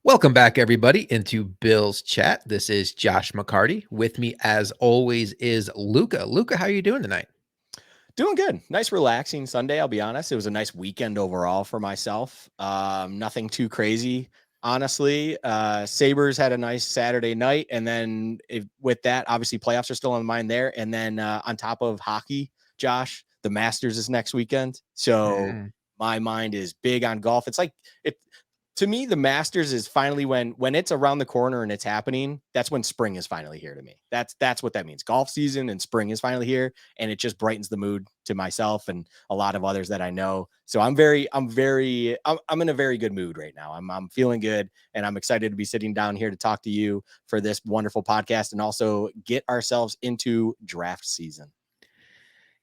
Welcome back, everybody, into Bill's Chat. This is Josh McCarty. With me, as always, is Luka. Luka, how are you doing tonight? Doing good. Nice relaxing Sunday, I'll be honest. It was a nice weekend overall for myself. Nothing too crazy, honestly. Sabres had a nice Saturday night, and then with that, obviously playoffs are still on the mind there. And then on top of hockey, Josh, the Masters is next weekend. So Mm. my mind is big on golf. It's like it to me, the Masters is finally when it's around the corner and it's happening. That's when spring is finally here to me. That's what that means. Golf season and spring is finally here, and it just brightens the mood to myself and a lot of others that I know. So I'm in a very good mood right now. I'm feeling good, and I'm excited to be sitting down here to talk to you for this wonderful podcast and also get ourselves into draft season.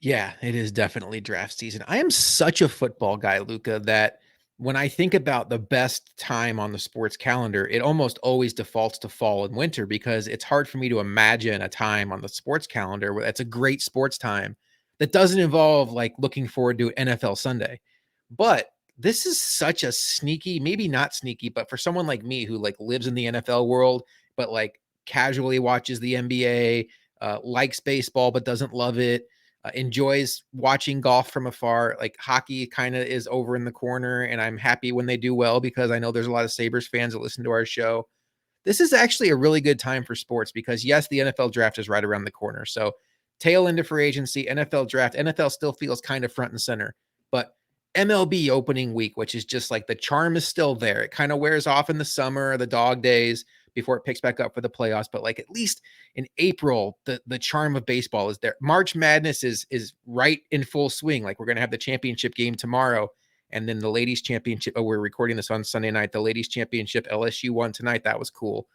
Yeah, it is definitely draft season. I am such a football guy, Luka, that when I think about the best time on the sports calendar, it almost always defaults to fall and winter because it's hard for me to imagine a time on the sports calendar where that's a great sports time that doesn't involve like looking forward to NFL Sunday. But this is such a sneaky, maybe not sneaky, but for someone like me who like lives in the NFL world, but like casually watches the NBA, likes baseball but doesn't love it, enjoys watching golf from afar. Like hockey kind of is over in the corner, and I'm happy when they do well because I know there's a lot of Sabres fans that listen to our show. This is actually a really good time for sports because, yes, the NFL draft is right around the corner. So, tail into free agency, NFL draft, NFL still feels kind of front and center. But MLB opening week, which is just like the charm is still there. It kind of wears off in the summer, the dog days before it picks back up for the playoffs. But like at least in April, the charm of baseball is there. March Madness is right in full swing. Like we're gonna have the championship game tomorrow, and then the ladies championship. Oh, we're recording this on Sunday night. The ladies championship, LSU won tonight. That was cool.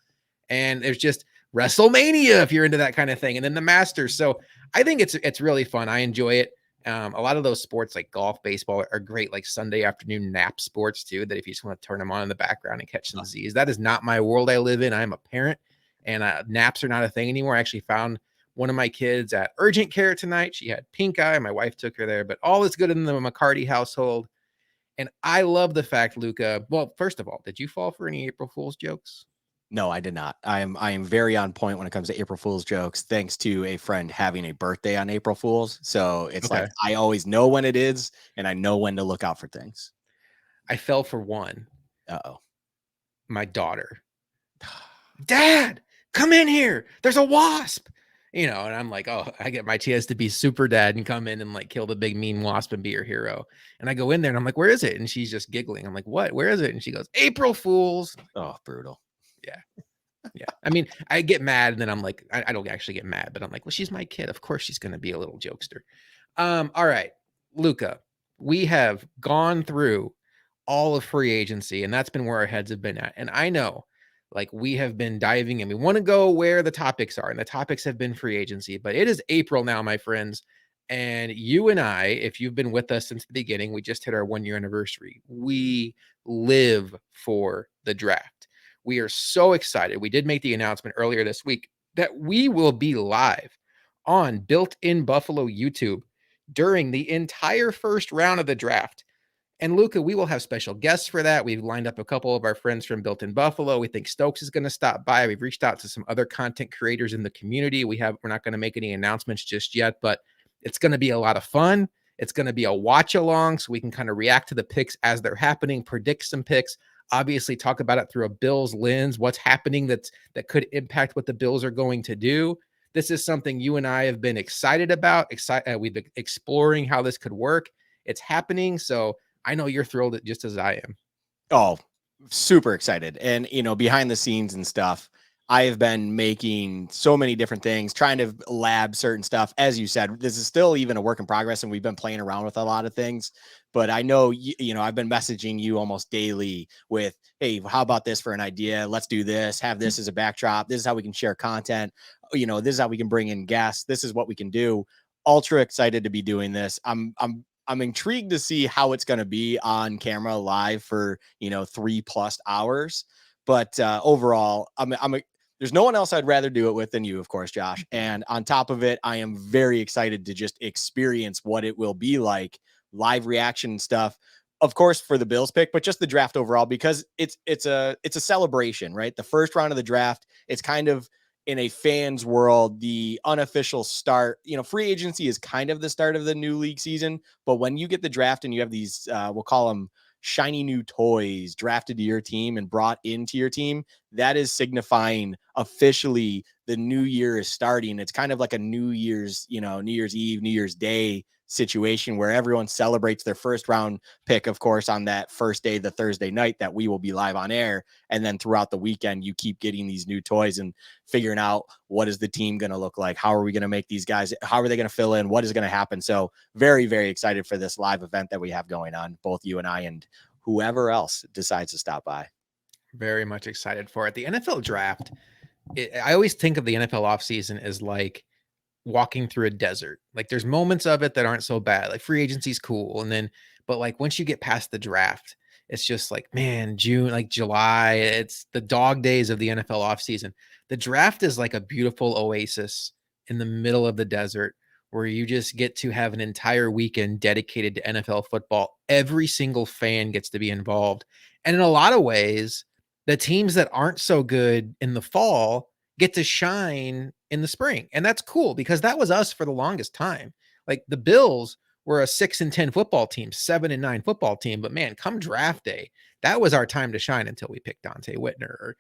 And there's just WrestleMania if you're into that kind of thing, and then the Masters. So I think it's really fun. I enjoy it. A lot of those sports like golf, baseball are great, like Sunday afternoon nap sports too. That if you just want to turn them on in the background and catch some Z's, that is not my world I live in. I'm a parent, and naps are not a thing anymore. I actually found one of my kids at urgent care tonight. She had pink eye. My wife took her there, but all is good in the McCarty household. And I love the fact, Luca. Well, first of all, did you fall for any April Fool's jokes? No, I did not. I am very on point when it comes to April Fool's jokes, thanks to a friend having a birthday on April Fool's. So it's Okay. like I always know when it is, and I know when to look out for things. I fell for one. Uh-oh. My daughter, Dad, come in here. There's a wasp. And I'm like, oh, I get my chance to be super dad and come in and like kill the big mean wasp and be your hero. And I go in there and I'm like, where is it? And she's just giggling. I'm like, what? Where is it? And she goes, April Fools. Oh, brutal. Yeah. Yeah. I mean, I get mad and then I'm like, I don't actually get mad, but I'm like, well, she's my kid. Of course she's going to be a little jokester. All right, Luca, we have gone through all of free agency, and that's been where our heads have been at. And I know, like, we have been diving in. We want to go where the topics are, and the topics have been free agency, but it is April now, my friends. And you and I, if you've been with us since the beginning, we just hit our 1 year anniversary. We live for the draft. We are so excited. We did make the announcement earlier this week that we will be live on Built in Buffalo YouTube during the entire first round of the draft. And Luca, we will have special guests for that. We've lined up a couple of our friends from Built in Buffalo. We think Stokes is going to stop by. We've reached out to some other content creators in the community. We're not going to make any announcements just yet, but it's going to be a lot of fun. It's going to be a watch along so we can kind of react to the picks as they're happening, predict some picks, obviously talk about it through a Bills lens, what's happening that could impact what the Bills are going to do. This is something you and I have been excited about. We've been exploring how this could work. It's happening. So I know you're thrilled just as I am. Oh, super excited. And, behind the scenes and stuff, I have been making so many different things, trying to lab certain stuff. As you said, this is still even a work in progress, and we've been playing around with a lot of things. But I know, I've been messaging you almost daily with, hey, how about this for an idea? Let's do this, have this as a backdrop. This is how we can share content. This is how we can bring in guests. This is what we can do. Ultra excited to be doing this. I'm intrigued to see how it's going to be on camera live for 3+ hours. But overall, there's no one else I'd rather do it with than you, of course, Josh. And on top of it, I am very excited to just experience what it will be like, live reaction stuff. of course for the Bills pick, but just the draft overall, because it's a celebration, right? The first round of the draft, it's kind of in a fan's world, the unofficial start. Free agency is kind of the start of the new league season, but when you get the draft and you have these, we'll call them shiny new toys drafted to your team and brought into your team, that is signifying officially the new year is starting. It's kind of like a New Year's, New Year's Eve, New Year's Day situation where everyone celebrates their first round pick, of course, on that first day, the Thursday night that we will be live on air. And then throughout the weekend, you keep getting these new toys and figuring out what is the team going to look like? How are we going to make these guys? How are they going to fill in? What is going to happen? So very, very excited for this live event that we have going on, both you and I, and whoever else decides to stop by. Very much excited for it. The NFL draft, I always think of the NFL offseason as like walking through a desert. Like there's moments of it that aren't so bad. Like free agency's cool. And then, but like once you get past the draft, it's just like, man, June, like July, it's the dog days of the NFL offseason. The draft is like a beautiful oasis in the middle of the desert where you just get to have an entire weekend dedicated to NFL football. Every single fan gets to be involved. And in a lot of ways, the teams that aren't so good in the fall get to shine in the spring. And that's cool because that was us for the longest time. Like the Bills were a 6-10 football team, 7-9 football team. But man, come draft day, that was our time to shine until we picked Dante Whitner, or,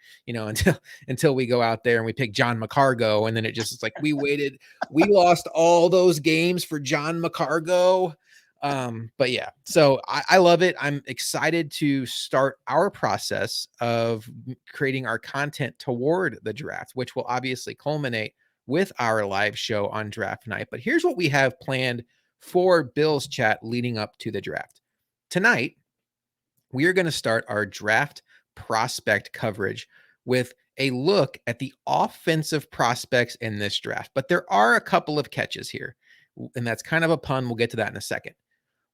until we go out there and we pick John McCargo. And then it just is like we lost all those games for John McCargo. But yeah, so I love it. I'm excited to start our process of creating our content toward the draft, which will obviously culminate with our live show on draft night. But here's what we have planned for Bill's chat leading up to the draft. Tonight, we are going to start our draft prospect coverage with a look at the offensive prospects in this draft. But there are a couple of catches here, and that's kind of a pun. We'll get to that in a second.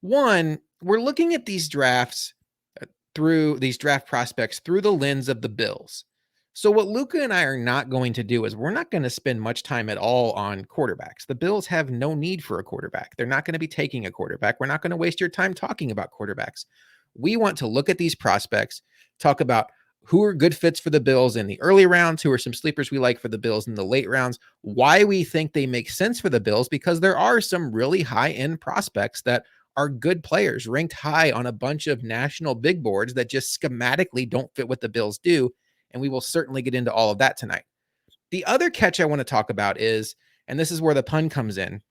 One, we're looking at these drafts through these draft prospects through the lens of the Bills. So what Luka and I are not going to do is we're not going to spend much time at all on quarterbacks. The Bills have no need for a quarterback. They're not going to be taking a quarterback. We're not going to waste your time talking about quarterbacks. We want to look at these prospects, talk about who are good fits for the Bills in the early rounds, who are some sleepers we like for the Bills in the late rounds, why we think they make sense for the Bills, because there are some really high-end prospects that are good players ranked high on a bunch of national big boards that just schematically don't fit what the Bills do. And we will certainly get into all of that tonight. The other catch I want to talk about is, and this is where the pun comes in,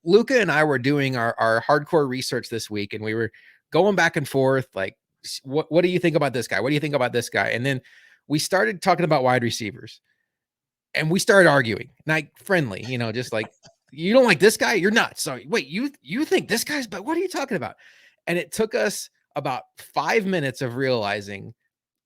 Luka and I were doing our hardcore research this week, and we were going back and forth, like, what do you think about this guy? What do you think about this guy? And then we started talking about wide receivers, and we started arguing, like friendly, just like, you don't like this guy? You're nuts. So wait, you think this guy's, but what are you talking about? And it took us about 5 minutes of realizing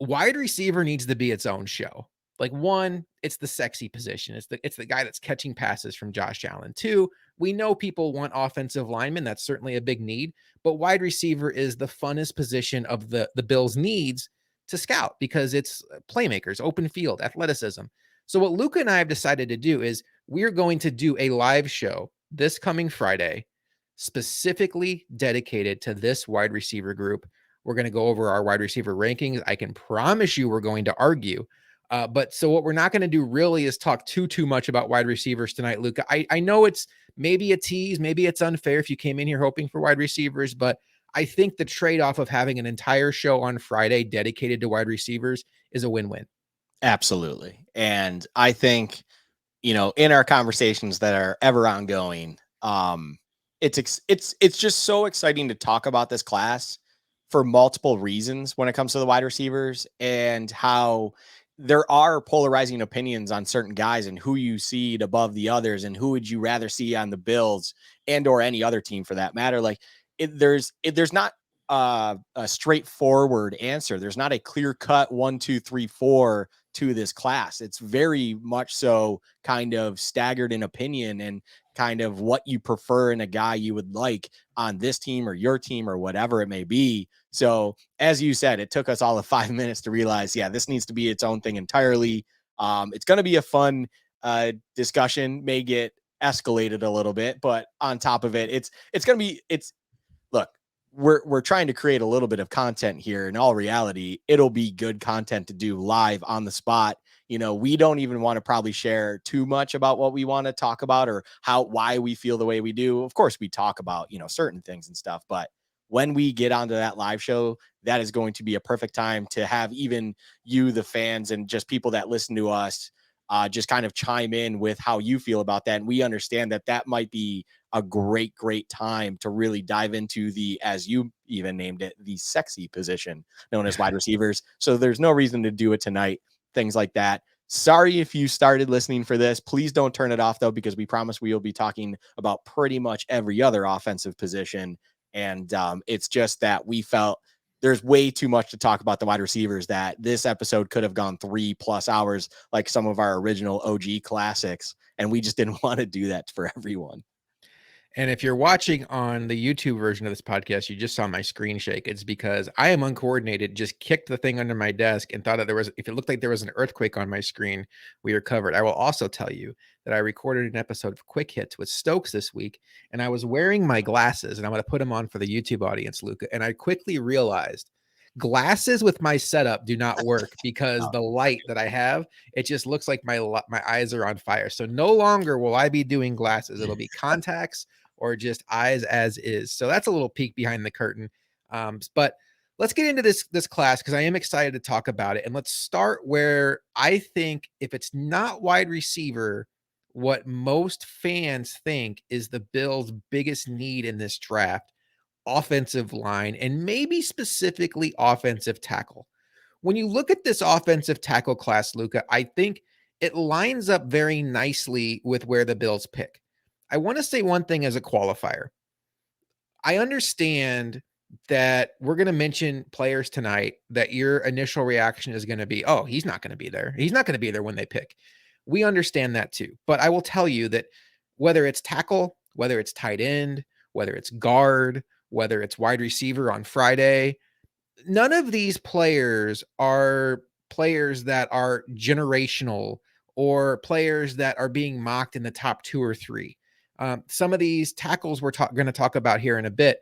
wide receiver needs to be its own show. Like one, it's the sexy position. It's the guy that's catching passes from Josh Allen. Two, we know people want offensive linemen. That's certainly a big need, but wide receiver is the funnest position of the Bills' needs to scout because it's playmakers, open field, athleticism. So what Luka and I have decided to do is we're going to do a live show this coming Friday, specifically dedicated to this wide receiver group. We're going to go over our wide receiver rankings. I can promise you we're going to argue. But so what we're not going to do really is talk too much about wide receivers tonight, Luka. I know it's maybe a tease, maybe it's unfair if you came in here hoping for wide receivers, but I think the trade-off of having an entire show on Friday dedicated to wide receivers is a win-win. Absolutely. And I think, in our conversations that are ever ongoing, it's just so exciting to talk about this class for multiple reasons when it comes to the wide receivers, and how there are polarizing opinions on certain guys and who you see above the others and who would you rather see on the Bills and or any other team for that matter. Like there's not a straightforward answer. There's not a clear cut 1, 2, 3, 4 to this class. It's very much so kind of staggered in opinion and kind of what you prefer in a guy you would like on this team or your team or whatever it may be. So as you said, it took us all of 5 minutes to realize, yeah, this needs to be its own thing entirely. It's going to be a fun discussion, may get escalated a little bit, but on top of it, it's going to be, look, we're trying to create a little bit of content here. In all reality, it'll be good content to do live on the spot. We don't even want to probably share too much about what we want to talk about or why we feel the way we do. Of course, we talk about, certain things and stuff, but when we get onto that live show, that is going to be a perfect time to have even you, the fans, and just people that listen to us just kind of chime in with how you feel about that. And we understand that that might be a great time to really dive into the, as you even named it, the sexy position known as wide receivers. So there's no reason to do it tonight, things like that. Sorry if you started listening for this. Please don't turn it off, though, because we promise we will be talking about pretty much every other offensive position. And it's just that we felt there's way too much to talk about the wide receivers that this episode could have gone 3+ hours like some of our original OG classics. And we just didn't want to do that for everyone. And if you're watching on the YouTube version of this podcast, you just saw my screen shake. It's because I am uncoordinated, just kicked the thing under my desk and thought that if it looked like there was an earthquake on my screen, we are covered. I will also tell you that I recorded an episode of Quick Hits with Stokes this week, and I was wearing my glasses, and I'm going to put them on for the YouTube audience, Luka. And I quickly realized glasses with my setup do not work because the light that I have, it just looks like my eyes are on fire. So no longer will I be doing glasses. It'll be contacts or just eyes as is. So that's a little peek behind the curtain. But let's get into this class because I am excited to talk about it. And let's start where I think if it's not wide receiver, what most fans think is the Bills' biggest need in this draft, offensive line, and maybe specifically offensive tackle. When you look at this offensive tackle class, Luka, I think it lines up very nicely with where the Bills pick. I want to say one thing as a qualifier. I understand that we're going to mention players tonight that your initial reaction is going to be, oh, he's not going to be there. He's not going to be there when they pick. We understand that too. But I will tell you that whether it's tackle, whether it's tight end, whether it's guard, whether it's wide receiver on Friday, none of these players are players that are generational or players that are being mocked in the top 2 or 3. Some of these tackles we're going to talk about here in a bit,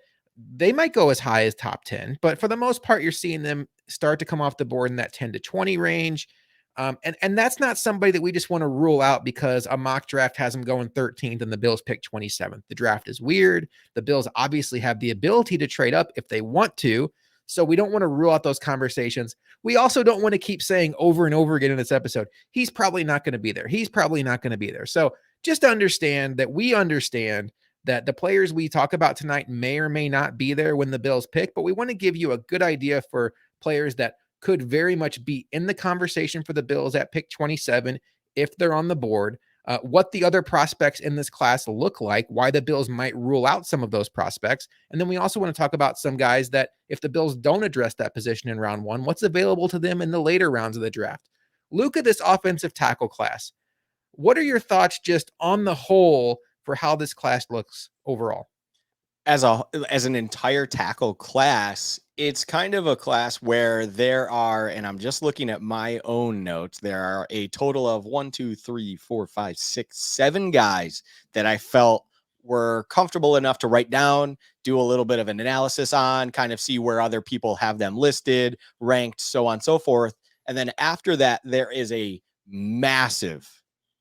they might go as high as top 10, but for the most part, you're seeing them start to come off the board in that 10 to 20 range. And that's not somebody that we just want to rule out because a mock draft has them going 13th and the Bills pick 27th. The draft is weird. The Bills obviously have the ability to trade up if they want to. So we don't want to rule out those conversations. We also don't want to keep saying over and over again in this episode, he's probably not going to be there. He's probably not going to be there. So just understand that we understand that the players we talk about tonight may or may not be there when the Bills pick, but we want to give you a good idea for players that could very much be in the conversation for the Bills at pick 27 if they're on the board. What the other prospects in this class look like, why the Bills might rule out some of those prospects. And then we also want to talk about some guys that if the Bills don't address that position in round 1, what's available to them in the later rounds of the draft. Look at this offensive tackle class. What are your thoughts just on the whole for how this class looks overall? As an entire tackle class, it's kind of a class where there are, and I'm just looking at my own notes, there are a total of 1, 2, 3, 4, 5, 6, 7 guys that I felt were comfortable enough to write down, do a little bit of an analysis on, kind of see where other people have them listed, ranked, so on and so forth. And then after that, there is a massive,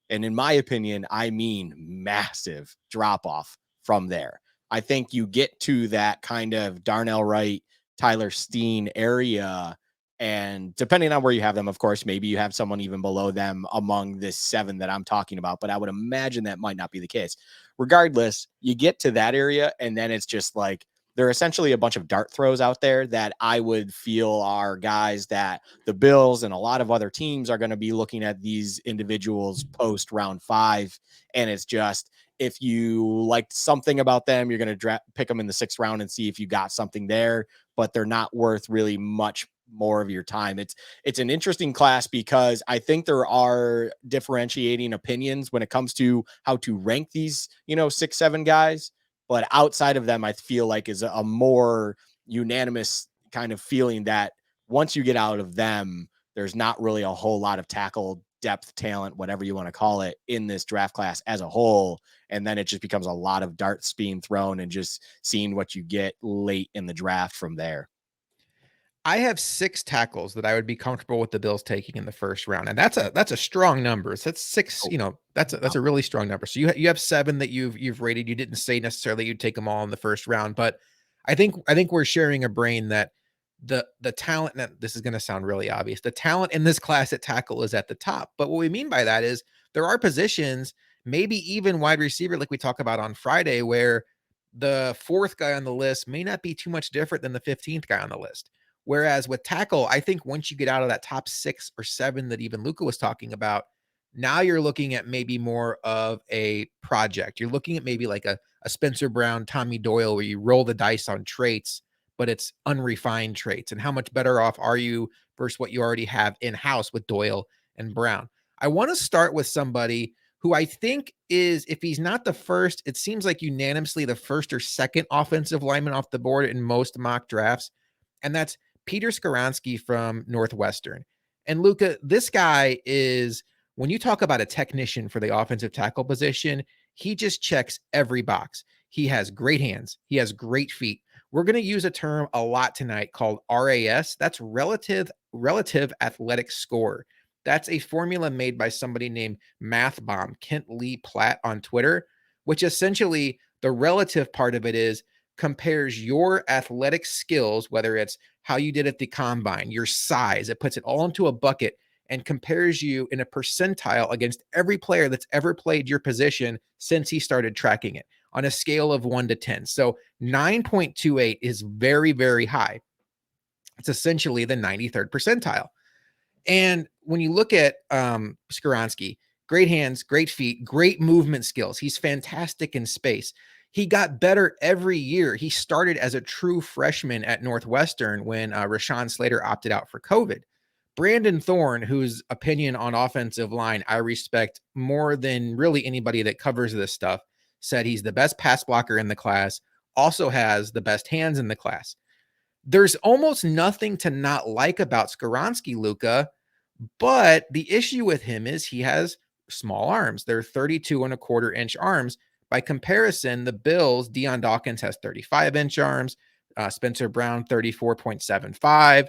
and in my opinion, I mean massive drop off from there. I think you get to that kind of Darnell Wright, Tyler Steen area. And depending on where you have them, of course, maybe you have someone even below them among this 7 that I'm talking about, but I would imagine that might not be the case. Regardless, you get to that area, and then it's just like there are essentially a bunch of dart throws out there that I would feel are guys that the Bills and a lot of other teams are going to be looking at these individuals post round 5. And it's just, if you liked something about them, you're going to pick them in the 6th round and see if you got something there, but they're not worth really much more of your time. It's an interesting class because I think there are differentiating opinions when it comes to how to rank these, 6, 7 guys. But outside of them, I feel like is a more unanimous kind of feeling that once you get out of them, there's not really a whole lot of tackle depth, talent, whatever you want to call it, in this draft class as a whole. And then it just becomes a lot of darts being thrown and just seeing what you get late in the draft from there. I have 6 tackles that I would be comfortable with the Bills taking in the first round, and that's a strong number. So that's 6, Oh, that's a really strong number. So you have 7 that you've rated. You didn't say necessarily you'd take them all in the first round, but I think we're sharing a brain that the talent, and this is gonna sound really obvious, the talent in this class at tackle is at the top. But what we mean by that is there are positions, maybe even wide receiver, like we talk about on Friday, where the 4th guy on the list may not be too much different than the 15th guy on the list. Whereas with tackle, I think once you get out of that top 6 or 7 that even Luka was talking about, now you're looking at maybe more of a project. You're looking at maybe like a Spencer Brown, Tommy Doyle, where you roll the dice on traits, but it's unrefined traits. And how much better off are you versus what you already have in house with Doyle and Brown? I want to start with somebody who I think is, if he's not the first, it seems like unanimously the first or second offensive lineman off the board in most mock drafts. And that's Peter Skoronski from Northwestern. And Luka, this guy is, when you talk about a technician for the offensive tackle position, he just checks every box. He has great hands, he has great feet. We're going to use a term a lot tonight called RAS. That's relative athletic score. That's a formula made by somebody named Math Bomb, Kent Lee Platt on Twitter, which essentially the relative part of it is compares your athletic skills, whether it's how you did at the combine, your size, it puts it all into a bucket and compares you in a percentile against every player that's ever played your position since he started tracking it on a scale of 1 to 10. So 9.28 is very, very high. It's essentially the 93rd percentile. And when you look at Skoronski, great hands, great feet, great movement skills. He's fantastic in space. He got better every year. He started as a true freshman at Northwestern when Rashawn Slater opted out for COVID. Brandon Thorne, whose opinion on offensive line I respect more than really anybody that covers this stuff, said he's the best pass blocker in the class, also has the best hands in the class. There's almost nothing to not like about Skoronski, Luka, but the issue with him is he has small arms. They're 32 and a quarter inch arms. By comparison, the Bills, Deion Dawkins has 35-inch arms, Spencer Brown 34.75,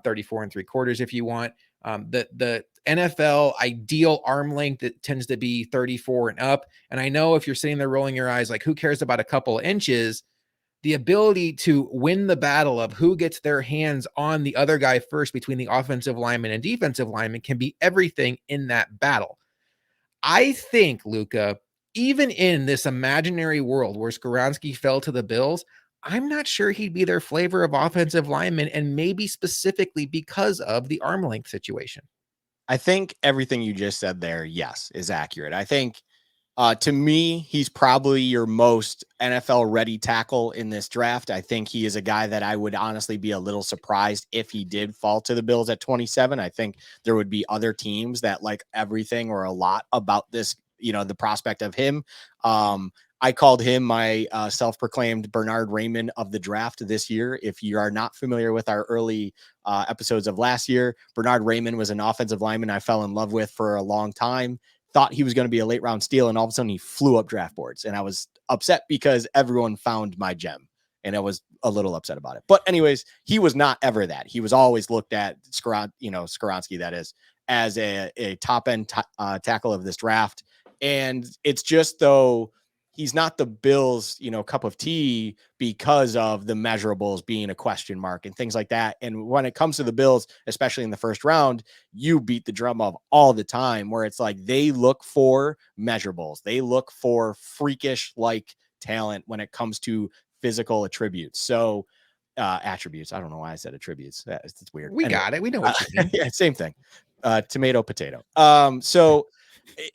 34 and three quarters if you want. The NFL ideal arm length, it tends to be 34 and up. And I know if you're sitting there rolling your eyes like, who cares about a couple of inches? The ability to win the battle of who gets their hands on the other guy first between the offensive lineman and defensive lineman can be everything in that battle. I think, Luka, even in this imaginary world where Skoronski fell to the Bills, I'm not sure he'd be their flavor of offensive lineman, and maybe specifically because of the arm length situation. I think everything you just said there, yes, is accurate. I think to me, he's probably your most NFL ready tackle in this draft. I think he is a guy that I would honestly be a little surprised if he did fall to the Bills at 27. I think there would be other teams that like everything or a lot about this, the prospect of him. I called him my self-proclaimed Bernard Raymond of the draft this year. If you are not familiar with our early episodes of last year, Bernard Raymond was an offensive lineman I fell in love with for a long time. Thought he was going to be a late round steal, and all of a sudden he flew up draft boards, and I was upset because everyone found my gem, and I was a little upset about it. But anyways, he was not ever that. He was always looked at, Skoronski, that is, as a top end tackle of this draft. And it's just though he's not the Bills, cup of tea because of the measurables being a question mark and things like that. And when it comes to the Bills, especially in the first round, you beat the drum of all the time where it's like they look for measurables. They look for freakish like talent when it comes to physical attributes. So attributes. I don't know why I said attributes. It's weird. We Anyway, got it. We know what you mean. yeah, same thing. Tomato, potato. So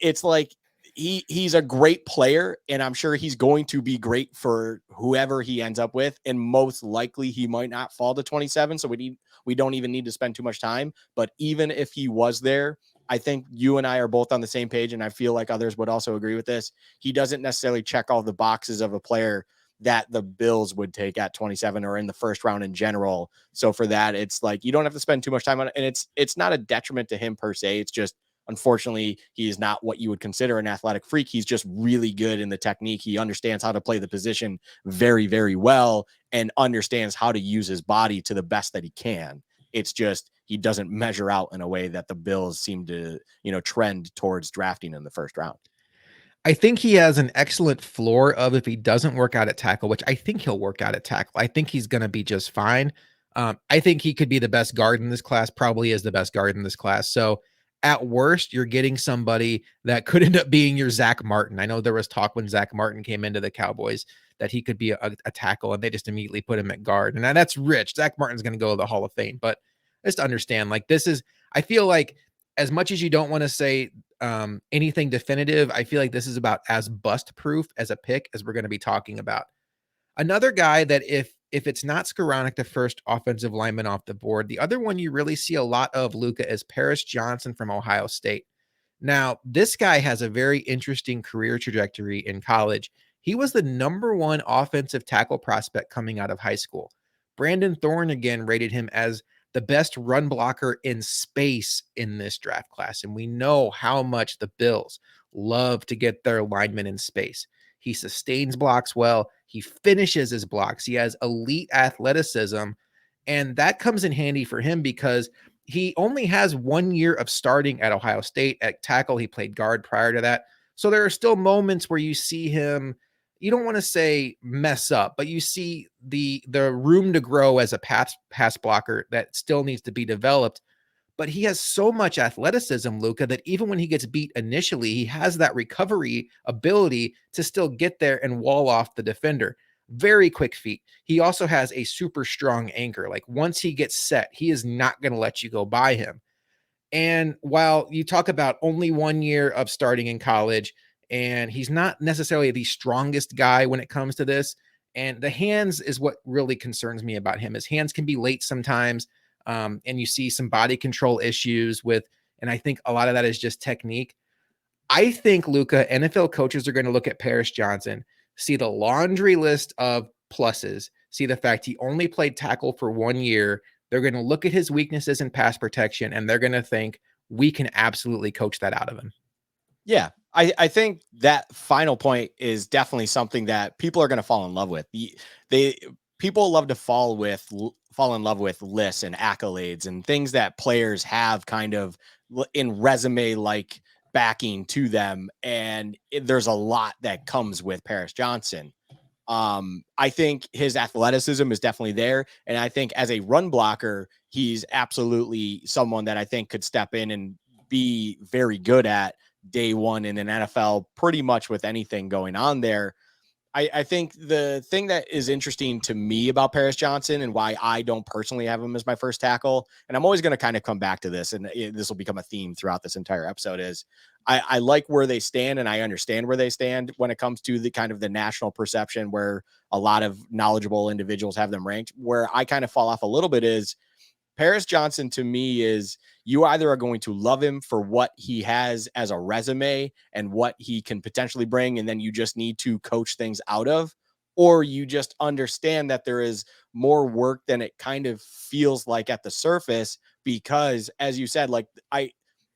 it's like he's a great player, and I'm sure he's going to be great for whoever he ends up with. And most likely he might not fall to 27. So we don't even need to spend too much time. But even if he was there, I think you and I are both on the same page, and I feel like others would also agree with this. He doesn't necessarily check all the boxes of a player that the Bills would take at 27 or in the first round in general. So for that, it's like you don't have to spend too much time on it, and it's not a detriment to him per se. It's just Unfortunately, he is not what you would consider an athletic freak. He's just really good in the technique. He understands how to play the position very, very well and understands how to use his body to the best that he can. It's just he doesn't measure out in a way that the Bills seem to, trend towards drafting in the first round. I think he has an excellent floor of if he doesn't work out at tackle, which I think he'll work out at tackle. I think he's going to be just fine. I think he could be the best guard in this class, probably is the best guard in this class. So at worst, you're getting somebody that could end up being your Zach Martin. I know there was talk when Zach Martin came into the Cowboys that he could be a tackle, and they just immediately put him at guard. And that's rich. Zach Martin's going to go to the Hall of Fame. But just understand, like, this is, I feel like, as much as you don't want to say anything definitive, I feel like this is about as bust proof as a pick as we're going to be talking about. Another guy that if it's not Skoranek, the first offensive lineman off the board, the other one you really see a lot of, Luka, is Paris Johnson from Ohio State. Now, this guy has a very interesting career trajectory in college. He was the number one offensive tackle prospect coming out of high school. Brandon Thorne again rated him as the best run blocker in space in this draft class. And we know how much the Bills love to get their linemen in space. He sustains blocks well. He finishes his blocks. He has elite athleticism. And that comes in handy for him because he only has 1 year of starting at Ohio State at tackle. He played guard prior to that. So there are still moments where you see him, you don't want to say mess up, but you see the room to grow as a pass blocker that still needs to be developed. But he has so much athleticism, Luka, that even when he gets beat initially, he has that recovery ability to still get there and wall off the defender. Very quick feet. He also has a super strong anchor. Like, once he gets set, he is not going to let you go by him. And while you talk about only 1 year of starting in college, and he's not necessarily the strongest guy when it comes to this, and the hands is what really concerns me about him. His hands can be late sometimes, and you see some body control issues with, and I think a lot of that is just technique. I think, Luka, NFL coaches are going to look at Paris Johnson, see the laundry list of pluses, see the fact he only played tackle for 1 year. They're going to look at his weaknesses in pass protection, and they're going to think we can absolutely coach that out of him. Yeah. I think that final point is definitely something that people are going to fall in love with. They people love to fall in love with lists and accolades and things that players have kind of in resume like backing to them, and there's a lot that comes with Paris Johnson. I think his athleticism is definitely there. And I think as a run blocker, he's absolutely someone that I think could step in and be very good at day one in an NFL, pretty much with anything going on there. I think the thing that is interesting to me about Paris Johnson and why I don't personally have him as my first tackle, and I'm always going to kind of come back to this, and this will become a theme throughout this entire episode, is I like where they stand and I understand where they stand when it comes to the kind of the national perception where a lot of knowledgeable individuals have them ranked. Where I kind of fall off a little bit is Paris Johnson to me is you either are going to love him for what he has as a resume and what he can potentially bring, and then you just need to coach things out of, or you just understand that there is more work than it kind of feels like at the surface. Because, as you said,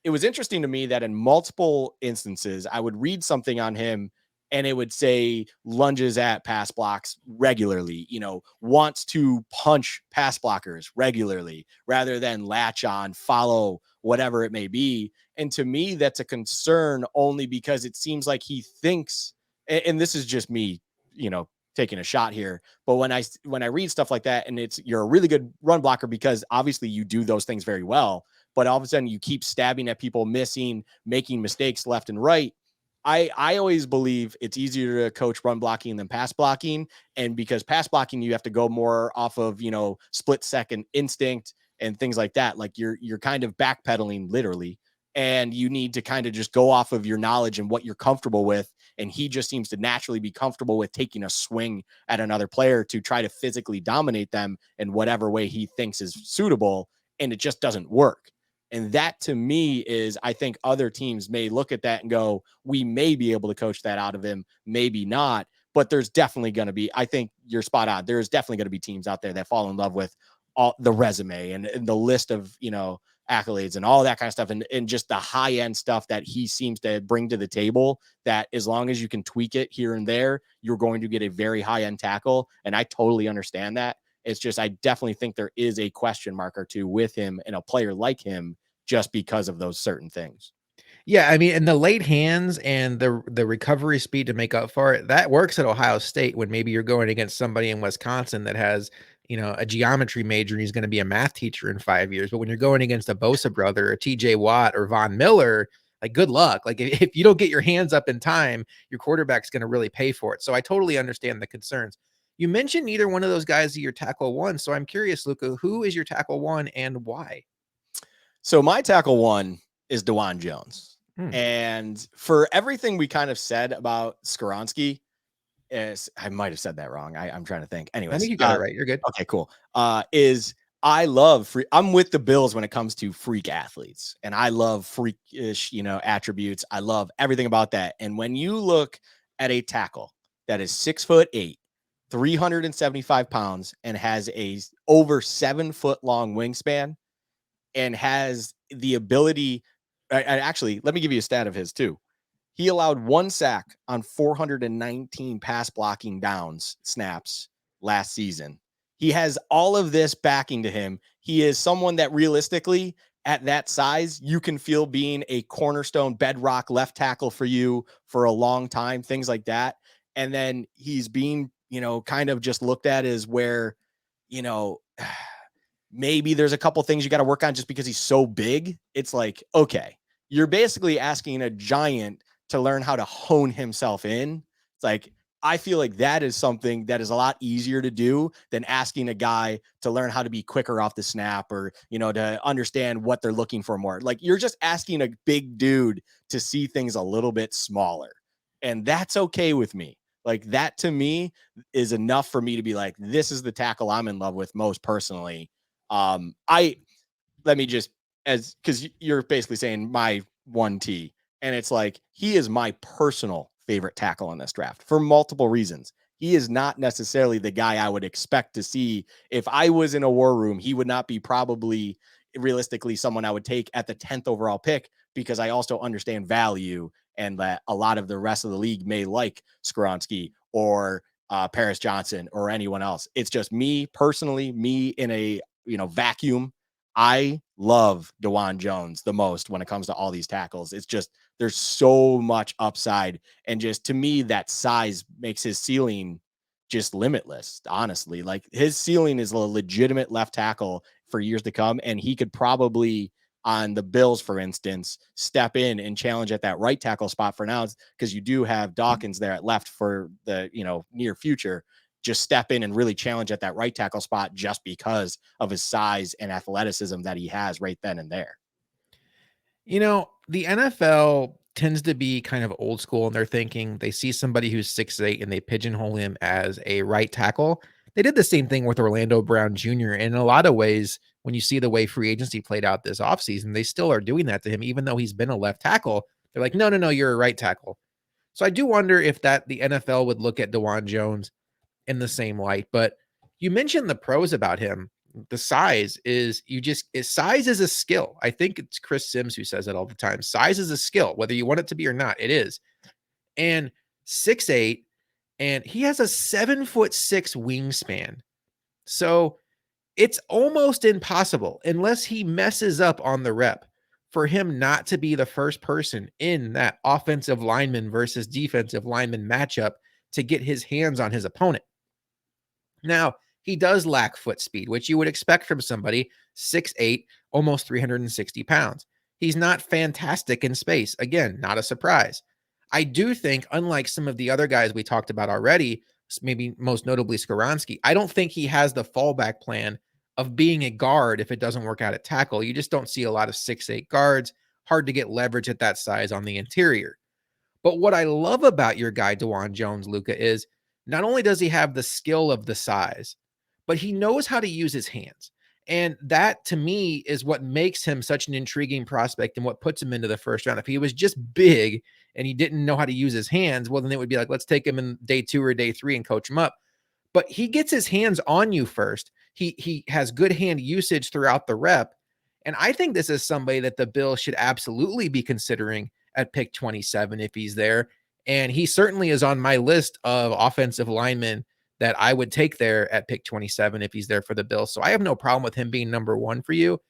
it was interesting to me that in multiple instances, I would read something on him and it would say lunges at pass blocks regularly, wants to punch pass blockers regularly rather than latch on, follow, whatever it may be. And to me, that's a concern only because it seems like he thinks, and this is just me, taking a shot here, but when I read stuff like that and you're a really good run blocker because obviously you do those things very well, but all of a sudden you keep stabbing at people, missing, making mistakes left and right. I always believe it's easier to coach run blocking than pass blocking. And because pass blocking, you have to go more off of, split second instinct and things like that. Like you're kind of backpedaling literally, and you need to kind of just go off of your knowledge and what you're comfortable with. And he just seems to naturally be comfortable with taking a swing at another player to try to physically dominate them in whatever way he thinks is suitable. And it just doesn't work. And that to me is, I think other teams may look at that and go, we may be able to coach that out of him, maybe not. But there's definitely going to be, I think you're spot on. There's definitely going to be teams out there that fall in love with all the resume and the list of, accolades and all that kind of stuff, and just the high end stuff that he seems to bring to the table, that as long as you can tweak it here and there, you're going to get a very high end tackle. And I totally understand that. It's just, I definitely think there is a question mark or two with him and a player like him just because of those certain things. Yeah, I mean, and the late hands and the recovery speed to make up for it, that works at Ohio State when maybe you're going against somebody in Wisconsin that has, a geometry major and he's gonna be a math teacher in 5 years. But when you're going against a Bosa brother or TJ Watt or Von Miller, like, good luck. Like, if you don't get your hands up in time, your quarterback's gonna really pay for it. So I totally understand the concerns. You mentioned neither one of those guys is your tackle one, so I'm curious, Luca, who is your tackle one and why? So my tackle one is DeJuan Jones. Hmm, And for everything we kind of said about Skoronski, is, I might have said that wrong. I'm trying to think. I think Anyways, you got it right. You're good. okay, cool. Is I love free. I'm with the Bills when it comes to freak athletes, and I love freakish, attributes. I love everything about that. And when you look at a tackle that is 6'8", 375 pounds, and has a over 7 foot long wingspan, and has the ability, actually, let me give you a stat of his too. He allowed 1 sack on 419 pass blocking downs snaps last season. He has all of this backing to him. He is someone that realistically, at that size, you can feel being a cornerstone bedrock left tackle for you for a long time, things like that. And then he's being, kind of just looked at as where, you know, maybe there's a couple things you got to work on just because he's so big. It's like, okay, you're basically asking a giant to learn how to hone himself in. It's like, I feel like that is something that is a lot easier to do than asking a guy to learn how to be quicker off the snap, or, to understand what they're looking for more. Like, you're just asking a big dude to see things a little bit smaller. And that's okay with me. Like, that to me is enough for me to be like, this is the tackle I'm in love with most personally. I Let me just, as because you're basically saying my 1T, and it's like, he is my personal favorite tackle in this draft for multiple reasons. He is not necessarily the guy I would expect to see if I was in a war room. He would not be probably realistically someone I would take at the 10th overall pick, because I also understand value, and that a lot of the rest of the league may like Skoronski or Paris Johnson or anyone else. It's just me personally, me in a vacuum. I love DeJuan Jones the most when it comes to all these tackles. It's just, there's so much upside. And just, to me, that size makes his ceiling just limitless, honestly. Like, his ceiling is a legitimate left tackle for years to come. And he could probably, on the Bills, for instance, step in and challenge at that right tackle spot for now, because you do have Dawkins there at left for the near future. Just step in and really challenge at that right tackle spot just because of his size and athleticism that he has right then and there. The NFL tends to be kind of old school in their thinking. They see somebody who's 6'8" and they pigeonhole him as a right tackle. They did the same thing with Orlando Brown Jr. And in a lot of ways, when you see the way free agency played out this offseason, they still are doing that to him, even though he's been a left tackle. They're like, no, no, no, you're a right tackle. So I do wonder if the NFL would look at DeJuan Jones in the same light. But you mentioned the pros about him. The size is size is a skill. I think it's Chris Sims who says that all the time. Size is a skill, whether you want it to be or not. It is. And 6'8", and he has a 7'6" wingspan. So it's almost impossible, unless he messes up on the rep, for him not to be the first person in that offensive lineman versus defensive lineman matchup to get his hands on his opponent. Now, he does lack foot speed, which you would expect from somebody 6'8", almost 360 pounds. He's not fantastic in space. Again, not a surprise. I do think, unlike some of the other guys we talked about already, maybe most notably Skoronski, I don't think he has the fallback plan of being a guard if it doesn't work out at tackle. You just don't see a lot of 6'8" guards. Hard to get leverage at that size on the interior. But what I love about your guy, DeJuan Jones, Luka, is not only does he have the skill of the size, but he knows how to use his hands. And that, to me, is what makes him such an intriguing prospect and what puts him into the first round. If he was just big and he didn't know how to use his hands, well, then it would be like, let's take him in day 2 or day 3 and coach him up. But he gets his hands on you first. He has good hand usage throughout the rep. And I think this is somebody that the Bills should absolutely be considering at pick 27 if he's there. And he certainly is on my list of offensive linemen that I would take there at pick 27 if he's there for the Bills. So I have no problem with him being number one for you.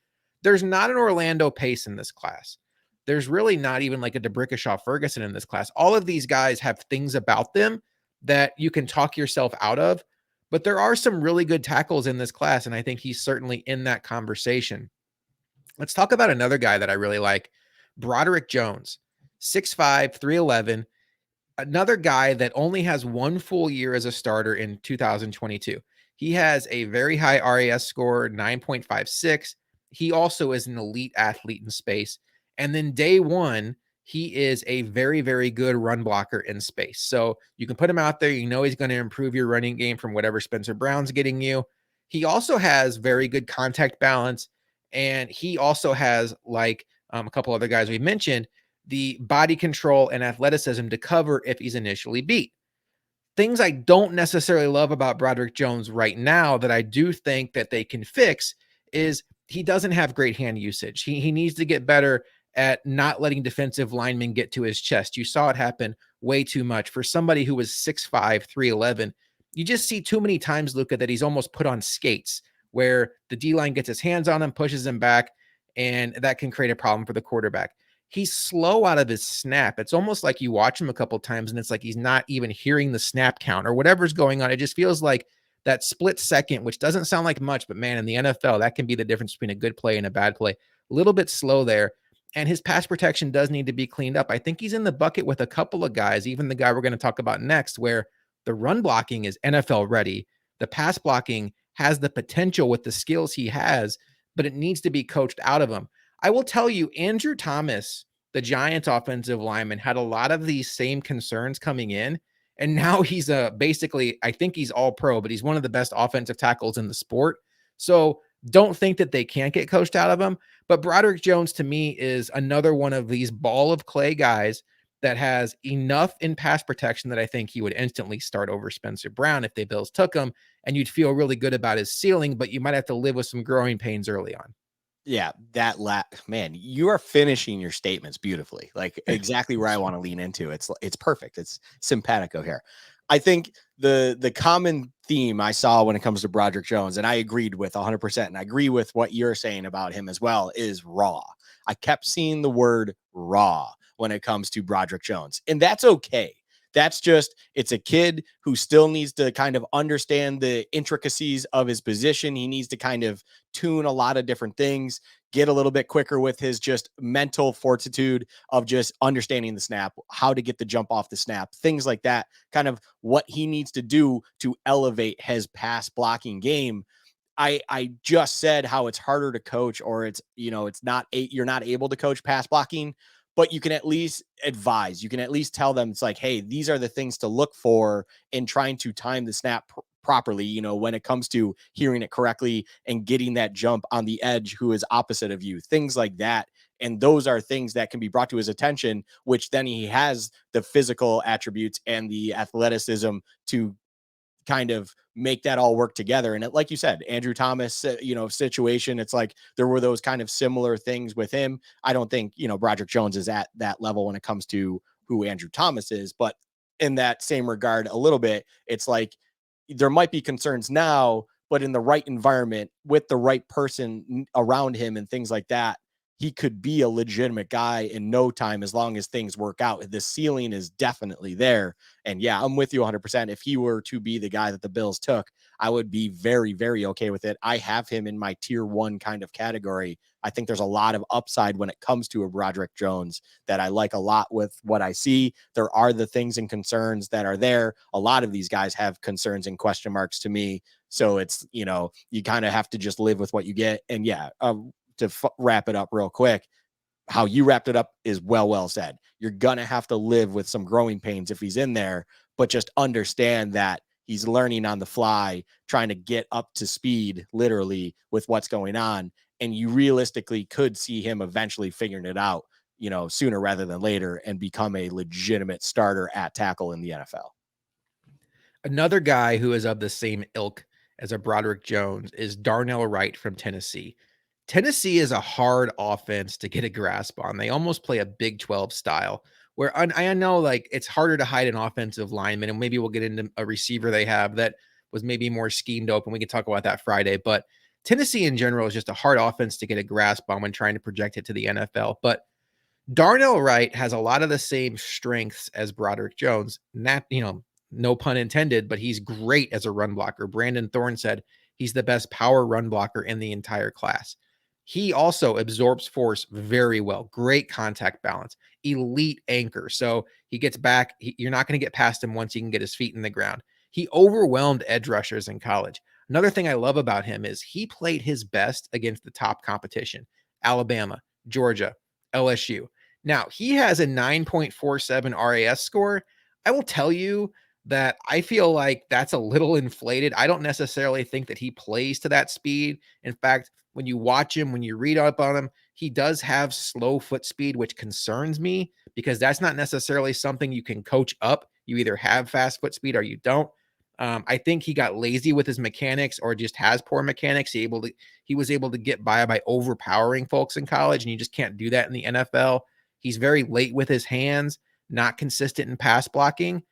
There's not an Orlando Pace in this class. There's really not even like a DeBrickashaw Ferguson in this class. All of these guys have things about them that you can talk yourself out of, but there are some really good tackles in this class, and I think he's certainly in that conversation. Let's talk about another guy that I really like, Broderick Jones, 6'5, 311. Another guy that only has one full year as a starter in 2022. He has a very high RAS score, 9.56. He also is an elite athlete in space. And then day one, he is a very, very good run blocker in space. So you can put him out there. You know he's going to improve your running game from whatever Spencer Brown's getting you. He also has very good contact balance. And he also has, like a couple other guys we mentioned, the body control and athleticism to cover if he's initially beat. Things I don't necessarily love about Broderick Jones right now that I do think that they can fix is he doesn't have great hand usage. He needs to get better at not letting defensive linemen get to his chest. You saw it happen way too much for somebody who was 6'5, 311. You just see too many times, Luka, that he's almost put on skates where the D line gets his hands on him, pushes him back, and that can create a problem for the quarterback. He's slow out of his snap. It's almost like you watch him a couple times and it's like he's not even hearing the snap count or whatever's going on. It just feels like that split second, which doesn't sound like much, but man, in the NFL, that can be the difference between a good play and a bad play. A little bit slow there. And his pass protection does need to be cleaned up. I think he's in the bucket with a couple of guys, even the guy we're going to talk about next, where the run blocking is NFL ready. The pass blocking has the potential with the skills he has, but it needs to be coached out of him. I will tell you, Andrew Thomas, the Giants offensive lineman, had a lot of these same concerns coming in. And now he's basically, I think he's all pro, but he's one of the best offensive tackles in the sport. So don't think that they can't get coached out of him. But Broderick Jones to me is another one of these ball of clay guys that has enough in pass protection that I think he would instantly start over Spencer Brown if the Bills took him. And you'd feel really good about his ceiling, but you might have to live with some growing pains early on. Yeah, man, you are finishing your statements beautifully. Like exactly where I want to lean into. It's perfect. It's simpatico here. I think the common theme I saw when it comes to Broderick Jones, and I agreed with 100%, and I agree with what you're saying about him as well, is raw. I kept seeing the word raw when it comes to Broderick Jones, and that's okay. That's just, it's a kid who still needs to kind of understand the intricacies of his position. He needs to kind of tune a lot of different things, get a little bit quicker with his just mental fortitude of just understanding the snap, how to get the jump off the snap, things like that, kind of what he needs to do to elevate his pass blocking game. I just said how it's harder to coach, or it's, it's not you're not able to coach pass blocking, but you can at least advise. You can at least tell them, it's like, hey, these are the things to look for in trying to time the snap properly, when it comes to hearing it correctly and getting that jump on the edge who is opposite of you, things like that. And those are things that can be brought to his attention, which then he has the physical attributes and the athleticism to kind of make that all work together. And like you said, Andrew Thomas, situation, it's like there were those kind of similar things with him. I don't think, Broderick Jones is at that level when it comes to who Andrew Thomas is, but in that same regard, a little bit, it's like there might be concerns now, but in the right environment with the right person around him and things like that, he could be a legitimate guy in no time as long as things work out. The ceiling is definitely there. And yeah, I'm with you 100%. If he were to be the guy that the Bills took, I would be very, very okay with it. I have him in my tier one kind of category. I think there's a lot of upside when it comes to a Broderick Jones that I like a lot with what I see. There are the things and concerns that are there. A lot of these guys have concerns and question marks to me. So it's, you kind of have to just live with what you get. And yeah, to wrap it up real quick, how you wrapped it up is well said. You're going to have to live with some growing pains if he's in there, but just understand that he's learning on the fly, trying to get up to speed literally with what's going on. And you realistically could see him eventually figuring it out, sooner rather than later, and become a legitimate starter at tackle in the NFL. Another guy who is of the same ilk as a Broderick Jones is Darnell Wright from Tennessee. Tennessee is a hard offense to get a grasp on. They almost play a Big 12 style where I know like it's harder to hide an offensive lineman, and maybe we'll get into a receiver they have that was maybe more schemed open. We can talk about that Friday, but Tennessee in general is just a hard offense to get a grasp on when trying to project it to the NFL. But Darnell Wright has a lot of the same strengths as Broderick Jones. Not, no pun intended, but he's great as a run blocker. Brandon Thorne said he's the best power run blocker in the entire class. He also absorbs force very well. Great contact balance, elite anchor. So he gets back. You're not going to get past him once he can get his feet in the ground. He overwhelmed edge rushers in college. Another thing I love about him is he played his best against the top competition: Alabama, Georgia, LSU. Now, he has a 9.47 RAS score. I will tell you that I feel like that's a little inflated. I don't necessarily think that he plays to that speed. In fact, when you watch him, when you read up on him, he does have slow foot speed, which concerns me because that's not necessarily something you can coach up. You either have fast foot speed or you don't. I think he got lazy with his mechanics or just has poor mechanics. He was able to get by overpowering folks in college, and you just can't do that in the NFL. He's very late with his hands, not consistent in pass blocking.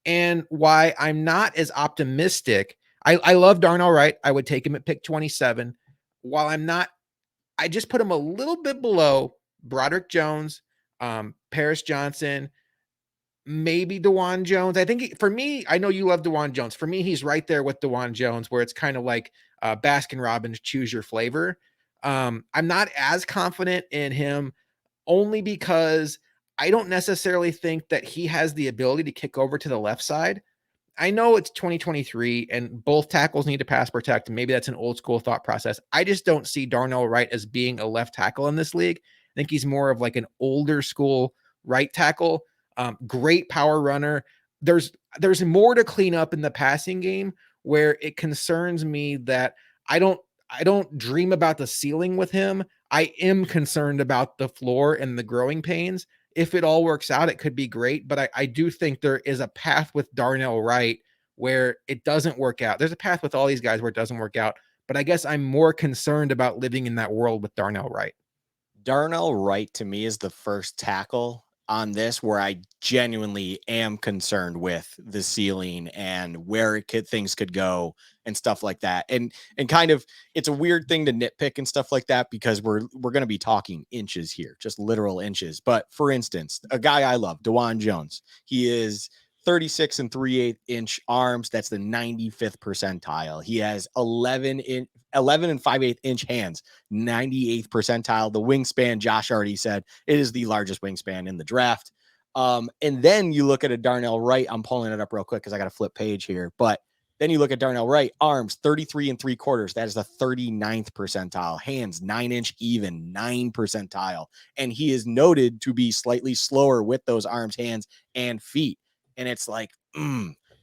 And why I'm not as optimistic, I love Darnell Wright. I would take him at pick 27. While I'm not, I just put him a little bit below Broderick Jones, Paris Johnson, maybe Dewan Jones. I think for me, I know you love Dewan Jones. For me, he's right there with Dewan Jones, where it's kind of like Baskin Robbins, choose your flavor. I'm not as confident in him only because I don't necessarily think that he has the ability to kick over to the left side. I know it's 2023 and both tackles need to pass protect. And maybe that's an old school thought process. I just don't see Darnell Wright as being a left tackle in this league. I think he's more of like an older school right tackle. Great power runner. There's there's more to clean up in the passing game where it concerns me that I don't I don't dream about the ceiling with him. I am concerned about the floor and the growing pains. If it all works out, it could be great. But I do think there is a path with Darnell Wright where it doesn't work out. There's a path with all these guys where it doesn't work out. But I guess I'm more concerned about living in that world with Darnell Wright. Darnell Wright to me is the first tackle on this where I genuinely am concerned with the ceiling and where things could go and stuff like that. And kind of it's a weird thing to nitpick and stuff like that because we're going to be talking inches here, just literal inches. But for instance, a guy I love, Dewan Jones, he is 36 and 3/8 inch arms. That's the 95th percentile. He has 11 and 5/8 inch hands, 98th percentile. The wingspan, Josh already said, it is the largest wingspan in the draft. And then you look at a Darnell Wright. I'm pulling it up real quick because I got to flip page here. But then you look at Darnell Wright, arms 33 and 3/4. That is the 39th percentile. Hands 9 inch even, 9 percentile. And he is noted to be slightly slower with those arms, hands, and feet. And it's like,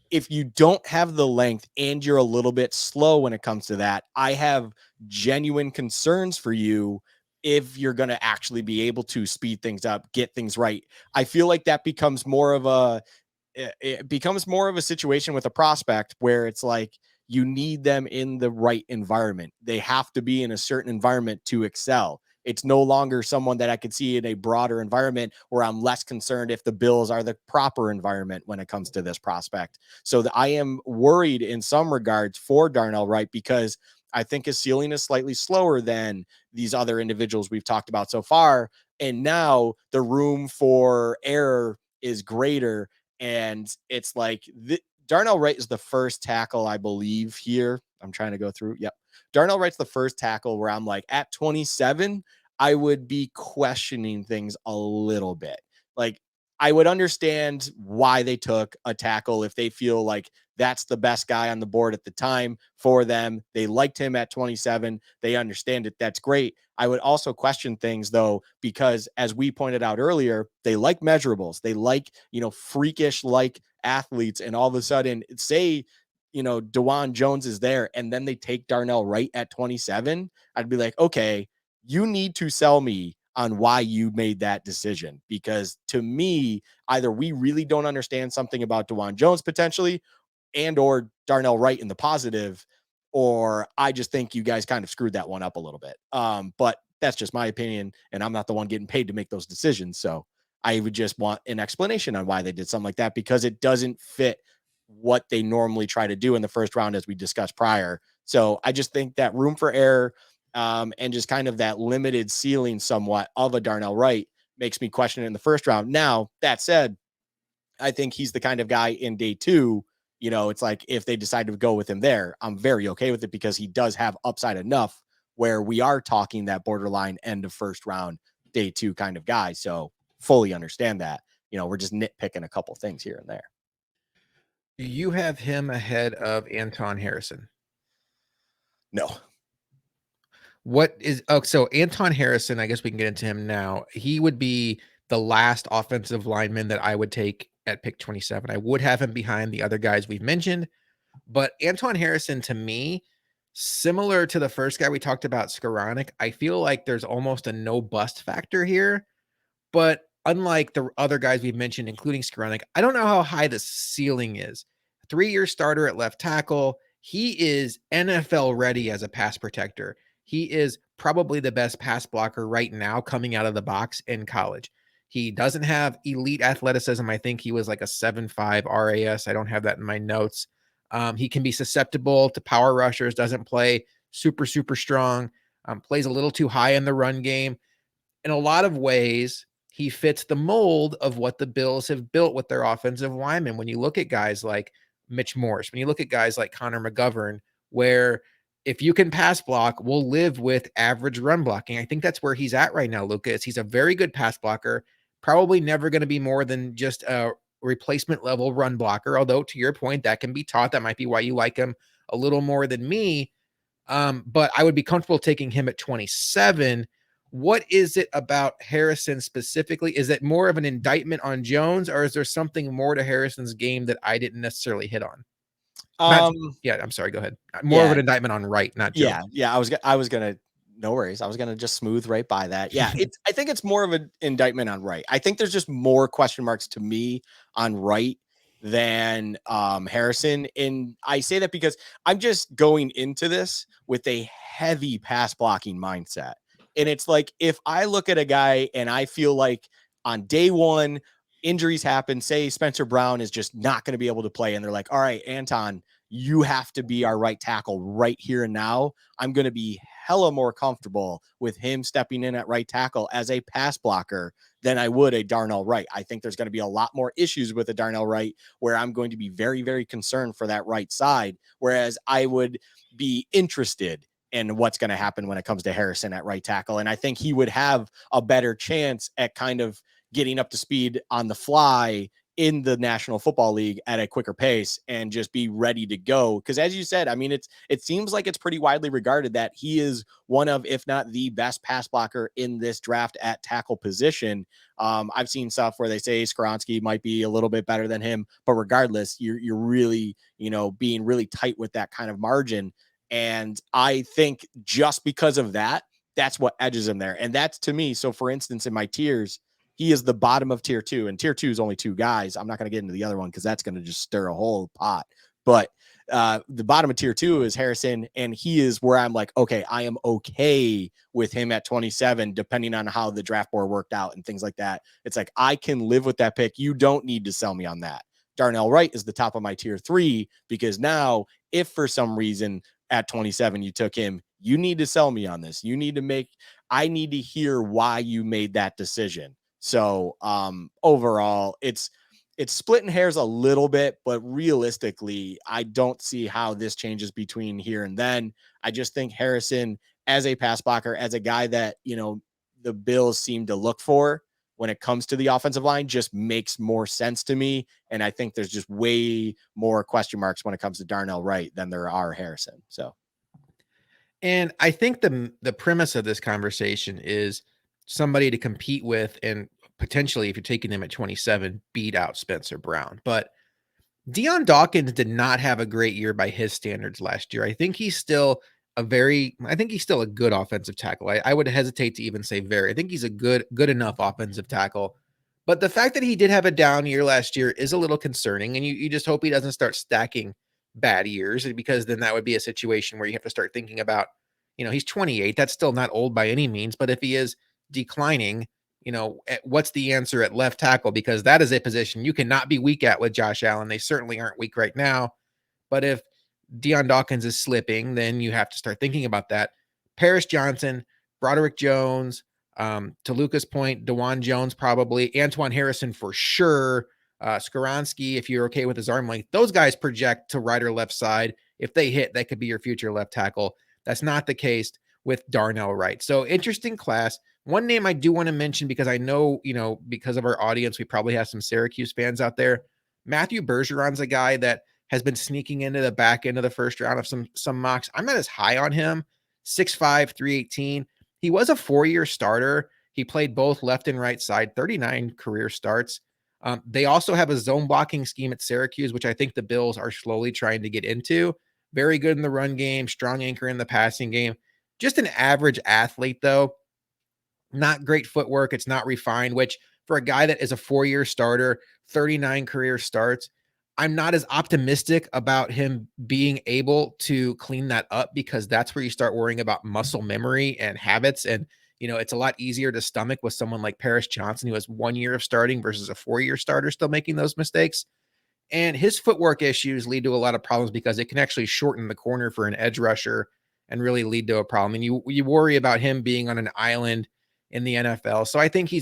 if you don't have the length and you're a little bit slow when it comes to that, I have genuine concerns for you if you're going to actually be able to speed things up, get things right. I feel like that becomes more of a it becomes more of a situation with a prospect where it's like you need them in the right environment. They have to be in a certain environment to excel. It's no longer someone that I could see in a broader environment where I'm less concerned if the Bills are the proper environment when it comes to this prospect. So I am worried in some regards for Darnell Wright because I think his ceiling is slightly slower than these other individuals we've talked about so far. And now the room for error is greater. And it's like Darnell Wright is the first tackle, I believe, here. I'm trying to go through. Yep. Darnell Wright's the first tackle where I'm like, at 27, I would be questioning things a little bit. Like, I would understand why they took a tackle if they feel like that's the best guy on the board at the time for them. They liked him at 27. They understand it. That's great. I would also question things though, because as we pointed out earlier, they like measurables. They like, freakish like athletes. And all of a sudden, say, Dewan Jones is there and then they take Darnell Wright at 27. I'd be like, okay, you need to sell me on why you made that decision. Because to me, either we really don't understand something about Dewan Jones potentially, and or Darnell Wright in the positive, or I just think you guys kind of screwed that one up a little bit. But that's just my opinion, and I'm not the one getting paid to make those decisions. So I would just want an explanation on why they did something like that, because it doesn't fit what they normally try to do in the first round, as we discussed prior. So I just think that room for error, and just kind of that limited ceiling somewhat of a Darnell Wright makes me question it in the first round. Now, that said, I think he's the kind of guy in day two. It's like if they decide to go with him there, I'm very okay with it, because he does have upside enough where we are talking that borderline end of first round, day two kind of guy. So fully understand that. We're just nitpicking a couple things here and there. Do you have him ahead of Anton Harrison? No. So Anton Harrison, I guess we can get into him now. He would be the last offensive lineman that I would take at pick 27. I would have him behind the other guys we've mentioned, but Anton Harrison, to me, similar to the first guy we talked about, Skoranek, I feel like there's almost a no bust factor here. But unlike the other guys we've mentioned, including Skoranek, I don't know how high the ceiling is. 3-year starter at left tackle. He is NFL ready as a pass protector. He is probably the best pass blocker right now coming out of the box in college. He doesn't have elite athleticism. I think he was like a 7.5 RAS. I don't have that in my notes. He can be susceptible to power rushers, doesn't play super, super strong, plays a little too high in the run game. In a lot of ways, he fits the mold of what the Bills have built with their offensive linemen. When you look at guys like Mitch Morse, when you look at guys like Connor McGovern, where if you can pass block, we'll live with average run blocking. I think that's where he's at right now, Lucas. He's a very good pass blocker, probably never going to be more than just a replacement level run blocker. Although, to your point, that can be taught. That might be why you like him a little more than me. But I would be comfortable taking him at 27. What is it about Harrison specifically? Is it more of an indictment on Jones, or is there something more to Harrison's game that I didn't necessarily hit on? Not, Um, yeah, I'm sorry. Go ahead. More of yeah, an indictment on Wright, not Jones. yeah. I was gonna. No worries. I was gonna just smooth right by that. Yeah, I think it's more of an indictment on Wright. I think there's just more question marks to me on Wright than Harrison, and I say that because I'm just going into this with a heavy pass blocking mindset, and it's like if I look at a guy and I feel like on day one injuries happen, say Spencer Brown is just not going to be able to play, and they're like, all right, Anton, you have to be our right tackle right here and now. I'm going to be hella more comfortable with him stepping in at right tackle as a pass blocker than I would a Darnell Wright. I think there's going to be a lot more issues with a Darnell Wright where I'm going to be very, very concerned for that right side, whereas I would be interested in what's going to happen when it comes to Harrison at right tackle. And I think he would have a better chance at kind of getting up to speed on the fly in the National Football League at a quicker pace and just be ready to go. Because as you said, I mean, it seems like it's pretty widely regarded that he is one of, if not the best pass blocker in this draft at tackle position. I've seen stuff where they say Skoronski might be a little bit better than him, but regardless, you're really, being really tight with that kind of margin. And I think just because of that, that's what edges him there. And that's to me. So for instance, in my tiers, he is the bottom of tier two, and tier two is only two guys. I'm not going to get into the other one because that's going to just stir a whole pot. But the bottom of tier two is Harrison, and he is where I'm like, okay, I am okay with him at 27, depending on how the draft board worked out and things like that. It's like, I can live with that pick. You don't need to sell me on that. Darnell Wright is the top of my tier three, because now, if for some reason at 27 you took him, you need to sell me on this. I need to hear why you made that decision. So overall, it's splitting hairs a little bit, but realistically, I don't see how this changes between here and then. I just think Harrison, as a pass blocker, as a guy that the Bills seem to look for when it comes to the offensive line, just makes more sense to me. And I think there's just way more question marks when it comes to Darnell Wright than there are Harrison. So And I think the premise of this conversation is somebody to compete with and potentially, if you're taking them at 27, beat out Spencer Brown. But Deion Dawkins did not have a great year by his standards last year. I think he's still a good offensive tackle. I would hesitate to even say very. I think he's a good enough offensive tackle. But the fact that he did have a down year last year is a little concerning, and you just hope he doesn't start stacking bad years, because then that would be a situation where you have to start thinking about, he's 28. That's still not old by any means, but if he is declining, what's the answer at left tackle? Because that is a position you cannot be weak at with Josh Allen. They certainly aren't weak right now. But if Deion Dawkins is slipping, then you have to start thinking about that. Paris Johnson, Broderick Jones, to Luka's point, DeJuan Jones probably, Antoine Harrison for sure, Skoronski, if you're okay with his arm length. Those guys project to right or left side. If they hit, that could be your future left tackle. That's not the case with Darnell Wright. So interesting class. One name I do want to mention, because I know, because of our audience, we probably have some Syracuse fans out there. Matthew Bergeron's a guy that has been sneaking into the back end of the first round of some mocks. I'm not as high on him. 6'5", 318. He was a 4-year starter. He played both left and right side, 39 career starts. They also have a zone blocking scheme at Syracuse, which I think the Bills are slowly trying to get into. Very good in the run game, strong anchor in the passing game. Just an average athlete, though. Not great footwork. It's not refined, which for a guy that is a 4-year starter, 39 career starts, I'm not as optimistic about him being able to clean that up, because that's where you start worrying about muscle memory and habits. And, it's a lot easier to stomach with someone like Paris Johnson, who has 1 year of starting versus a 4-year starter still making those mistakes. And his footwork issues lead to a lot of problems, because it can actually shorten the corner for an edge rusher and really lead to a problem. And you worry about him being on an island in the NFL. So I think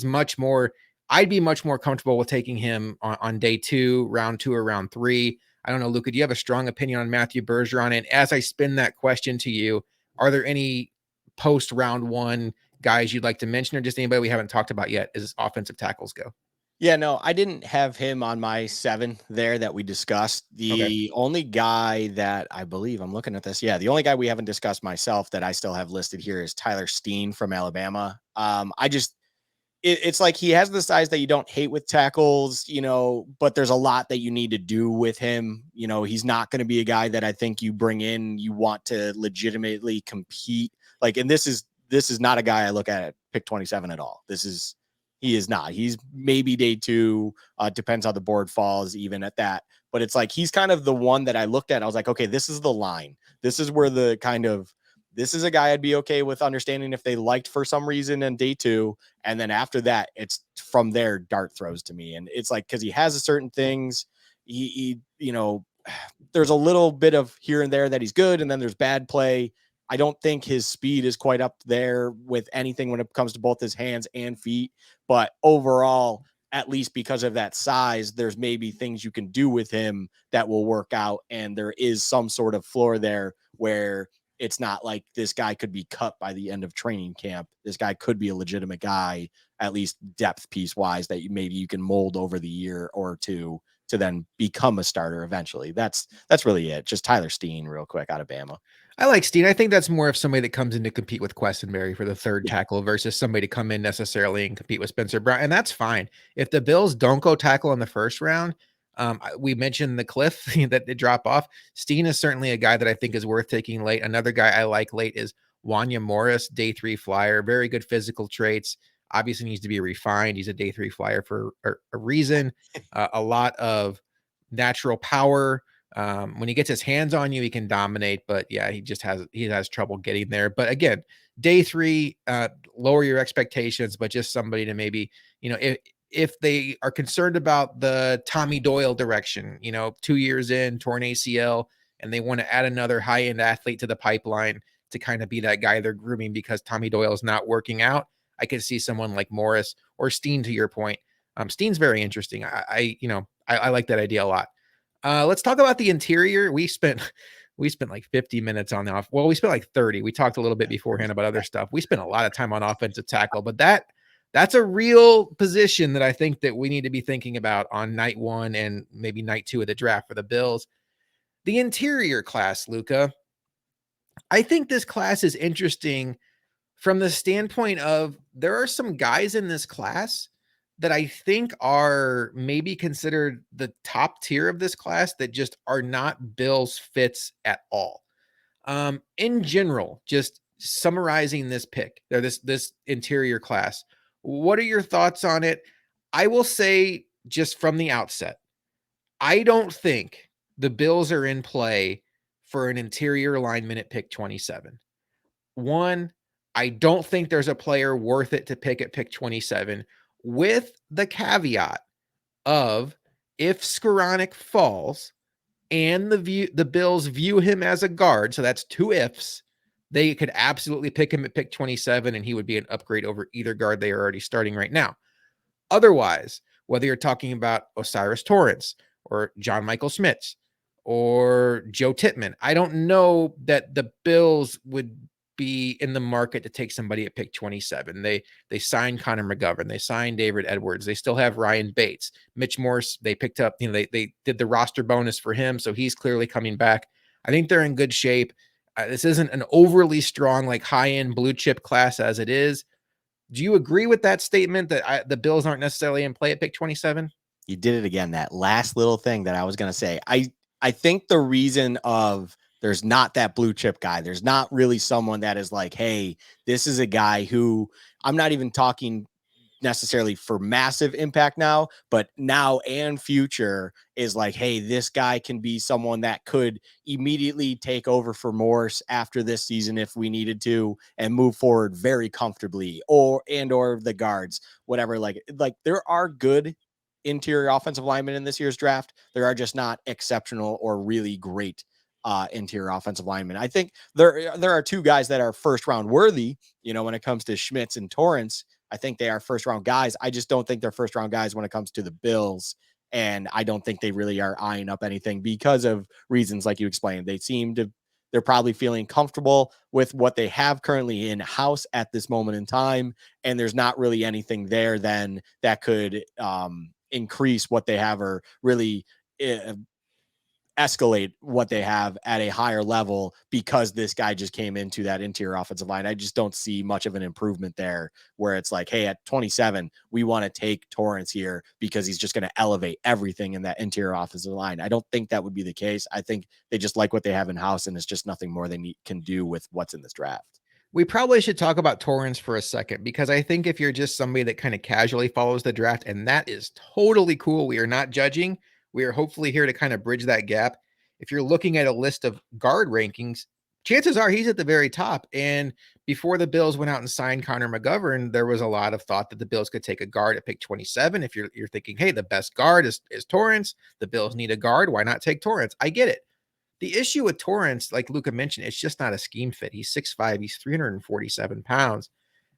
I'd be much more comfortable with taking him on day 2, round 2, or round 3. I don't know, Luka, do you have a strong opinion on Matthew Bergeron? And as I spin that question to you, are there any post round 1 guys you'd like to mention, or just anybody we haven't talked about yet as offensive tackles go? Yeah, no, I didn't have him on my 7 there that we discussed. Okay. The only guy that I believe I'm looking at this. Yeah, the only guy we haven't discussed myself that I still have listed here is Tyler Steen from Alabama. I just it's like he has the size that you don't hate with tackles, but there's a lot that you need to do with him. He's not going to be a guy that I think you bring in, you want to legitimately compete. Like, and this is not a guy I look at pick 27 at all. He is not. He's maybe day 2. Depends how the board falls, even at that. But it's like he's kind of the one that I looked at. I was like, okay, this is the line. This is where this is a guy I'd be okay with understanding if they liked for some reason in day 2. And then after that, it's from there dart throws to me. And it's like, because he has a certain things, there's a little bit of here and there that he's good, and then there's bad play. I don't think his speed is quite up there with anything when it comes to both his hands and feet. But overall, at least because of that size, there's maybe things you can do with him that will work out. And there is some sort of floor there where it's not like this guy could be cut by the end of training camp. This guy could be a legitimate guy, at least depth piece wise, that maybe you can mold over the year or two to then become a starter eventually. That's really it. Just Tyler Steen real quick out of Bama. I like Steen. I think that's more of somebody that comes in to compete with Questenberry for the third Yeah. tackle versus somebody to come in necessarily and compete with Spencer Brown. And that's fine. If the Bills don't go tackle in the first round, we mentioned the cliff that they drop off. Steen is certainly a guy that I think is worth taking late. Another guy I like late is Wanya Morris, day 3 flyer, very good physical traits. Obviously needs to be refined. He's a day 3 flyer for a reason. A lot of natural power. When he gets his hands on you, he can dominate, but yeah, he has trouble getting there. But again, day 3, lower your expectations, but just somebody to maybe, if they are concerned about the Tommy Doyle direction, 2 years in, torn ACL, and they want to add another high-end athlete to the pipeline to kind of be that guy they're grooming because Tommy Doyle is not working out. I could see someone like Morris or Steen, to your point. Steen's very interesting. I like that idea a lot. Let's talk about the interior. We spent like 50 minutes on the off. Well, we spent like 30. We talked a little bit beforehand about other stuff. We spent a lot of time on offensive tackle, but that's a real position that I think that we need to be thinking about on night 1 and maybe night 2 of the draft for the Bills. The interior class, Luka. I think this class is interesting from the standpoint of there are some guys in this class that I think are maybe considered the top tier of this class that just are not Bills fits at all. In general, just summarizing this pick, or this interior class, what are your thoughts on it? I will say just from the outset, I don't think the Bills are in play for an interior lineman at pick 27. One, I don't think there's a player worth it to pick at pick 27, with the caveat of if Skoranek falls and the Bills view him as a guard, so that's two ifs, they could absolutely pick him at pick 27 and he would be an upgrade over either guard they are already starting right now. Otherwise, whether you're talking about Osiris Torrance or John Michael Schmitz or Joe Tittman, I don't know that the Bills would be in the market to take somebody at pick 27. They signed Connor McGovern, they signed David Edwards, they still have Ryan Bates, Mitch Morse. They picked up, they did the roster bonus for him, so he's clearly coming back. I think they're in good shape. This isn't an overly strong, like high end blue chip class as it is. Do you agree with that statement that the Bills aren't necessarily in play at pick 27? You did it again. That last little thing that I was going to say. I think the reason of there's not that blue chip guy, there's not really someone that is like, hey, this is a guy who I'm not even talking necessarily for massive impact now, but now and future is like, hey, this guy can be someone that could immediately take over for Morse after this season if we needed to and move forward very comfortably, or the guards, whatever. Like there are good interior offensive linemen in this year's draft. There are just not exceptional or really great interior offensive linemen. I think there are two guys that are first round worthy, when it comes to Schmitz and Torrance. I think they are first round guys. I just don't think they're first round guys when it comes to the Bills. And I don't think they really are eyeing up anything because of reasons like you explained. They're probably feeling comfortable with what they have currently in house at this moment in time. And there's not really anything there then that could increase what they have or really uh, escalate what they have at a higher level because this guy just came into that interior offensive line. I just don't see much of an improvement there where it's like, hey, at 27, we want to take Torrance here because he's just going to elevate everything in that interior offensive line. I don't think that would be the case. I think they just like what they have in house and it's just nothing more they can do with what's in this draft. We probably should talk about Torrance for a second, because I think if you're just somebody that kind of casually follows the draft, and that is totally cool, we are not judging. We are hopefully here to kind of bridge that gap. If you're looking at a list of guard rankings, chances are he's at the very top. And before the Bills went out and signed Connor McGovern, there was a lot of thought that the Bills could take a guard at pick 27. If you're thinking, hey, the best guard is Torrance, the Bills need a guard, why not take Torrance? I get it. The issue with Torrance, like Luka mentioned, it's just not a scheme fit. He's 6'5", he's 347 pounds,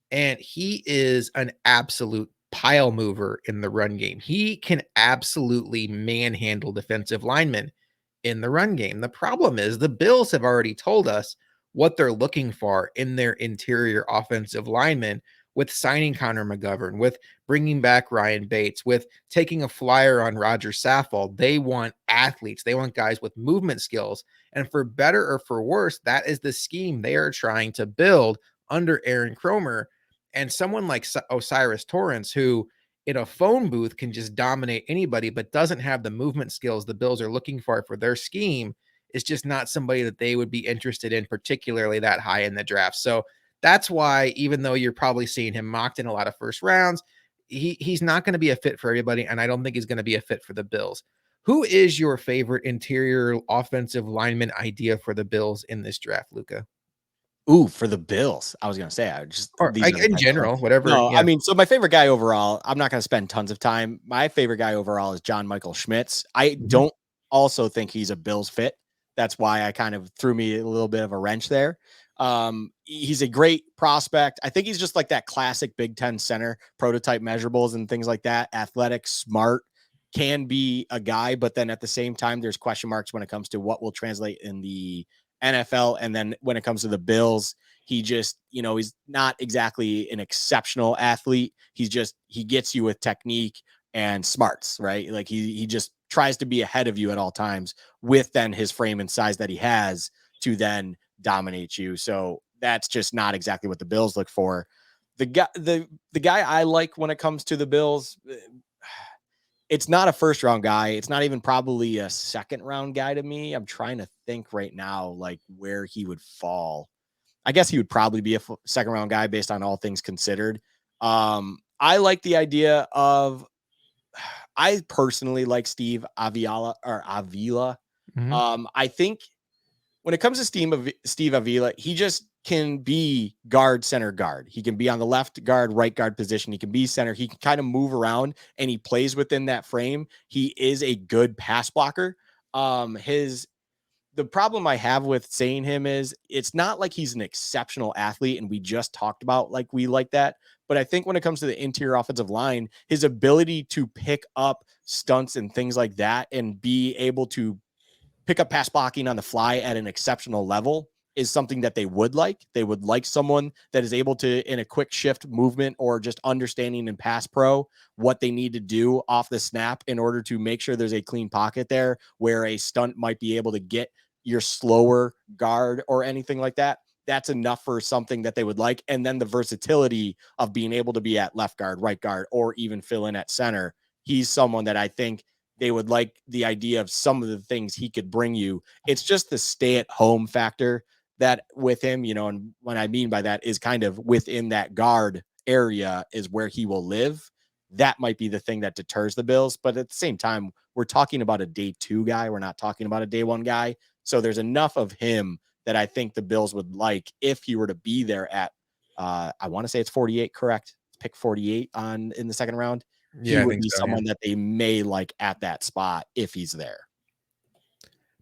and he is an absolute pile mover in the run game. He can absolutely manhandle defensive linemen in the run game. The problem is the Bills have already told us what they're looking for in their interior offensive linemen, with signing Connor McGovern, with bringing back Ryan Bates, with taking a flyer on Roger Saffold. They want athletes. They want guys with movement skills. And for better or for worse, that is the scheme they are trying to build under Aaron Cromer. And someone like Osiris Torrance, who in a phone booth can just dominate anybody, but doesn't have the movement skills the Bills are looking for their scheme, is just not somebody that they would be interested in, particularly that high in the draft. So that's why, even though you're probably seeing him mocked in a lot of first rounds, he's not going to be a fit for everybody, and I don't think he's going to be a fit for the Bills. Who is your favorite interior offensive lineman idea for the Bills in this draft, Luka? Ooh, for the Bills. I was gonna say, I just Or these are in my pick. general, whatever. No, I Yeah. mean, so my favorite guy overall, I'm not gonna spend tons of time. My favorite guy overall is John Michael Schmitz. I Mhm. don't also think he's a Bills fit. That's why I kind of threw me a little bit of a wrench there. He's a great prospect. I think he's just like that classic Big Ten center, prototype measurables and things like that. Athletic, smart, can be a guy, but then at the same time, there's question marks when it comes to what will translate in the NFL. And then when it comes to the Bills, he just, he's not exactly an exceptional athlete. He gets you with technique and smarts, right? Like he just tries to be ahead of you at all times with then his frame and size that he has to then dominate you. So that's just not exactly what the Bills look for. The guy I like when it comes to the Bills, it's not a first round guy. It's not even probably a second round guy to me. I'm trying to think right now, like where he would fall. I guess he would probably be a second round guy based on all things considered. I like the idea of, I personally like Steve Avila. Mhm. I think when it comes to Steve Avila, he just can be guard, center, guard. He can be on the left guard, right guard position. He can be center. He can kind of move around and he plays within that frame. He is a good pass blocker. His The problem I have with saying him is it's not like he's an exceptional athlete, and we just talked about like we like that. But I think when it comes to the interior offensive line, his ability to pick up stunts and things like that and be able to pick up pass blocking on the fly at an exceptional level is something that they would like. They would like someone that is able to, in a quick shift movement or just understanding in pass pro, what they need to do off the snap in order to make sure there's a clean pocket there where a stunt might be able to get your slower guard or anything like that. That's enough for something that they would like. And then the versatility of being able to be at left guard, right guard, or even fill in at center. He's someone that I think they would like the idea of some of the things he could bring you. It's just the stay at home factor that with him, and what I mean by that is kind of within that guard area is where he will live. That might be the thing that deters the Bills. But at the same time, we're talking about a day two guy. We're not talking about a day one guy. So there's enough of him that I think the Bills would like if he were to be there at, I want to say it's 48, correct? Pick 48 in the second round. He Yeah, I would think be so, yeah. someone that they may like at that spot if he's there.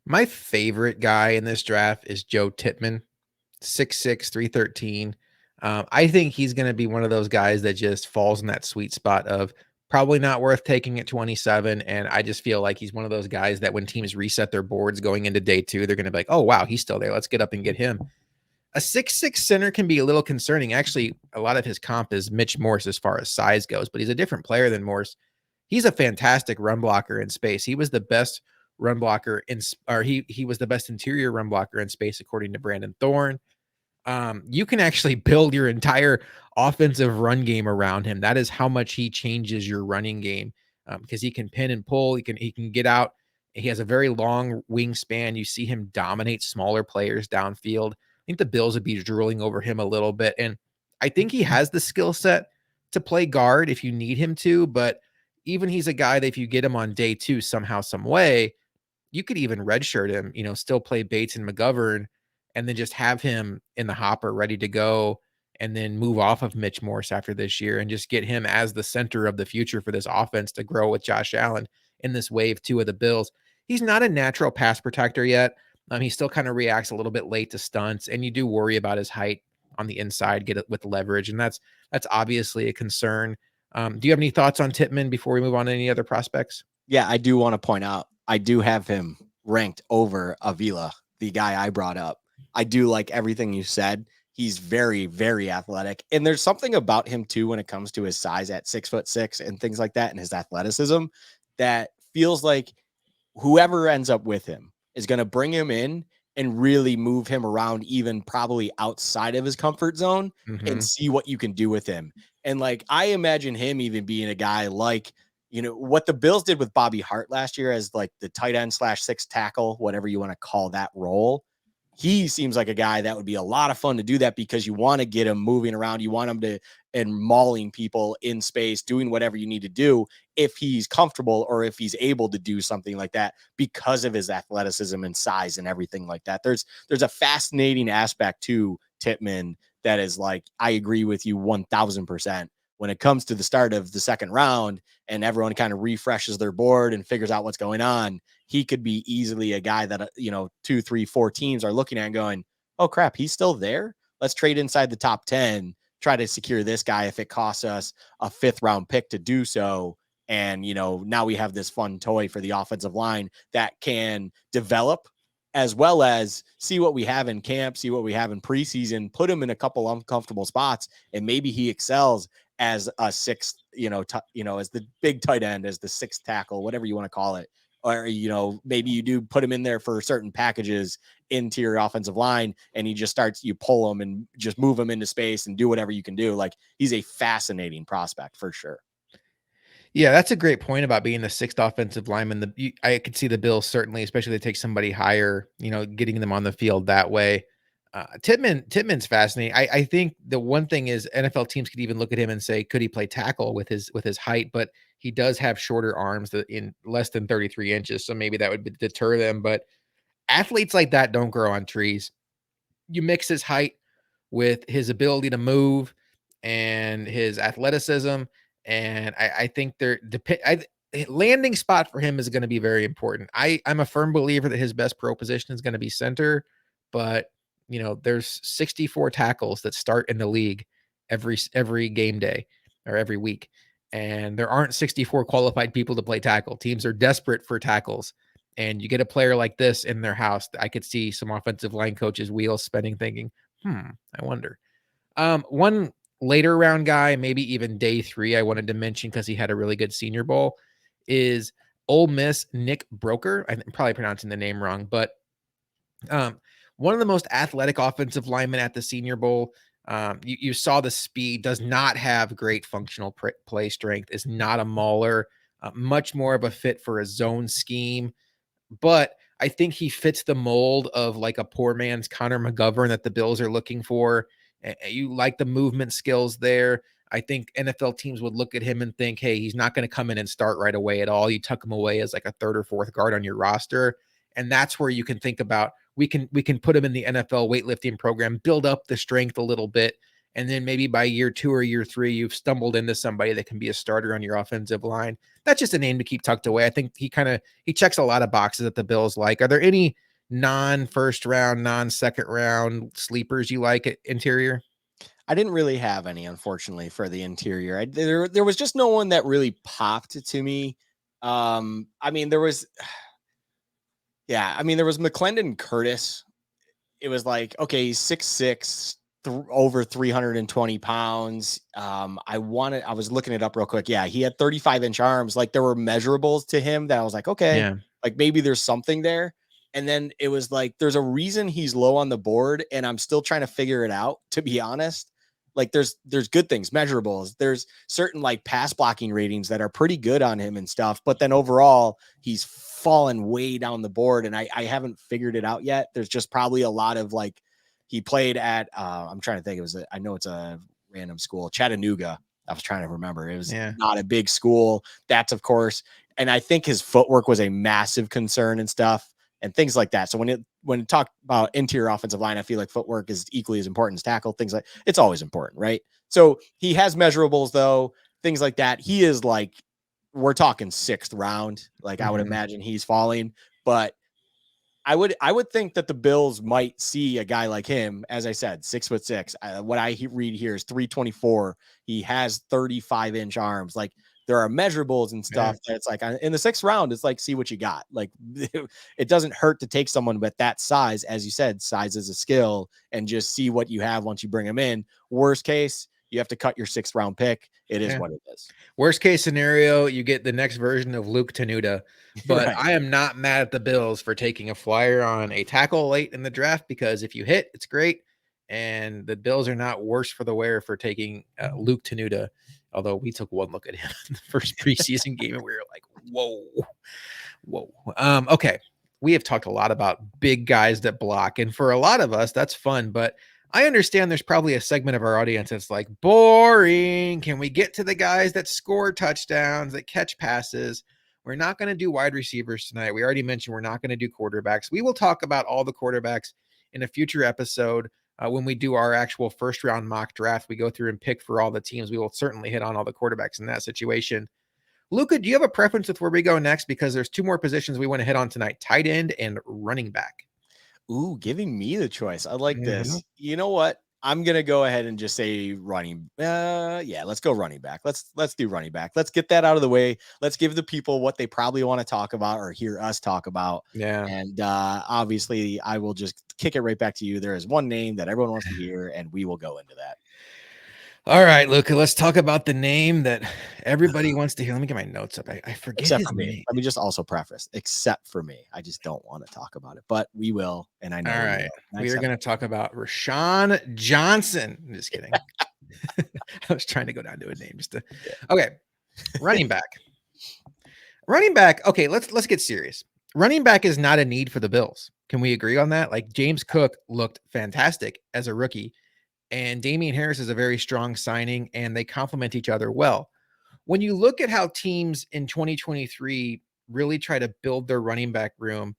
My favorite guy in this draft is Joe Tittman, 6'6", 313. I think he's gonna be one of those guys that just falls in that sweet spot of probably not worth taking at 27, and I just feel like he's one of those guys that when teams reset their boards going into day 2, they're gonna be like, "Oh, wow, he's still there. Let's get up and get him." A 6'6" center can be a little concerning. Actually, a lot of his comp is Mitch Morse as far as size goes, but he's a different player than Morse. He's a fantastic run blocker in space. He was the best run blocker or he was the best interior run blocker in space according to Brandon Thorne. You can actually build your entire offensive run game around him. That is how much he changes your running game, because he can pin and pull. He can get out. He has a very long wingspan. You see him dominate smaller players downfield. I think the Bills would be drooling over him a little bit, and I think he has the skill set to play guard if you need him to. But even he's a guy that if you get him on day 2 somehow, some way, you could even redshirt him, still play Bates and McGovern, and then just have him in the hopper ready to go, and then move off of Mitch Morse after this year and just get him as the center of the future for this offense to grow with Josh Allen in this wave 2 of the Bills. He's not a natural pass protector yet. He still kind of reacts a little bit late to stunts, and you do worry about his height on the inside, get it with leverage, and that's obviously a concern. Do you have any thoughts on Tittman before we move on to any other prospects? Yeah, I do want to point out I do have him ranked over Avila, the guy I brought up. I do like everything you said. He's very, very athletic. And there's something about him too when it comes to his size at 6'6" and things like that and his athleticism that feels like whoever ends up with him is going to bring him in and really move him around, even probably outside of his comfort zone, and Mhm. see what you can do with him. And like, I imagine him even being a guy like, what the Bills did with Bobby Hart last year as like the tight end slash six tackle, whatever you want to call that role. He seems like a guy that would be a lot of fun to do that because you want to get him moving around. You want him to and mauling people in space, doing whatever you need to do if he's comfortable or if he's able to do something like that because of his athleticism and size and everything like that. There's a fascinating aspect to Tittman that is like, I agree with you 1000%. When it comes to the start of the second round and everyone kind of refreshes their board and figures out what's going on, he could be easily a guy that, 2, 3, 4 teams are looking at and going, oh crap, he's still there. Let's trade inside the top 10, try to secure this guy if it costs us a fifth round pick to do so. And, now we have this fun toy for the offensive line that can develop as well as see what we have in camp, see what we have in preseason, put him in a couple uncomfortable spots, and maybe he excels as a sixth, as the big tight end, as the sixth tackle, whatever you want to call it. Or, maybe you do put him in there for certain packages into your offensive line and he just starts, you pull him and just move him into space and do whatever you can do. Like, he's a fascinating prospect for sure. Yeah, that's a great point about being the 6th offensive lineman. I could see the Bills certainly, especially if they take somebody higher, getting them on the field that way. Tittman's fascinating. I think the one thing is NFL teams could even look at him and say, could he play tackle with his height? But he does have shorter arms in less than 33 inches, so maybe that would deter them. But Athletes like that don't grow on trees. You mix his height with his ability to move and his athleticism, and I think landing spot for him is going to be very important. I'm a firm believer that his best pro position is going to be center, but there's 64 tackles that start in the league every game day or every week, and there aren't 64 qualified people to play tackle. Teams are desperate for tackles, and you get a player like this in their house. I could see some offensive line coaches wheels spinning, thinking, I wonder. One later round guy, maybe even day 3, I wanted to mention because he had a really good Senior Bowl, is Ole Miss Nick Broker. I'm probably pronouncing the name wrong, but um, one of the most athletic offensive linemen at the Senior Bowl. You saw the speed, does not have great functional play strength, is not a mauler, much more of a fit for a zone scheme, but I think he fits the mold of like a poor man's Connor McGovern that the Bills are looking for. You like the movement skills there. I think NFL teams would look at him and think, hey, he's not going to come in and start right away at all. You tuck him away as like a third or fourth guard on your roster. And that's where you can think about we can put him in the NFL weightlifting program, build up the strength a little bit. And then maybe by year 2 or year 3, you've stumbled into somebody that can be a starter on your offensive line. That's just a name to keep tucked away. I think he checks a lot of boxes that the Bills like. Are there any non-first round, non-second round sleepers you like at interior? I didn't really have any, unfortunately, for the interior. There was just no one that really popped to me. I mean, there was, yeah, I mean, there was McClendon Curtis. It was like, okay, he's 6'6", over 320 pounds. I was looking it up real quick. Yeah, he had 35-inch arms. Like there were measurables to him that I was like, okay, Yeah. like maybe there's something there. And then it was like, there's a reason he's low on the board, and I'm still trying to figure it out, to be honest. Like there's good things, measurables. There's certain like pass blocking ratings that are pretty good on him and stuff. But then overall, he's fallen way down the board, and I haven't figured it out yet. There's just probably a lot of like he played at I'm trying to think. I know it's a random school, Chattanooga. I was trying to remember. It was Yeah. not a big school. That's of course, and I think his footwork was a massive concern and stuff and things like that. So when it talk about interior offensive line, I feel like footwork is equally as important as tackle. Things like it's always important, right? So he has measurables though, things like that. He is like we're talking 6th round. Like I would Mhm. imagine he's falling, but I would think that the Bills might see a guy like him, as I said, 6'6". What I read here is 324. He has 35-inch arms. Like there are measurables and Yeah. stuff that it's like in the 6th round, it's like see what you got. Like it doesn't hurt to take someone with that size, as you said, size is a skill, and just see what you have once you bring him in. Worst case, you have to cut your 6th round pick. It is Yeah. what it is. Worst case scenario, you get the next version of Luke Tenuta. But Right. I am not mad at the Bills for taking a flyer on a tackle late in the draft because if you hit, it's great. And the Bills are not worse for the wear for taking Luke Tenuta. Although we took one look at him in the first preseason game and we were like, whoa, whoa. Okay. We have talked a lot about big guys that block. And for a lot of us, that's fun. But I understand there's probably a segment of our audience that's like, boring. Can we get to the guys that score touchdowns, that catch passes? We're not going to do wide receivers tonight. We already mentioned we're not going to do quarterbacks. We will talk about all the quarterbacks in a future episode when we do our actual first round mock draft. We go through and pick for all the teams. We will certainly hit on all the quarterbacks in that situation. Luka, do you have a preference with where we go next? Because there's 2 more positions we want to hit on tonight: tight end and running back. Ooh, giving me the choice. I like Mhm. this. You know what? I'm gonna go ahead and just say running. Yeah, let's go running back. Let's do running back. Let's get that out of the way. Let's give the people what they probably want to talk about or hear us talk about. Yeah. And obviously, I will just kick it right back to you. There is one name that everyone wants to hear, and we will go into that. All right, Luca, let's talk about the name that everybody wants to hear. Let me get my notes up. I forget Except his for me. name. Let me just also preface, except for me. I just don't want to talk about it, but we will, and I All know we right. will. And I We are accept going to talk about Rashawn Johnson. I'm just kidding. I was trying to go down to a name just to. it. Okay. Running back. Running back. Okay, let's get serious. Running back is not a need for the Bills. Can we agree on that? Like James Cook looked fantastic as a rookie, and Damian Harris is a very strong signing, and they complement each other well. When you look at how teams in 2023 really try to build their running back room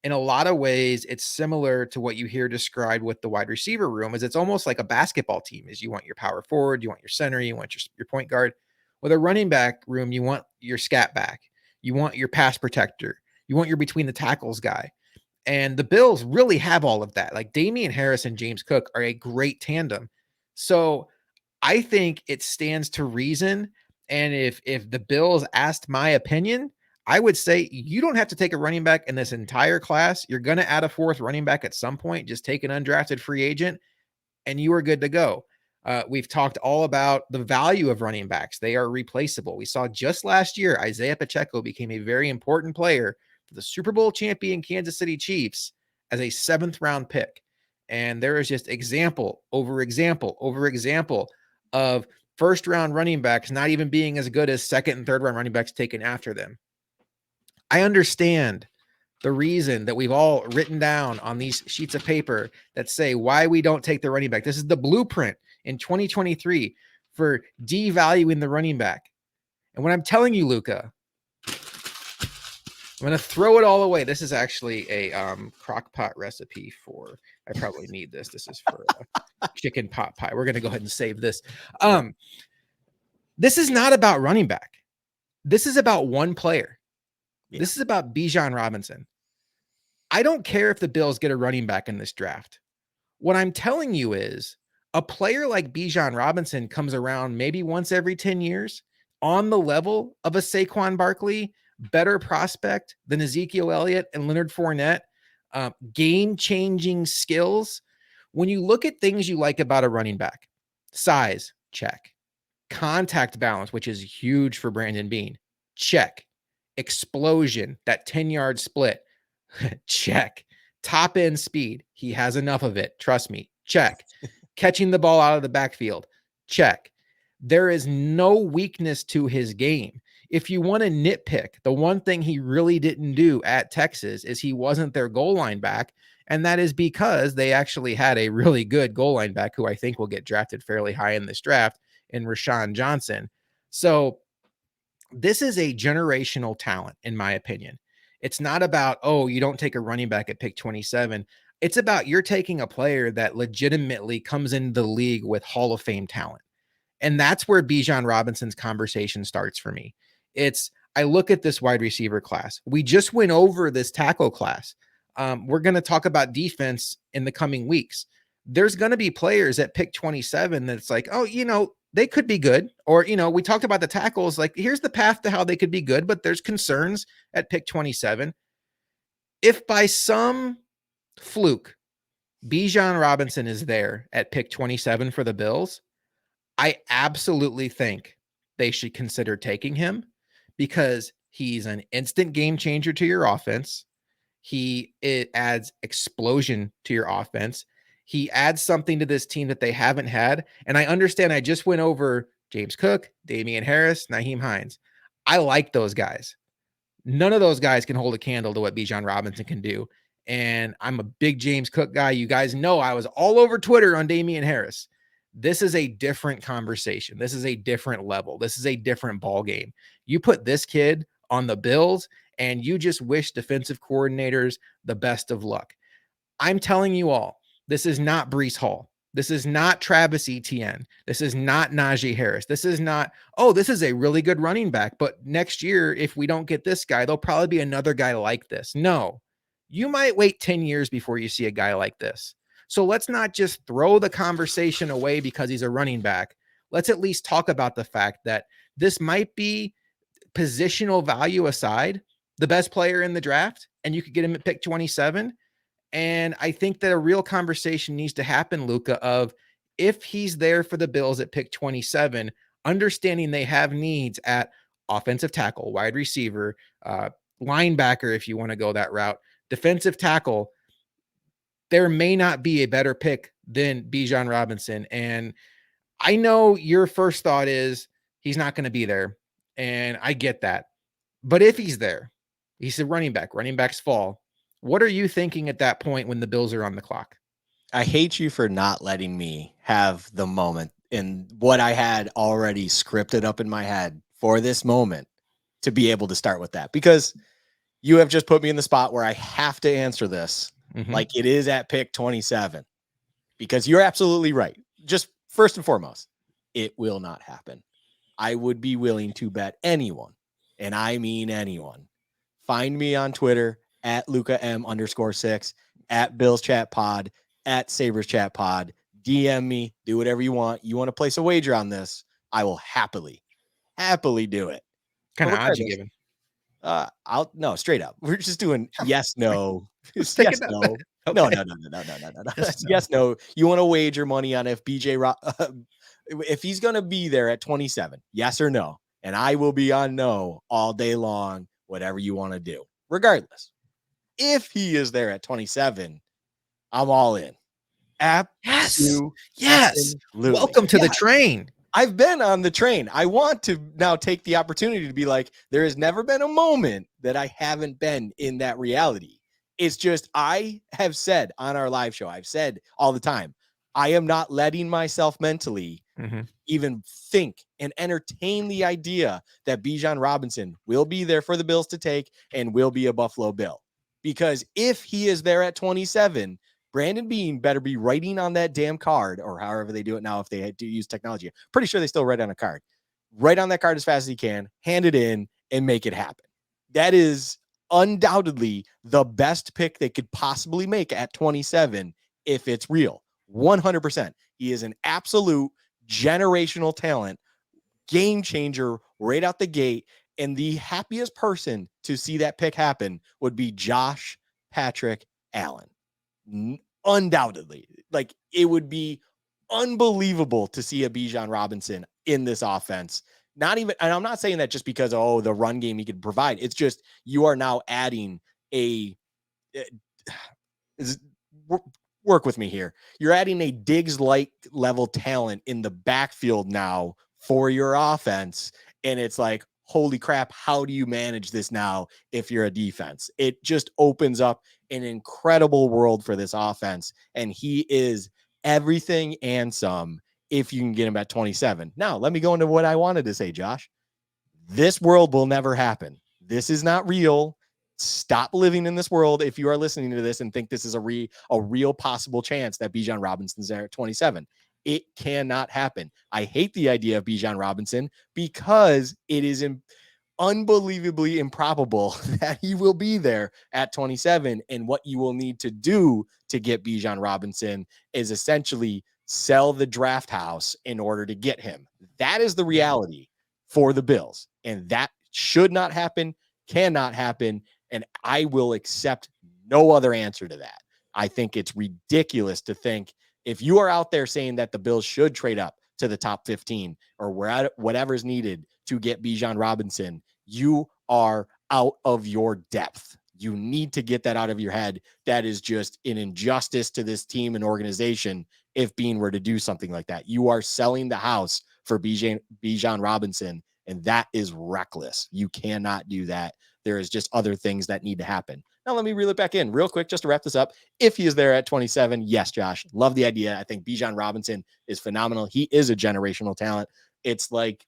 In a lot of ways, it's similar to what you hear described with the wide receiver room. Is it's almost like a basketball team. Is you want your power forward, you want your center, you want your point guard. With a running back room, you want your scat back, you want your pass protector, you want your between the tackles guy. And the Bills really have all of that. Like Damian Harris and James Cook are a great tandem. So I think it stands to reason. And if the Bills asked my opinion, I would say you don't have to take a running back in this entire class. You're going to add a fourth running back at some point. Just take an undrafted free agent, and you are good to go. We've talked all about the value of running backs. They are replaceable. We saw just last year, Isaiah Pacheco became a very important player for the Super Bowl champion Kansas City Chiefs as a 7th-round pick. And there is just example over example over example of first-round running backs not even being as good as second and third-round running backs taken after them. I understand the reason that we've all written down on these sheets of paper that say why we don't take the running back. This is the blueprint in 2023 for devaluing the running back. And when I'm telling you, Luka, I'm going to throw it all away. This is actually a crock pot recipe for, I probably need this. This is for chicken pot pie. We're going to go ahead and save this. This is not about running back. This is about one player. Yeah. This is about Bijan Robinson. I don't care if the Bills get a running back in this draft. What I'm telling you is a player like Bijan Robinson comes around maybe once every 10 years on the level of a Saquon Barkley, better prospect than Ezekiel Elliott and Leonard Fournette, game-changing skills. When you look at things you like about a running back, size, check. Contact balance, which is huge for Brandon Beane, check. Explosion, that 10-yard split, check. Top end speed, he has enough of it. Trust me, check. Catching the ball out of the backfield, check. There is no weakness to his game. If you want to nitpick, the one thing he really didn't do at Texas is he wasn't their goal line back. And that is because they actually had a really good goal line back who I think will get drafted fairly high in this draft in Rashawn Johnson. So this is a generational talent, in my opinion. It's not about, oh, you don't take a running back at pick 27. It's about you're taking a player that legitimately comes into the league with Hall of Fame talent. And that's where Bijan Robinson's conversation starts for me. I look at this wide receiver class. We just went over this tackle class. We're going to talk about defense in the coming weeks. There's going to be players at pick 27 that's like, oh, they could be good. Or, we talked about the tackles. Like, here's the path to how they could be good, but there's concerns at pick 27. If by some fluke, Bijan Robinson is there at pick 27 for the Bills, I absolutely think they should consider taking him because he's an instant game changer to your offense. It adds explosion to your offense. He adds something to this team that they haven't had. And I understand I just went over James Cook, Damian Harris, Nyheim Hines. I like those guys. None of those guys can hold a candle to what Bijan Robinson can do. And I'm a big James Cook guy. You guys know I was all over Twitter on Damian Harris. This is a different conversation. This is a different level. This is a different ball game. You put this kid on the Bills and you just wish defensive coordinators the best of luck. I'm telling you all, this is not Breece Hall. This is not Travis Etienne. This is not Najee Harris. This is not, oh, this is a really good running back, but next year, if we don't get this guy, there'll probably be another guy like this. No, you might wait 10 years before you see a guy like this. So let's not just throw the conversation away because he's a running back. Let's at least talk about the fact that this might be, positional value aside, the best player in the draft, and you could get him at pick 27. And I think that a real conversation needs to happen, Luka, of if he's there for the Bills at pick 27, understanding they have needs at offensive tackle, wide receiver, linebacker, if you want to go that route, defensive tackle, there may not be a better pick than Bijan Robinson. And I know your first thought is he's not going to be there. And I get that. But if he's there, he's a running back. Running backs fall. What are you thinking at that point when the Bills are on the clock? I hate you for not letting me have the moment in what I had already scripted up in my head for this moment to be able to start with that. Because You have just put me in the spot where I have to answer this Mhm. like it is at pick 27, because you're absolutely right. Just first and foremost, it will not happen. I would be willing to bet anyone, and I mean anyone. Find me on Twitter at Luka M_6, at Bills Chat Pod, at Sabres Chat Pod. DM me, do whatever you want. You want to place a wager on this? I will happily do it. But Kinda odds you regardless, giving. I'll no, straight up. We're just doing yes, no. Let's It's take yes, it that no. No, okay. no, no, no, no, no, no, no, no. Yes, no. Yes, no. You want to wager money on if if he's gonna be there at 27, yes or no? And I will be on no all day long, whatever you want to do. Regardless, if he is there at 27, I'm all in. Yes. Absolutely. Yes. Welcome to the Yeah. train. I've been on the train. I want to now take the opportunity to be like, there has never been a moment that I haven't been in that reality. It's just, I have said on our live show, I've said all the time, I am not letting myself mentally Mhm. even think and entertain the idea that Bijan Robinson will be there for the Bills to take and will be a Buffalo Bill. Because if he is there at 27, Brandon Beane better be writing on that damn card, or however they do it now if they do use technology. Pretty sure they still write on a card. Write on that card as fast as he can, hand it in, and make it happen. That is undoubtedly the best pick they could possibly make at 27 if it's real. 100%. He is an absolute generational talent, game changer right out the gate. And the happiest person to see that pick happen would be Josh Patrick Allen. Undoubtedly. Like, it would be unbelievable to see a Bijan Robinson in this offense. Not even, and I'm not saying that just because, oh, the run game he could provide. It's just you are now adding a is work with me here. You're adding a Diggs like level talent in the backfield now for your offense. And it's like, holy crap, how do you manage this now if you're a defense? It just opens up an incredible world for this offense. And he is everything and some if you can get him at 27. Now, let me go into what I wanted to say, Josh. This world will never happen. This is not real. Stop living in this world if you are listening to this and think this is a real possible chance that Bijan Robinson's there at 27. It cannot happen. I hate the idea of Bijan Robinson because it is unbelievably improbable that he will be there at 27. And what you will need to do to get Bijan Robinson is essentially sell the draft house in order to get him. That is the reality for the Bills. And that should not happen, cannot happen. And I will accept no other answer to that. I think it's ridiculous to think if you are out there saying that the Bills should trade up to the top 15 or whatever is needed to get Bijan Robinson, you are out of your depth. You need to get that out of your head. That is just an injustice to this team and organization if Bean were to do something like that. You are selling the house for Bijan Robinson, and that is reckless. You cannot do that. There is just other things that need to happen. Now, let me reel it back in real quick just to wrap this up. If he is there at 27, yes, Josh, love the idea. I think Bijan Robinson is phenomenal. He is a generational talent. It's like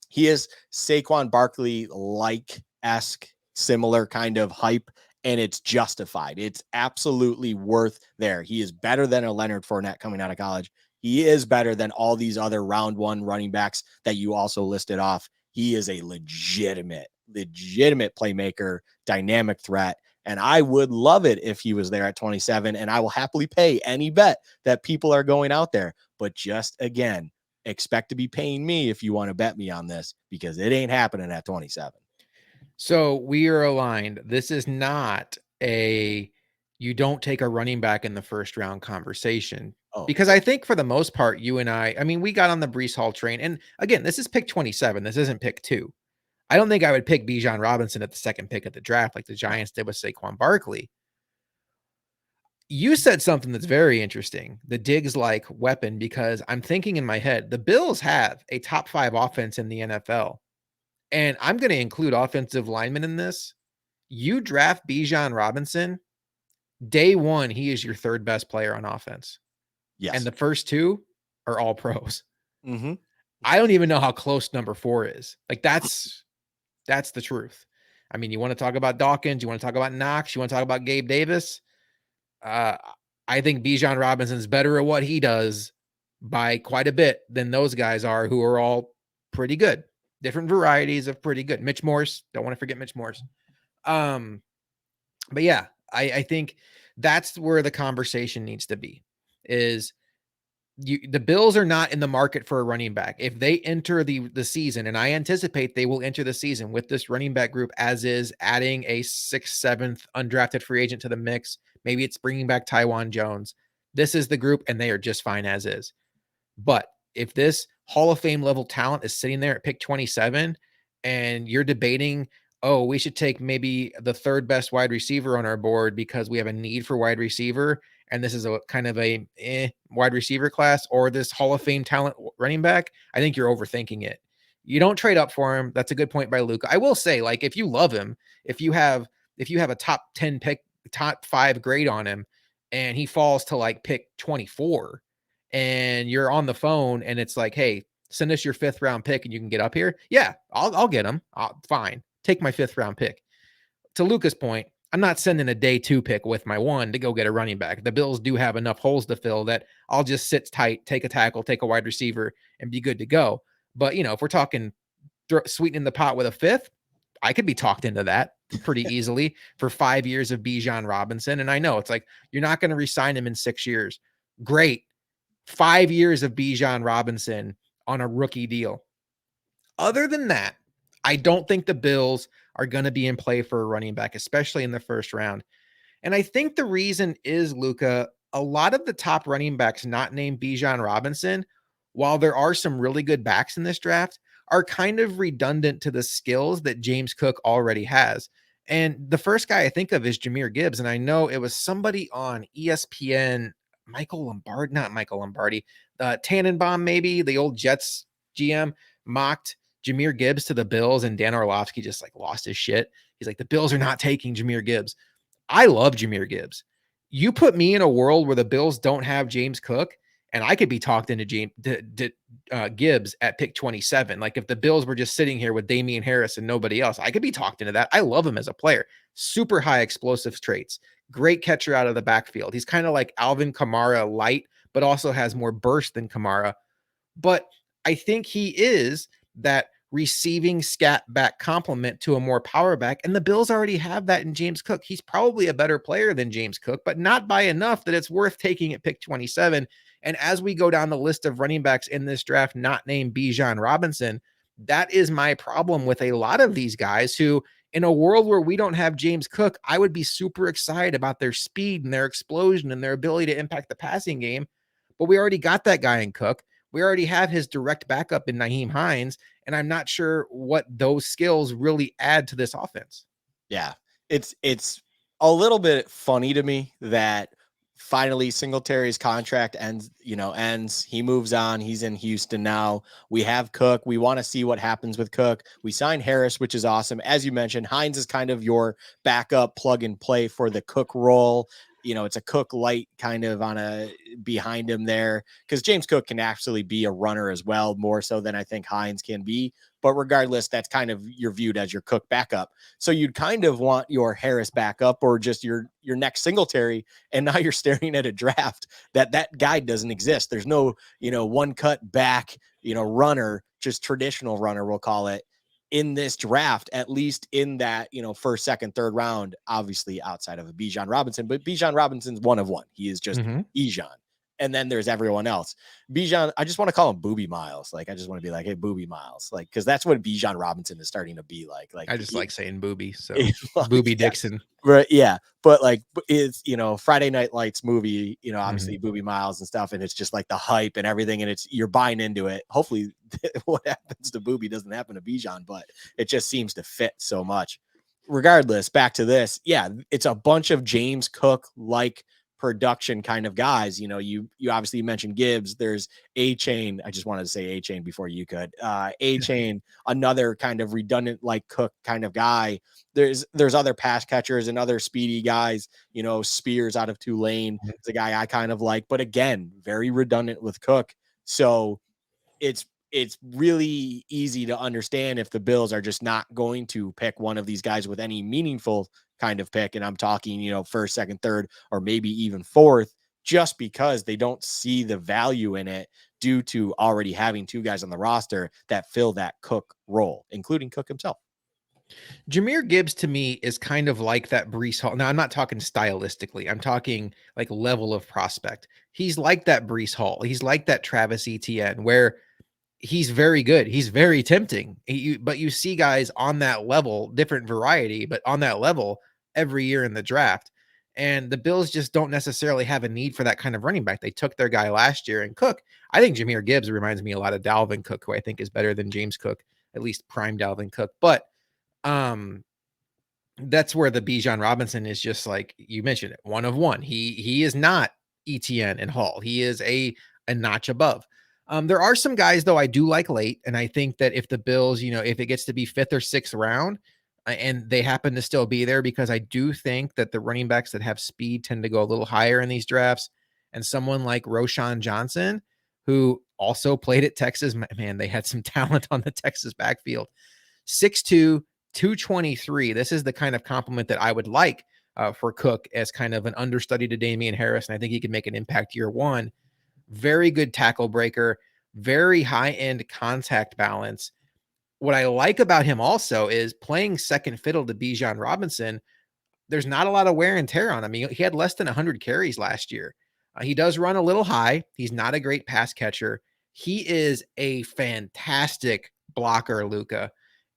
he is Saquon Barkley like esque, similar kind of hype, and it's justified. It's absolutely worth there. He is better than a Leonard Fournette coming out of college. He is better than all these other round one running backs that you also listed off. He is a legitimate playmaker, dynamic threat. And I would love it if he was there at 27. And I will happily pay any bet that people are going out there. But just again, expect to be paying me if you want to bet me on this because it ain't happening at 27. So we are aligned. This is not a you don't take a running back in the first round conversation. Oh, Because I think for the most part, you and I mean, we got on the Brees Hall train. And again, this is pick 27. This isn't pick 2. I don't think I would pick Bijan Robinson at the second pick of the draft like the no. Giants did with Saquon Barkley. You said something that's very interesting, the Diggs like weapon, because I'm thinking in my head, the Bills have a top 5 offense in the NFL. And I'm going to include offensive linemen in this. You draft Bijan Robinson, day 1, he is your third best player on offense. And Yes. the first 2 are all pros. Mm-hmm. I don't even know how close number 4 is. Like that's the truth. I mean, you want to talk about Dawkins, you want to talk about Knox, you want to talk about Gabe Davis. Uh, I think Bijan Robinson's better at what he does by quite a bit than those guys are, who are all pretty good. Different varieties of pretty good. Mitch Morse, don't want to forget Mitch Morse. But yeah, I think that's where the conversation needs to be. Is the Bills are not in the market for a running back. If they enter the season, and I anticipate they will enter the season with this running back group as is, adding a 6th, 7th undrafted free agent to the mix. Maybe it's bringing back Taiwan Jones. This is the group, and they are just fine as is. But if this Hall of Fame level talent is sitting there at pick 27 and you're debating, oh, we should take maybe the 3rd best wide receiver on our board because we have a need for wide receiver, and this is a kind of a wide receiver class, or this Hall of Fame talent running back, I think you're overthinking it. You don't trade up for him. That's a good point by Luka. I will say, like, if you love him, if you have a top 10 pick, top 5 grade on him, and he falls to like pick 24, and you're on the phone and it's like, hey, send us your 5th round pick and you can get up here. Yeah, I'll get him. Fine. Take my 5th round pick. To Luca's point, I'm not sending a day 2 pick with my 1 to go get a running back. The Bills do have enough holes to fill that I'll just sit tight, take a tackle, take a wide receiver, and be good to go. But, if we're talking sweetening the pot with a 5th, I could be talked into that pretty easily for 5 years of Bijan Robinson. And I know it's like, you're not going to re-sign him in 6 years. Great. 5 years of Bijan Robinson on a rookie deal. Other than that, I don't think the Bills are going to be in play for a running back, especially in the first round. And I think the reason is, Luka, a lot of the top running backs not named Bijan Robinson, while there are some really good backs in this draft, are kind of redundant to the skills that James Cook already has. And the first guy I think of is Jahmyr Gibbs. And I know it was somebody on ESPN, not Michael Lombardi, Tannenbaum, maybe the old Jets GM, mocked Jahmyr Gibbs to the Bills, and Dan Orlovsky just like lost his shit. He's like, the Bills are not taking Jahmyr Gibbs. I love Jahmyr Gibbs. You put me in a world where the Bills don't have James Cook, and I could be talked into Gibbs at pick 27. Like, if the Bills were just sitting here with Damian Harris and nobody else, I could be talked into that. I love him as a player. Super high explosive traits. Great catcher out of the backfield. He's kind of like Alvin Kamara light, but also has more burst than Kamara. But I think he is that receiving scat back complement to a more power back. And the Bills already have that in James Cook. He's probably a better player than James Cook, but not by enough that it's worth taking at pick 27. And as we go down the list of running backs in this draft, not named Bijan Robinson, that is my problem with a lot of these guys who, in a world where we don't have James Cook, I would be super excited about their speed and their explosion and their ability to impact the passing game. But we already got that guy in Cook. We already have his direct backup in Nyheim Hines, and I'm not sure what those skills really add to this offense. Yeah, it's a little bit funny to me that finally Singletary's contract ends. He moves on. He's in Houston now. We have Cook. We want to see what happens with Cook. We signed Harris, which is awesome. As you mentioned, Hines is kind of your backup plug and play for the Cook role. It's a Cook light kind of on a behind him there, because James Cook can actually be a runner as well, more so than I think Hines can be. But regardless, that's kind of you're viewed as your Cook backup. So you'd kind of want your Harris backup or just your next Singletary. And now you're staring at a draft that guy doesn't exist. There's no, one cut back, runner, just traditional runner, we'll call it, in this draft, at least in that, first, second, third round, obviously outside of a Bijan Robinson. But Bijan Robinson's one of one. He is just Bijan. And then there's everyone else. Bijan, I just want to call him Booby Miles. Like, I just want to be like, hey, Booby Miles. Like, because that's what Bijan Robinson is starting to be like. Like, I just like saying Booby. So like, Booby yeah. Dixon. Right. Yeah. But like, it's, Friday Night Lights movie, obviously Booby Miles and stuff. And it's just like the hype and everything. And you're buying into it. Hopefully what happens to Booby doesn't happen to Bijan, but it just seems to fit so much. Regardless, back to this. Yeah. It's a bunch of James Cook like production kind of guys. You obviously mentioned Gibbs. There's A-Chain. I just wanted to say A-Chain before you could. A-Chain, another kind of redundant like Cook kind of guy. There's other pass catchers and other speedy guys. Spears out of Tulane is a guy I kind of like, but again, very redundant with Cook. So it's it's really easy to understand if the Bills are just not going to pick one of these guys with any meaningful kind of pick. And I'm talking, first, second, third, or maybe even fourth, just because they don't see the value in it due to already having two guys on the roster that fill that Cook role, including Cook himself. Jahmyr Gibbs to me is kind of like that Breece Hall. Now, I'm not talking stylistically. I'm talking like level of prospect. He's like that Breece Hall. He's like that Travis Etienne, where he's very good. He's very tempting. But you see guys on that level, different variety, but on that level every year in the draft. And the Bills just don't necessarily have a need for that kind of running back. They took their guy last year and Cook. I think Jahmyr Gibbs reminds me a lot of Dalvin Cook, who I think is better than James Cook, at least prime Dalvin Cook. But um that's where the Bijan Robinson is just like you mentioned it, one of one. He is not ETN and Hall. He is a notch above. There are some guys though I do like late, and I think that if the Bills, if it gets to be fifth or sixth round, and they happen to still be there, because I do think that the running backs that have speed tend to go a little higher in these drafts, and someone like Roshan Johnson, who also played at Texas, man, they had some talent on the Texas backfield. 6'2", 223. This is the kind of compliment that I would like for Cook as kind of an understudy to Damian Harris. And I think he can make an impact year one. Very good tackle breaker, very high end contact balance. What I like about him also is playing second fiddle to Bijan Robinson. There's not a lot of wear and tear on him. He had less than 100 carries last year. He does run a little high. He's not a great pass catcher. He is a fantastic blocker, Luka.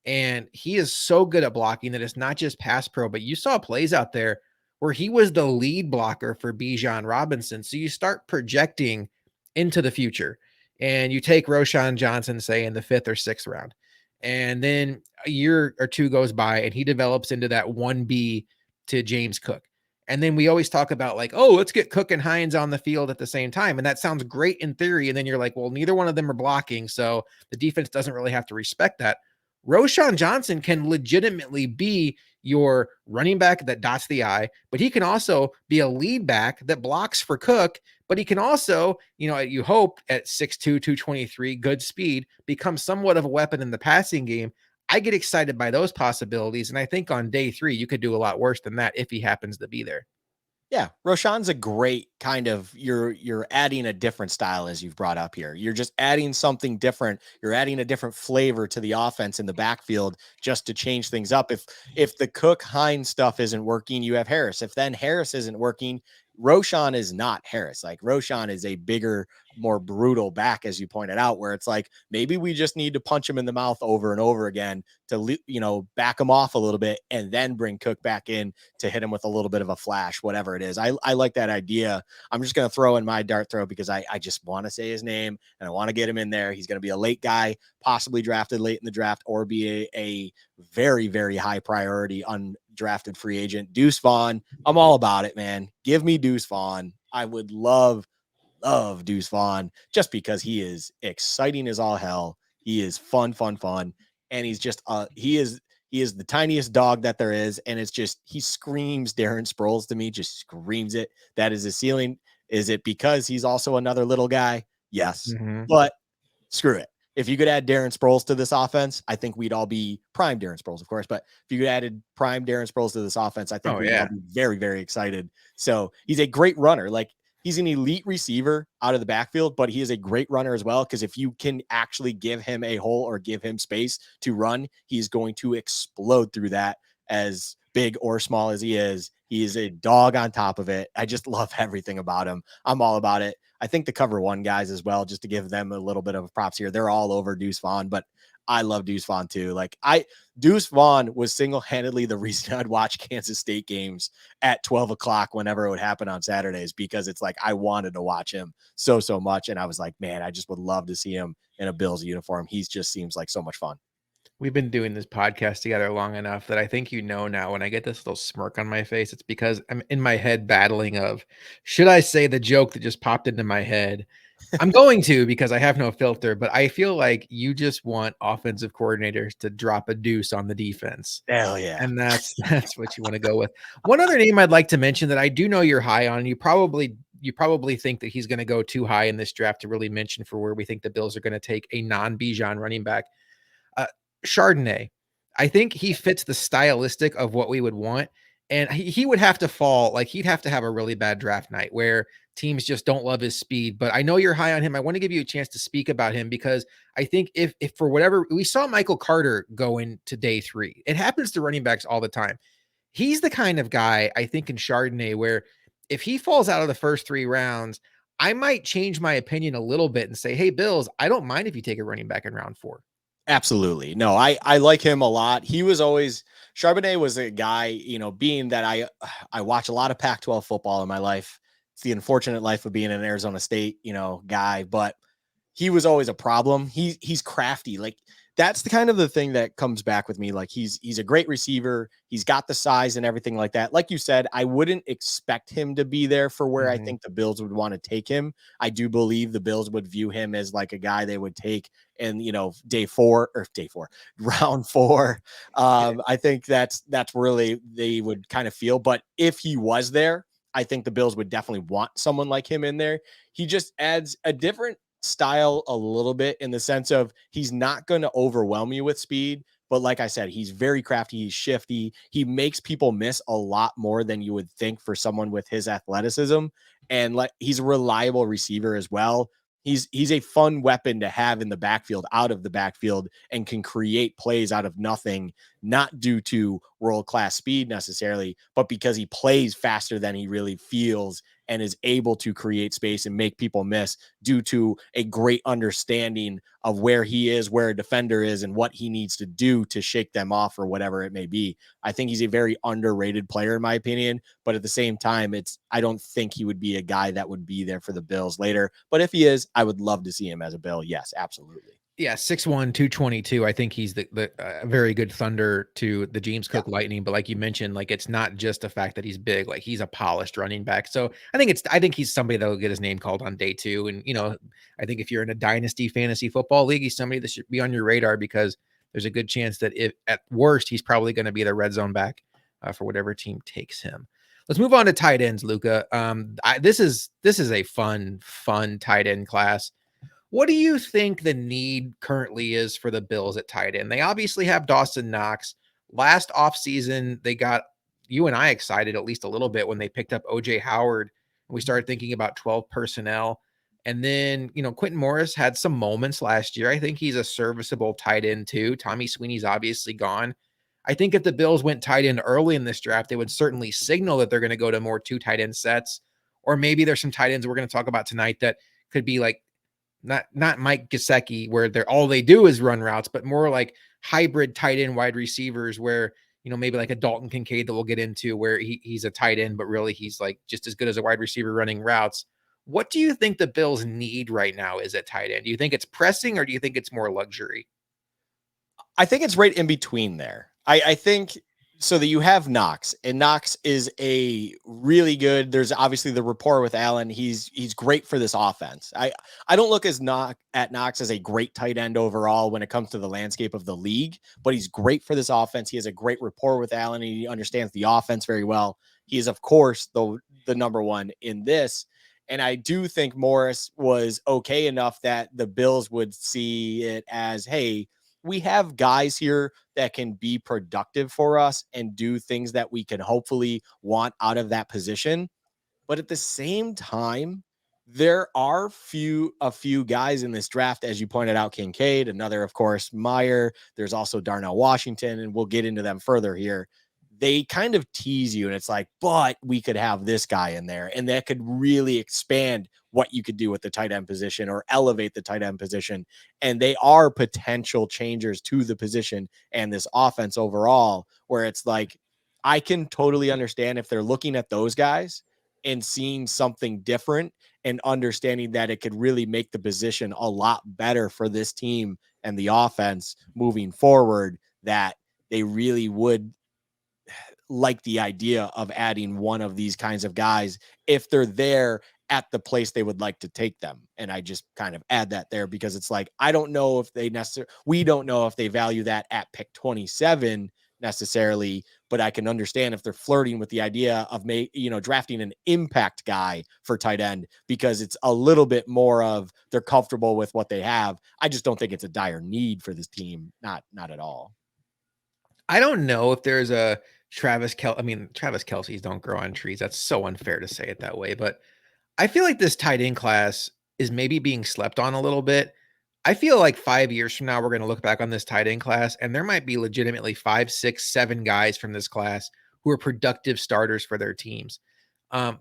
And he is so good at blocking that it's not just pass pro, but you saw plays out there where he was the lead blocker for Bijan Robinson. So you start projecting into the future, and you take Roshan Johnson, say in the fifth or sixth round, and then a year or two goes by and he develops into that 1B to James Cook. And then we always talk about like, oh, let's get Cook and Hines on the field at the same time. And that sounds great in theory. And then you're like, well, neither one of them are blocking. So the defense doesn't really have to respect that. Roshan Johnson can legitimately be your running back that dots the I, but he can also be a lead back that blocks for Cook. But he can also, you hope at 6'2", 223, good speed, become somewhat of a weapon in the passing game. I get excited by those possibilities. And I think on day 3, you could do a lot worse than that if he happens to be there. Yeah, Roshan's a great kind of you're adding a different style as you've brought up here. You're just adding something different. You're adding a different flavor to the offense in the backfield just to change things up. If the Cook Hines stuff isn't working, you have Harris. If then Harris isn't working, Roshan is not Harris. Like Roshan is a bigger, more brutal back, as you pointed out, where it's like maybe we just need to punch him in the mouth over and over again to back him off a little bit and then bring Cook back in to hit him with a little bit of a flash, whatever it is. I like that idea. I'm just going to throw in my dart throw because I just want to say his name and I want to get him in there. He's going to be a late guy, possibly drafted late in the draft, or be a very, very high priority undrafted free agent. Deuce Vaughn. I'm all about it, man. Give me Deuce Vaughn. I would love Deuce Vaughn just because he is exciting as all hell. He is fun. And he's just he is the tiniest dog that there is. And it's just he screams Darren Sproles to me, just screams it. That is his ceiling. Is it because he's also another little guy? Yes. Mm-hmm. But screw it. If you could add Darren Sproles to this offense, I think we'd all be prime Darren Sproles, of course. But if you could added prime Darren Sproles to this offense, I think we'd all be very, very excited. So he's a great runner. Like he's an elite receiver out of the backfield, but he is a great runner as well. Because if you can actually give him a hole or give him space to run, he's going to explode through that. As big or small as he is a dog on top of it. I just love everything about him. I'm all about it. I think the cover one guys as well, just to give them a little bit of props here. They're all over Deuce Vaughn, but I love Deuce Vaughn too. Deuce Vaughn was single-handedly the reason I'd watch Kansas State games at 12 o'clock whenever it would happen on Saturdays, because it's like I wanted to watch him so much. And I was like, man, I just would love to see him in a Bills uniform. He just seems like so much fun. We've been doing this podcast together long enough that I think now when I get this little smirk on my face, it's because I'm in my head battling of, should I say the joke that just popped into my head? I'm going to, because I have no filter, but I feel like you just want offensive coordinators to drop a deuce on the defense. Hell yeah. And that's what you want to go with. One other name I'd like to mention that I do know you're high on, you probably you probably think that he's going to go too high in this draft to really mention for where we think the Bills are going to take a non-Bijan running back. Uh, Chardonnay, I think he fits the stylistic of what we would want, and he would have to fall. Like he'd have to have a really bad draft night where teams just don't love his speed. But I know you're high on him. I want to give you a chance to speak about him because I think if for whatever we saw Michael Carter go into day 3, it happens to running backs all the time. He's the kind of guy I think in Chardonnay where if he falls out of the first 3 rounds, I might change my opinion a little bit and say, "Hey, Bills, I don't mind if you take a running back in round 4." Absolutely. No, I like him a lot. He was always Charbonnet was a guy, being that I watch a lot of Pac-12 football in my life. It's the unfortunate life of being an Arizona State, guy, but he was always a problem. He's crafty. Like that's the kind of the thing that comes back with me. Like he's a great receiver. He's got the size and everything like that. Like you said, I wouldn't expect him to be there for where I Mhm. think the Bills would want to take him. I do believe the Bills would view him as like a guy they would take in day 4, round 4. Yeah. I think that's really they would kind of feel. But if he was there, I think the Bills would definitely want someone like him in there. He just adds a different style a little bit in the sense of he's not going to overwhelm you with speed. But like I said, he's very crafty. He's shifty. He makes people miss a lot more than you would think for someone with his athleticism. And like he's a reliable receiver as well. He's a fun weapon to have in the backfield, out of the backfield, and can create plays out of nothing, not due to world class speed necessarily, but because he plays faster than he really feels and is able to create space and make people miss due to a great understanding of where he is, where a defender is, and what he needs to do to shake them off or whatever it may be. I think he's a very underrated player, in my opinion. But at the same time, I don't think he would be a guy that would be there for the Bills later. But if he is, I would love to see him as a Bill. Yes, absolutely. Yeah, 6'1", 222. I think he's the very good thunder to the James Yeah. Cook Lightning, but like you mentioned, like, it's not just the fact that he's big, like, he's a polished running back, so I think he's somebody that will get his name called on day 2, and, I think if you're in a dynasty fantasy football league, he's somebody that should be on your radar because there's a good chance that if at worst, he's probably gonna be the red zone back, for whatever team takes him. Let's move on to tight ends, Luka. This is a fun tight end class. What do you think the need currently is for the Bills at tight end? They obviously have Dawson Knox. Last offseason, they got you and I excited at least a little bit when they picked up OJ Howard and we started thinking about 12 personnel. And then, Quentin Morris had some moments last year. I think he's a serviceable tight end too. Tommy Sweeney's obviously gone. I think if the Bills went tight end early in this draft, they would certainly signal that they're going to go to more 2 tight end sets. Or maybe there's some tight ends we're going to talk about tonight that could be like not Mike Gesicki, where they're all they do is run routes, but more like hybrid tight end wide receivers where, maybe like a Dalton Kincaid that we'll get into where he's a tight end, but really he's like just as good as a wide receiver running routes. What do you think the Bills need right now is at tight end? Do you think it's pressing or do you think it's more luxury? I think it's right in between there. I think so that you have Knox, and Knox is a really good. There's obviously the rapport with Allen. He's great for this offense. I don't look at Knox as a great tight end overall when it comes to the landscape of the league, but he's great for this offense. He has a great rapport with Allen. And he understands the offense very well. He is, of course, the number one in this. And I do think Morris was okay enough that the Bills would see it as, hey, we have guys here that can be productive for us and do things that we can hopefully want out of that position. But at the same time, there are a few guys in this draft, as you pointed out, Kincaid, another, of course, Meyer. There's also Darnell Washington, and we'll get into them further here. They kind of tease you, and it's like, but we could have this guy in there, and that could really expand what you could do with the tight end position or elevate the tight end position. And they are potential changers to the position and this offense overall, where it's like, I can totally understand if they're looking at those guys and seeing something different and understanding that it could really make the position a lot better for this team and the offense moving forward, that they really would like the idea of adding one of these kinds of guys if they're there at the place they would like to take them. And I just kind of add that there because it's like, I don't know if they necessarily, we don't know if they value that at pick 27 necessarily, but I can understand if they're flirting with the idea of drafting an impact guy for tight end because it's a little bit more of they're comfortable with what they have. I just don't think it's a dire need for this team. Not at all. I don't know if there's a I mean, Travis Kelce's don't grow on trees. That's so unfair to say it that way, but I feel like this tight end class is maybe being slept on a little bit. I feel like 5 years from now, we're going to look back on this tight end class, and there might be legitimately 5, 6, 7 guys from this class who are productive starters for their teams.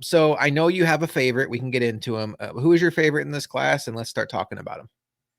So I know you have a favorite. We can get into him. Who is your favorite in this class? And let's start talking about him.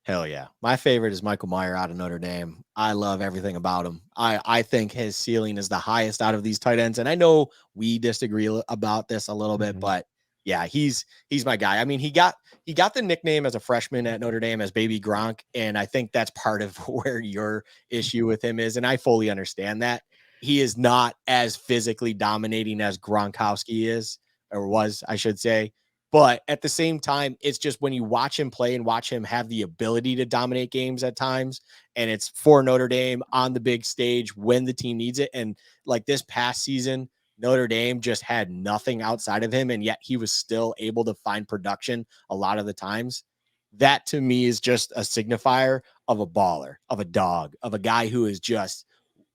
Hell yeah. My favorite is Michael Meyer out of Notre Dame. I love everything about him. I think his ceiling is the highest out of these tight ends. And I know we disagree about this a little bit, Mhm. but yeah, he's my guy. I mean, he got the nickname as a freshman at Notre Dame as Baby Gronk, and I think that's part of where your issue with him is, and I fully understand that. He is not as physically dominating as Gronkowski is or was, I should say. But at the same time, it's just when you watch him play and watch him have the ability to dominate games at times, and it's for Notre Dame on the big stage when the team needs it. And like this past season, Notre Dame just had nothing outside of him, and yet he was still able to find production a lot of the times. That to me is just a signifier of a baller, of a dog, of a guy who is just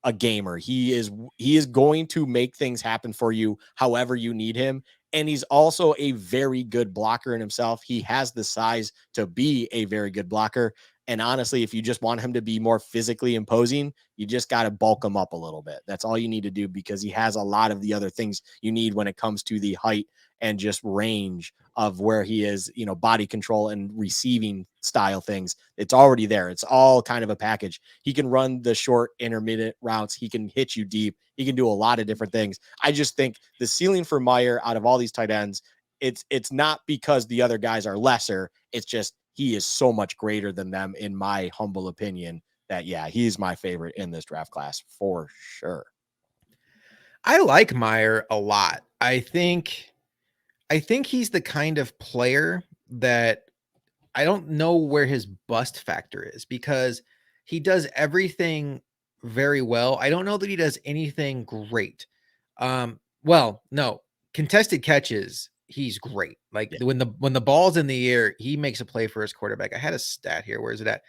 a gamer. He is going to make things happen for you however you need him. And he's also a very good blocker in himself. He has the size to be a very good blocker. And honestly, if you just want him to be more physically imposing, you just got to bulk him up a little bit. That's all you need to do because he has a lot of the other things you need when it comes to the height and just range of where he is, body control and receiving style things. It's already there. It's all kind of a package. He can run the short intermittent routes. He can hit you deep. He can do a lot of different things. I just think the ceiling for Meyer out of all these tight ends, it's not because the other guys are lesser. It's just he is so much greater than them, in my humble opinion. That yeah, he's my favorite in this draft class for sure. I like Meyer a lot. I think he's the kind of player that I don't know where his bust factor is because he does everything very well. I don't know that he does anything great. Well, no, contested catches, he's great. Like Yeah, when the ball's in the air, he makes a play for his quarterback. I had a stat here. Where is it at?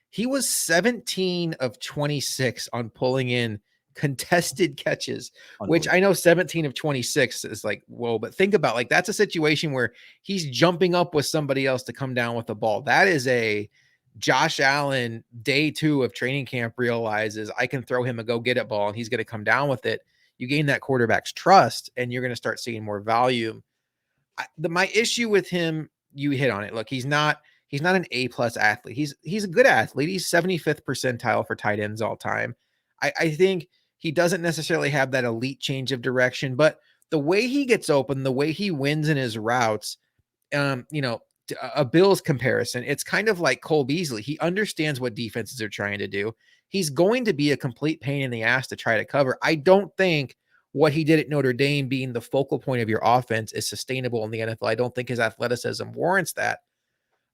He was 17 of 26 on pulling in contested catches, which I unbelievable. know 17 of 26 is like, whoa, but think about like that's a situation where he's jumping up with somebody else to come down with the ball. That is a Josh Allen day 2 of training camp realizes I can throw him a go get it ball and he's going to come down with it. You gain that quarterback's trust and you're going to start seeing more volume. My issue with him, you hit on it. Look, he's not an A+ athlete. He's a good athlete. He's 75th percentile for tight ends all time. I think he doesn't necessarily have that elite change of direction, but the way he gets open, the way he wins in his routes, um, you know, a Bills comparison, it's kind of like Cole Beasley. He understands what defenses are trying to do. He's going to be a complete pain in the ass to try to cover. I don't think what he did at Notre Dame being the focal point of your offense is sustainable in the NFL. I don't think his athleticism warrants that.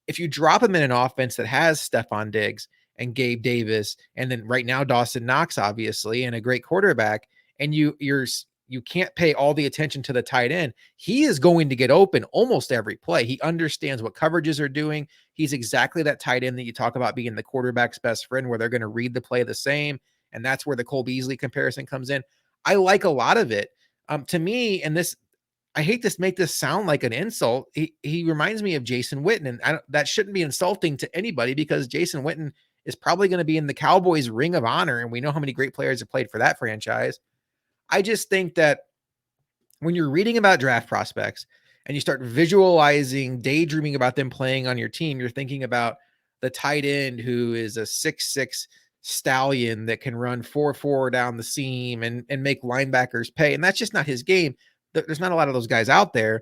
If you drop him in an offense that has Stephon Diggs and Gabe Davis, and then right now Dawson Knox, obviously, and a great quarterback, and you can't pay all the attention to the tight end. He is going to get open almost every play. He understands what coverages are doing. He's exactly that tight end that you talk about being the quarterback's best friend, where they're going to read the play the same, and that's where the Cole Beasley comparison comes in. I like a lot of it. To me, and this I hate to make this sound like an insult. He reminds me of Jason Witten, and that shouldn't be insulting to anybody because Jason Witten is probably going to be in the Cowboys' Ring of Honor, and we know how many great players have played for that franchise. I just think that when you're reading about draft prospects and you start visualizing, daydreaming about them playing on your team, you're thinking about the tight end who is a 6'6" stallion that can run 4-4 down the seam and make linebackers pay. And that's just not his game. There's not a lot of those guys out there.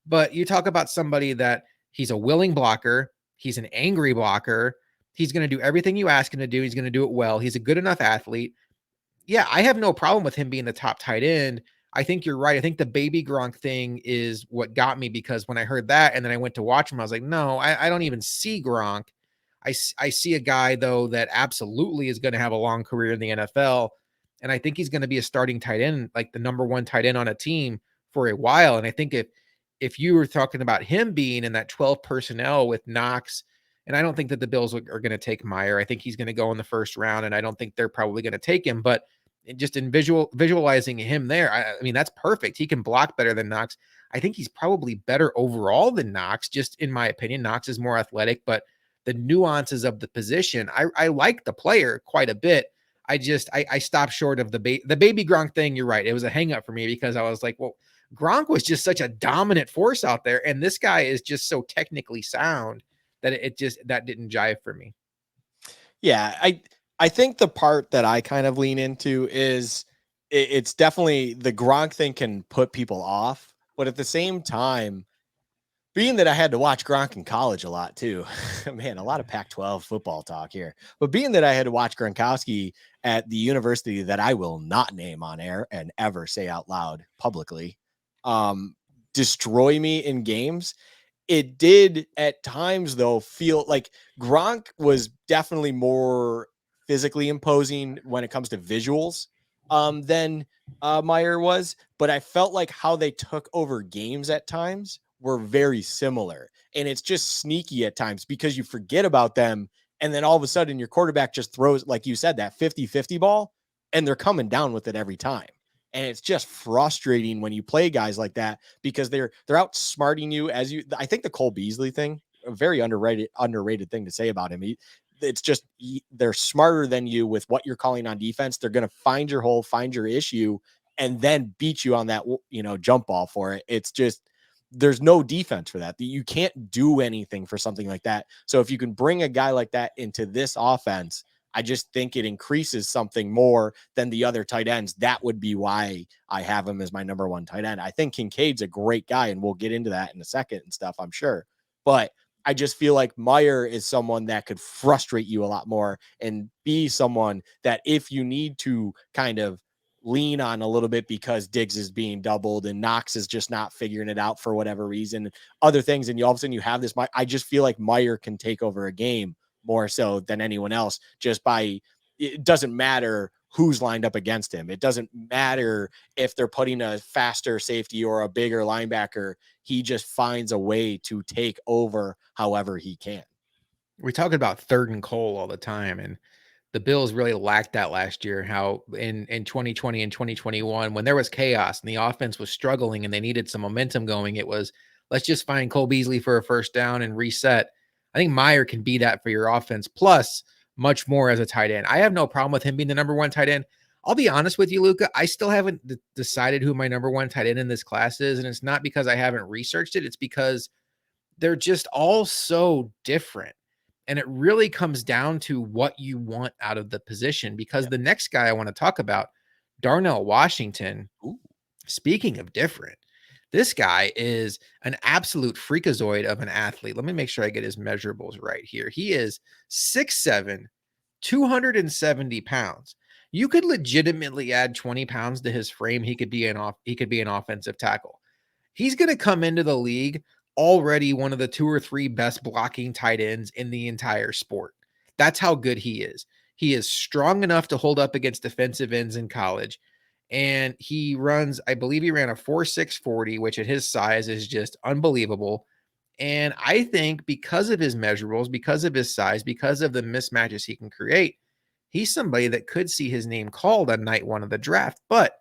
But you talk about somebody that he's a willing blocker, he's an angry blocker, he's going to do everything you ask him to do, he's going to do it well, he's a good enough athlete. Yeah, I have no problem with him being the top tight end. I think you're right. I think the baby Gronk thing is what got me because when I heard that and then I went to watch him, I was like, no, I don't even see Gronk. I see a guy, though, that absolutely is going to have a long career in the NFL. and I think he's going to be a starting tight end, like the number one tight end on a team for a while. And I think if you were talking about him being in that 12 personnel with Knox, and I don't think that the Bills are going to take Meyer. I think he's going to go in the first round, and I don't think they're probably going to take him. But just in visualizing him there, I mean, that's perfect. He can block better than Knox. I think he's probably better overall than Knox, just in my opinion. Knox is more athletic, but the nuances of the position, I like the player quite a bit. I stopped short of the baby Gronk thing. You're right. It was a hang up for me because I was like, well, Gronk was just such a dominant force out there, and this guy is just so technically sound that it just that didn't jive for me. Yeah, I think the part that I kind of lean into is it's definitely the Gronk thing can put people off, but at the same time, being that I had to watch Gronk in college a lot too, man, a lot of Pac-12 football talk here. But being that I had to watch Gronkowski at the university that I will not name on air and ever say out loud publicly, um, destroy me in games, it did at times though feel like Gronk was definitely more physically imposing when it comes to visuals than Meyer was, but I felt like how they took over games at times were very similar. And it's just sneaky at times because you forget about them. And then all of a sudden your quarterback just throws, like you said, that 50-50 ball, and they're coming down with it every time. And it's just frustrating when you play guys like that because they're outsmarting you. I think the Cole Beasley thing, a very underrated thing to say about him. It's just they're smarter than you with what you're calling on defense. They're going to find your hole, find your issue, and then beat you on that jump ball for it. It's just there's no defense for that. You can't do anything for something like that. So if you can bring a guy like that into this offense, I just think it increases something more than the other tight ends. That would be why I have him as my number one tight end. I think Kincaid's a great guy, and we'll get into that in a second and stuff, I'm sure. But I just feel like Meyer is someone that could frustrate you a lot more and be someone that if you need to kind of lean on a little bit because Diggs is being doubled and Knox is just not figuring it out for whatever reason, other things, and all of a sudden you have this. I just feel like Meyer can take over a game more so than anyone else just by it doesn't matter who's lined up against him. It doesn't matter if they're putting a faster safety or a bigger linebacker. He just finds a way to take over however he can. We're talking about third and Cole all the time, and the Bills really lacked that last year. How in 2020 and 2021, when there was chaos and the offense was struggling and they needed some momentum going, it was let's just find Cole Beasley for a first down and reset. I think Meyer can be that for your offense, plus much more as a tight end. I have no problem with him being the number one tight end. I'll be honest with you, Luka. I still haven't decided who my number one tight end in this class is, and it's not because I haven't researched it. It's because they're just all so different. And it really comes down to what you want out of the position because Yep. the next guy I want to talk about, Darnell Washington, Ooh. speaking of different, this guy is an absolute freakazoid of an athlete. Let me make sure I get his measurables right here. He is 6'7, 270 pounds. You could legitimately add 20 pounds to his frame. He could be an offensive tackle. He's going to come into the league already one of the two or three best blocking tight ends in the entire sport. That's how good he is. He is strong enough to hold up against defensive ends in college. And he runs, I believe he ran a 4.640, which at his size is just unbelievable. And I think because of his measurables, because of his size, because of the mismatches he can create, he's somebody that could see his name called on night one of the draft. But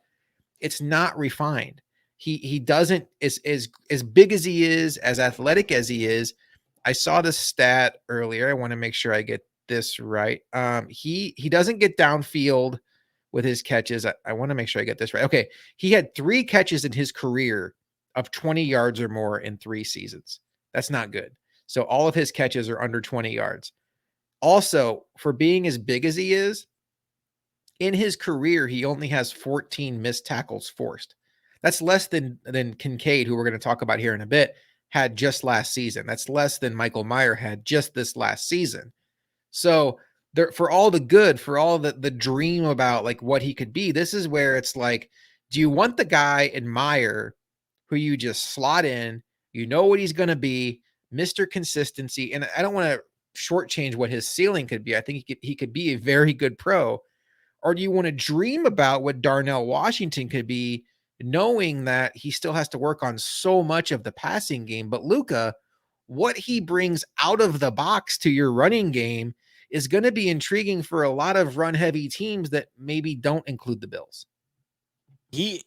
it's not refined. He doesn't as big as he is, as athletic as he is. I saw the stat earlier. I want to make sure I get this right. He doesn't get downfield with his catches. I want to make sure I get this right. Okay, he had 3 catches in his career of 20 yards or more in 3 seasons. That's not good. So all of his catches are under 20 yards. Also, for being as big as he is, in his career, he only has 14 missed tackles forced. That's less than Kincaid, who we're going to talk about here in a bit, had just last season. That's less than Michael Meyer had just this last season. So there, for all the good, for all the dream about like what he could be, this is where it's like, do you want the guy in Meyer who you just slot in, you know what he's going to be, Mr. Consistency, and I don't want to shortchange what his ceiling could be. I think he could be a very good pro, Or do you want to dream about what Darnell Washington could be, knowing that he still has to work on so much of the passing game? But Luka, what he brings out of the box to your running game is going to be intriguing for a lot of run heavy teams that maybe don't include the Bills. He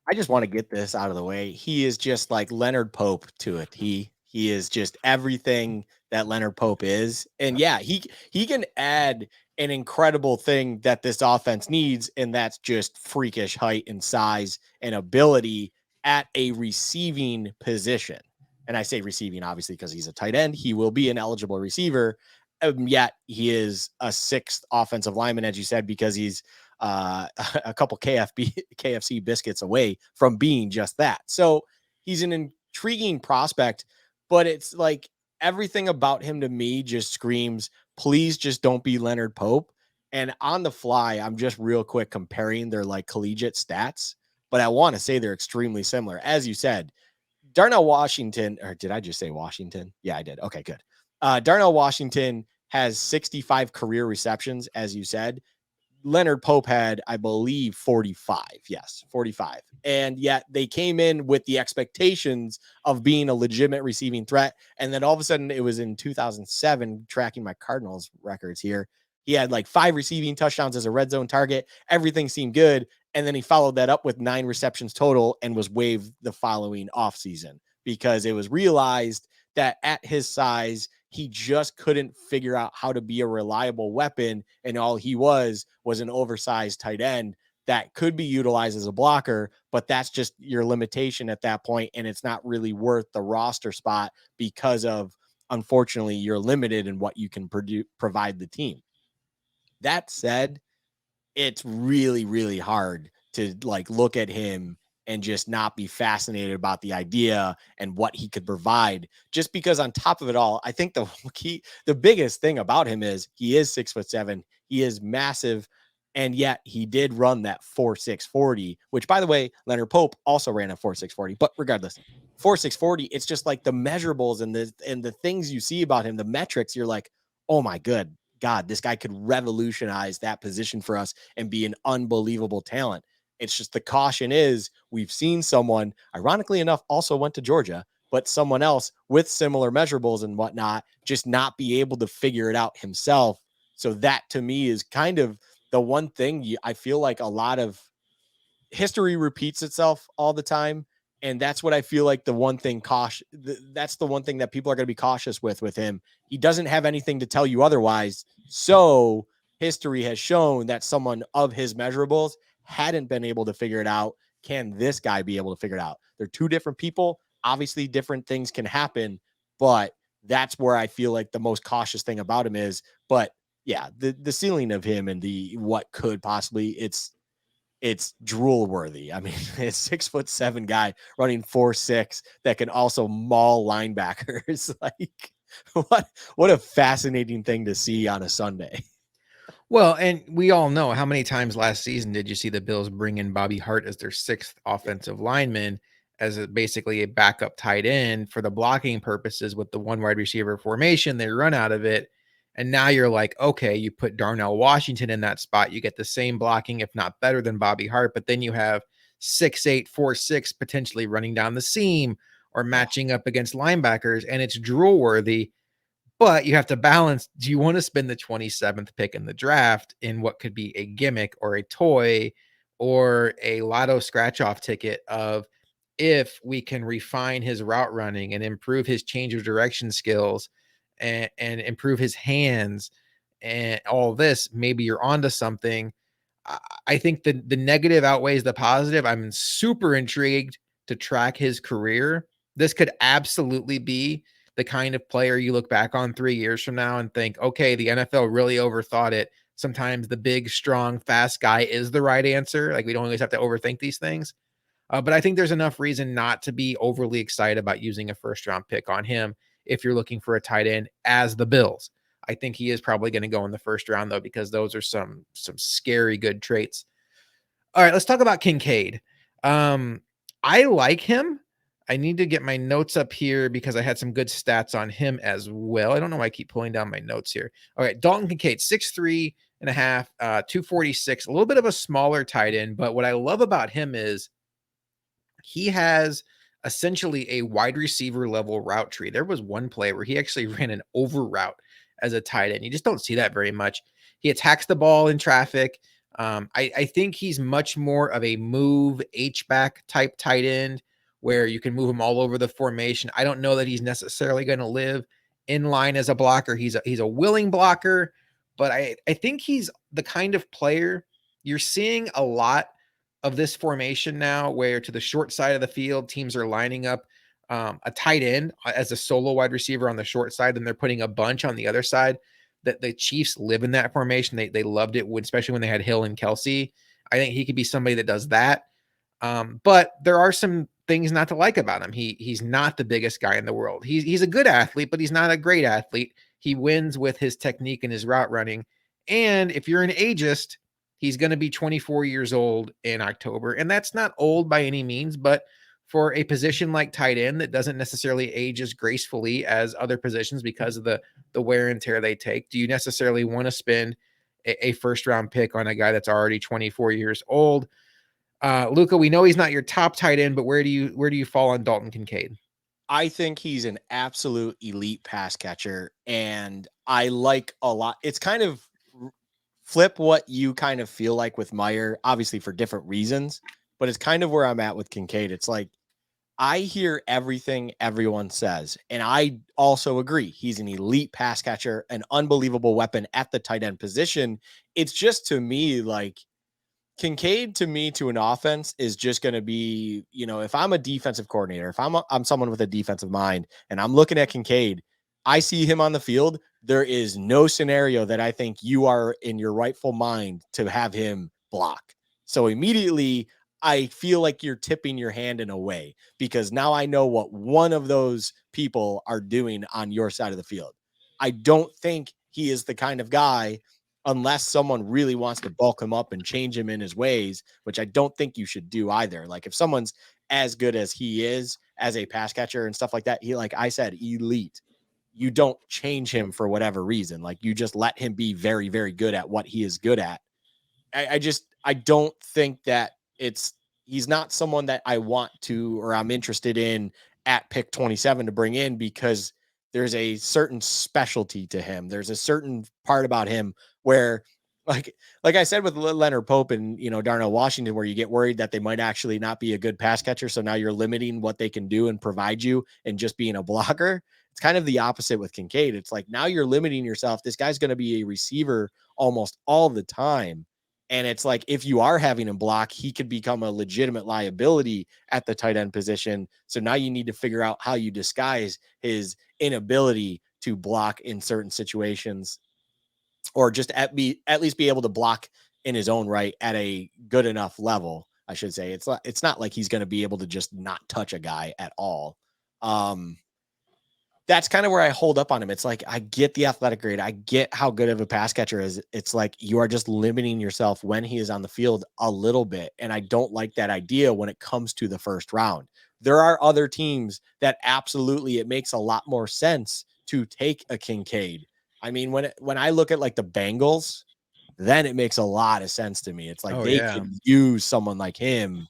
I just want to get this out of the way. He is just like Leonard Pope to it. He is just everything that Leonard Pope is. And yeah, he can add an incredible thing that this offense needs, and that's just freakish height and size and ability at a receiving position. And I say receiving obviously because he's a tight end. He will be an eligible receiver. Yet he is a sixth offensive lineman, as you said, because he's a couple KFC biscuits away from being just that. So he's an intriguing prospect, but it's like everything about him to me just screams, please just don't be Leonard Pope. And on the fly, I'm just real quick comparing their like collegiate stats, but I want to say they're extremely similar. As you said, Darnell Washington, or did I just say Washington? Yeah, I did. Okay, good. Darnell Washington has 65 career receptions, as you said. Leonard Pope had, I believe, 45. Yes, 45. And yet they came in with the expectations of being a legitimate receiving threat. And then all of a sudden, it was in 2007, tracking my Cardinals records here. He had like 5 receiving touchdowns as a red zone target. Everything seemed good. And then he followed that up with 9 receptions total and was waived the following offseason because it was realized that at his size, he just couldn't figure out how to be a reliable weapon. And all he was an oversized tight end that could be utilized as a blocker, but that's just your limitation at that point. And it's not really worth the roster spot because of, unfortunately, you're limited in what you can provide the team. That said, it's really, really hard to like look at him and just not be fascinated about the idea and what he could provide. Just because on top of it all, I think the biggest thing about him is he is 6'7". He is massive. And yet he did run that 4.640, which by the way, Leonard Pope also ran a 4.640, but regardless, 4.640, it's just like the measurables and the things you see about him, the metrics, you're like, oh my God, this guy could revolutionize that position for us and be an unbelievable talent. It's just the caution is we've seen someone, ironically enough, also went to Georgia, but someone else with similar measurables and whatnot, just not be able to figure it out himself. So that to me is kind of the one thing I feel like a lot of history repeats itself all the time. And that's what I feel like the one thing that's the one thing that people are going to be cautious with him. He doesn't have anything to tell you otherwise. So history has shown that someone of his measurables hadn't been able to figure it out. Can this guy be able to figure it out? They're two different people. Obviously, different things can happen, but that's where I feel like the most cautious thing about him is. But yeah, the ceiling of him and the what could possibly it's drool worthy. I mean, it's 6'7" guy running 4.6 that can also maul linebackers. Like what a fascinating thing to see on a Sunday. Well, and we all know how many times last season did you see the Bills bring in Bobby Hart as their sixth offensive lineman as basically a backup tight end for the blocking purposes with the one wide receiver formation. They run out of it. And now you're like, okay, you put Darnell Washington in that spot. You get the same blocking, if not better than Bobby Hart. But then you have 6'8", 4'6", potentially running down the seam or Oh, matching up against linebackers. And it's drool worthy. But you have to balance, do you want to spend the 27th pick in the draft in what could be a gimmick or a toy or a lotto scratch off ticket of if we can refine his route running and improve his change of direction skills and improve his hands and all this, maybe you're onto something. I I think the negative outweighs the positive. I'm super intrigued to track his career. This could absolutely be the kind of player you look back on 3 years from now and think, okay, the NFL really overthought it. Sometimes the big, strong, fast guy is the right answer. Like we don't always have to overthink these things. But I think there's enough reason not to be overly excited about using a first round pick on him if you're looking for a tight end as the Bills. I think he is probably going to go in the first round though, because those are some scary good traits. All right, let's talk about Kincaid. Um, I like him. I need to get my notes up here because I had some good stats on him as well. I don't know why I keep pulling down my notes here. All right, Dalton Kincaid, 6'3", and a half, 246, a little bit of a smaller tight end. But what I love about him is he has essentially a wide receiver level route tree. There was one play where he actually ran an over route as a tight end. You just don't see that very much. He attacks the ball in traffic. I think he's much more of a move H-back type tight end where you can move him all over the formation. I don't know that he's necessarily going to live in line as a blocker. He's a willing blocker, but I think he's the kind of player you're seeing a lot of this formation now where to the short side of the field, teams are lining up a tight end as a solo wide receiver on the short side, and they're putting a bunch on the other side. That the Chiefs live in that formation. They loved it, especially when they had Hill and Kelsey. I think he could be somebody that does that. But there are some things not to like about him. He's not the biggest guy in the world. He's a good athlete, but he's not a great athlete. He wins with his technique and his route running. And if you're an ageist, he's going to be 24 years old in October. And that's not old by any means, but for a position like tight end that doesn't necessarily age as gracefully as other positions because of the wear and tear they take, do you necessarily want to spend a first round pick on a guy that's already 24 years old? Luka, we know he's not your top tight end, but where do you fall on Dalton Kincaid? I think he's an absolute elite pass catcher, and I like a lot. It's kind of flip what you kind of feel like with Meyer, obviously for different reasons, but it's kind of where I'm at with Kincaid. It's like I hear everything everyone says, and I also agree. He's an elite pass catcher, an unbelievable weapon at the tight end position. It's just to me like Kincaid to me to an offense is just going to be, if I'm a defensive coordinator, if I'm someone with a defensive mind and I'm looking at Kincaid, I see him on the field. There is no scenario that I think you are in your rightful mind to have him block. So immediately I feel like you're tipping your hand in a way because now I know what one of those people are doing on your side of the field. I don't think he is the kind of guy unless someone really wants to bulk him up and change him in his ways, which I don't think you should do either. Like if someone's as good as he is as a pass catcher and stuff like that, he, like I said, elite. You don't change him for whatever reason. Like you just let him be very, very good at what he is good at. I don't think that he's not someone that I want to or I'm interested in at pick 27 to bring in because there's a certain specialty to him. There's a certain part about him where like I said with Leonard Pope and Darnell Washington, where you get worried that they might actually not be a good pass catcher. So now you're limiting what they can do and provide you and just being a blocker. It's kind of the opposite with Kincaid. It's like now you're limiting yourself. This guy's going to be a receiver almost all the time. And it's like if you are having him block, he could become a legitimate liability at the tight end position. So now you need to figure out how you disguise his inability to block in certain situations, or just at least be able to block in his own right at a good enough level. I should say it's not like he's going to be able to just not touch a guy at all. Um, that's kind of where I hold up on him. It's like I get the athletic grade. I get how good of a pass catcher is. It's like you are just limiting yourself when he is on the field a little bit. And I don't like that idea when it comes to the first round. There are other teams that absolutely it makes a lot more sense to take a Kincaid. I mean, when I look at like the Bengals, then it makes a lot of sense to me. It's like Oh they yeah. could use someone like him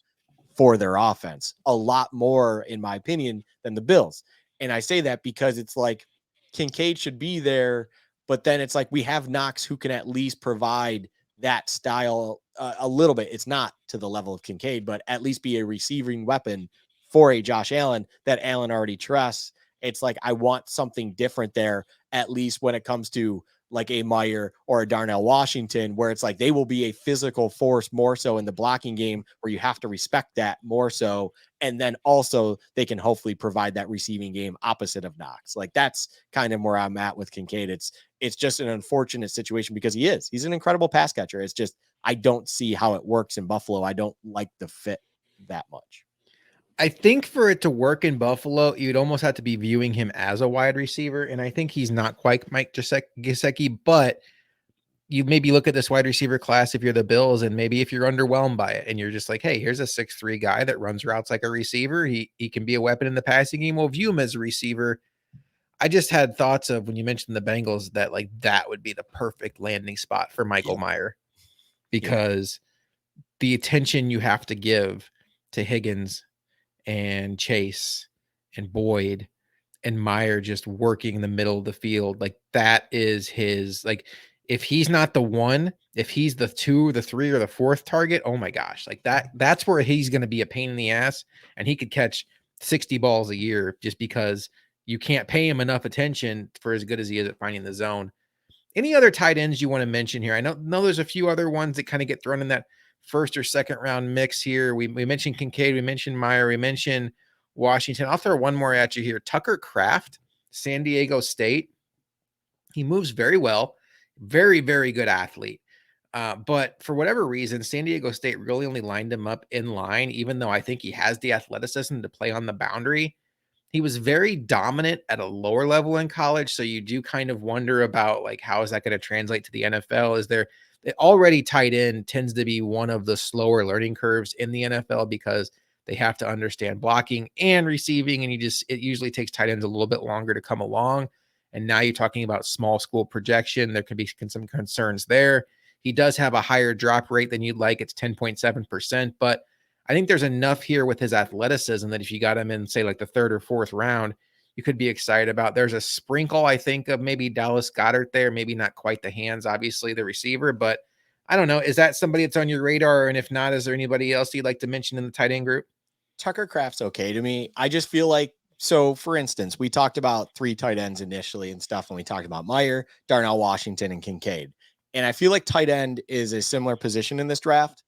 for their offense a lot more, in my opinion, than the Bills. And I say that because it's like Kincaid should be there, but then it's like we have Knox who can at least provide that style a little bit. It's not to the level of Kincaid, but at least be a receiving weapon for a Josh Allen that Allen already trusts. It's like I want something different there, at least when it comes to like a Meyer or a Darnell Washington, where it's like they will be a physical force more so in the blocking game where you have to respect that more so. And then also they can hopefully provide that receiving game opposite of Knox. Like that's kind of where I'm at with Kincaid. It's just an unfortunate situation because he's an incredible pass catcher. It's just, I don't see how it works in Buffalo. I don't like the fit that much. I think for it to work in Buffalo, you'd almost have to be viewing him as a wide receiver, and I think he's not quite Mike Gesicki, but you maybe look at this wide receiver class if you're the Bills, and maybe if you're underwhelmed by it, and you're just like, hey, here's a 6'3" guy that runs routes like a receiver. He can be a weapon in the passing game. We'll view him as a receiver. I just had thoughts of when you mentioned the Bengals that like that would be the perfect landing spot for Michael Yep. Meyer Yep. because the attention you have to give to Higgins and Chase and Boyd and Meyer just working in the middle of the field, like that is his like if he's not the one, if he's the two, the three, or the fourth target, oh my gosh, like that's where he's gonna be a pain in the ass and he could catch 60 balls a year just because you can't pay him enough attention for as good as he is at finding the zone. Any other tight ends you want to mention here? I know there's a few other ones that kind of get thrown in that first or second round mix here. We mentioned Kincaid, we mentioned Meyer, we mentioned Washington. I'll throw one more at you here. Tucker Kraft, San Diego State. He moves very well, very, very good athlete. But for whatever reason, San Diego State really only lined him up in line, even though I think he has the athleticism to play on the boundary. He was very dominant at a lower level in college, so you do kind of wonder about like how is that going to translate to the NFL? Is there already tight end tends to be one of the slower learning curves in the NFL because they have to understand blocking and receiving, and it usually takes tight ends a little bit longer to come along. And now you're talking about small school projection. There could be some concerns there. He does have a higher drop rate than you'd like. It's 10.7%, but I think there's enough here with his athleticism that if you got him in, say, like the third or fourth round, you could be excited about. There's a sprinkle, I think, of maybe Dallas Goedert there, maybe not quite the hands, obviously, the receiver, but I don't know. Is that somebody that's on your radar? And if not, is there anybody else you'd like to mention in the tight end group? Tucker Craft's okay to me. I just feel like, so for instance, we talked about three tight ends initially and stuff, and we talked about Meyer, Darnell Washington, and Kincaid. And I feel like tight end is a similar position in this draft,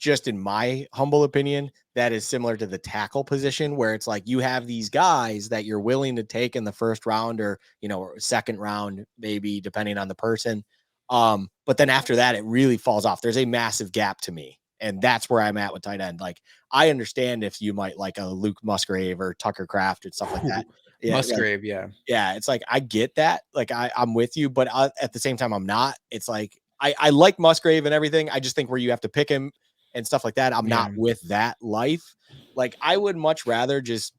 just in my humble opinion, that is similar to the tackle position, where it's like you have these guys that you're willing to take in the first round or, or second round, maybe depending on the person. But then after that, it really falls off. There's a massive gap to me. And that's where I'm at with tight end. Like, I understand if you might like a Luke Musgrave or Tucker Craft and stuff like that. Ooh, Yeah. Like, Musgrave, yeah. yeah, it's like I get that. Like I'm with you, but at the same time, I'm not. It's like I like Musgrave and everything. I just think where you have to pick him and stuff like that, I'm not Yeah. with that life. Like I would much rather just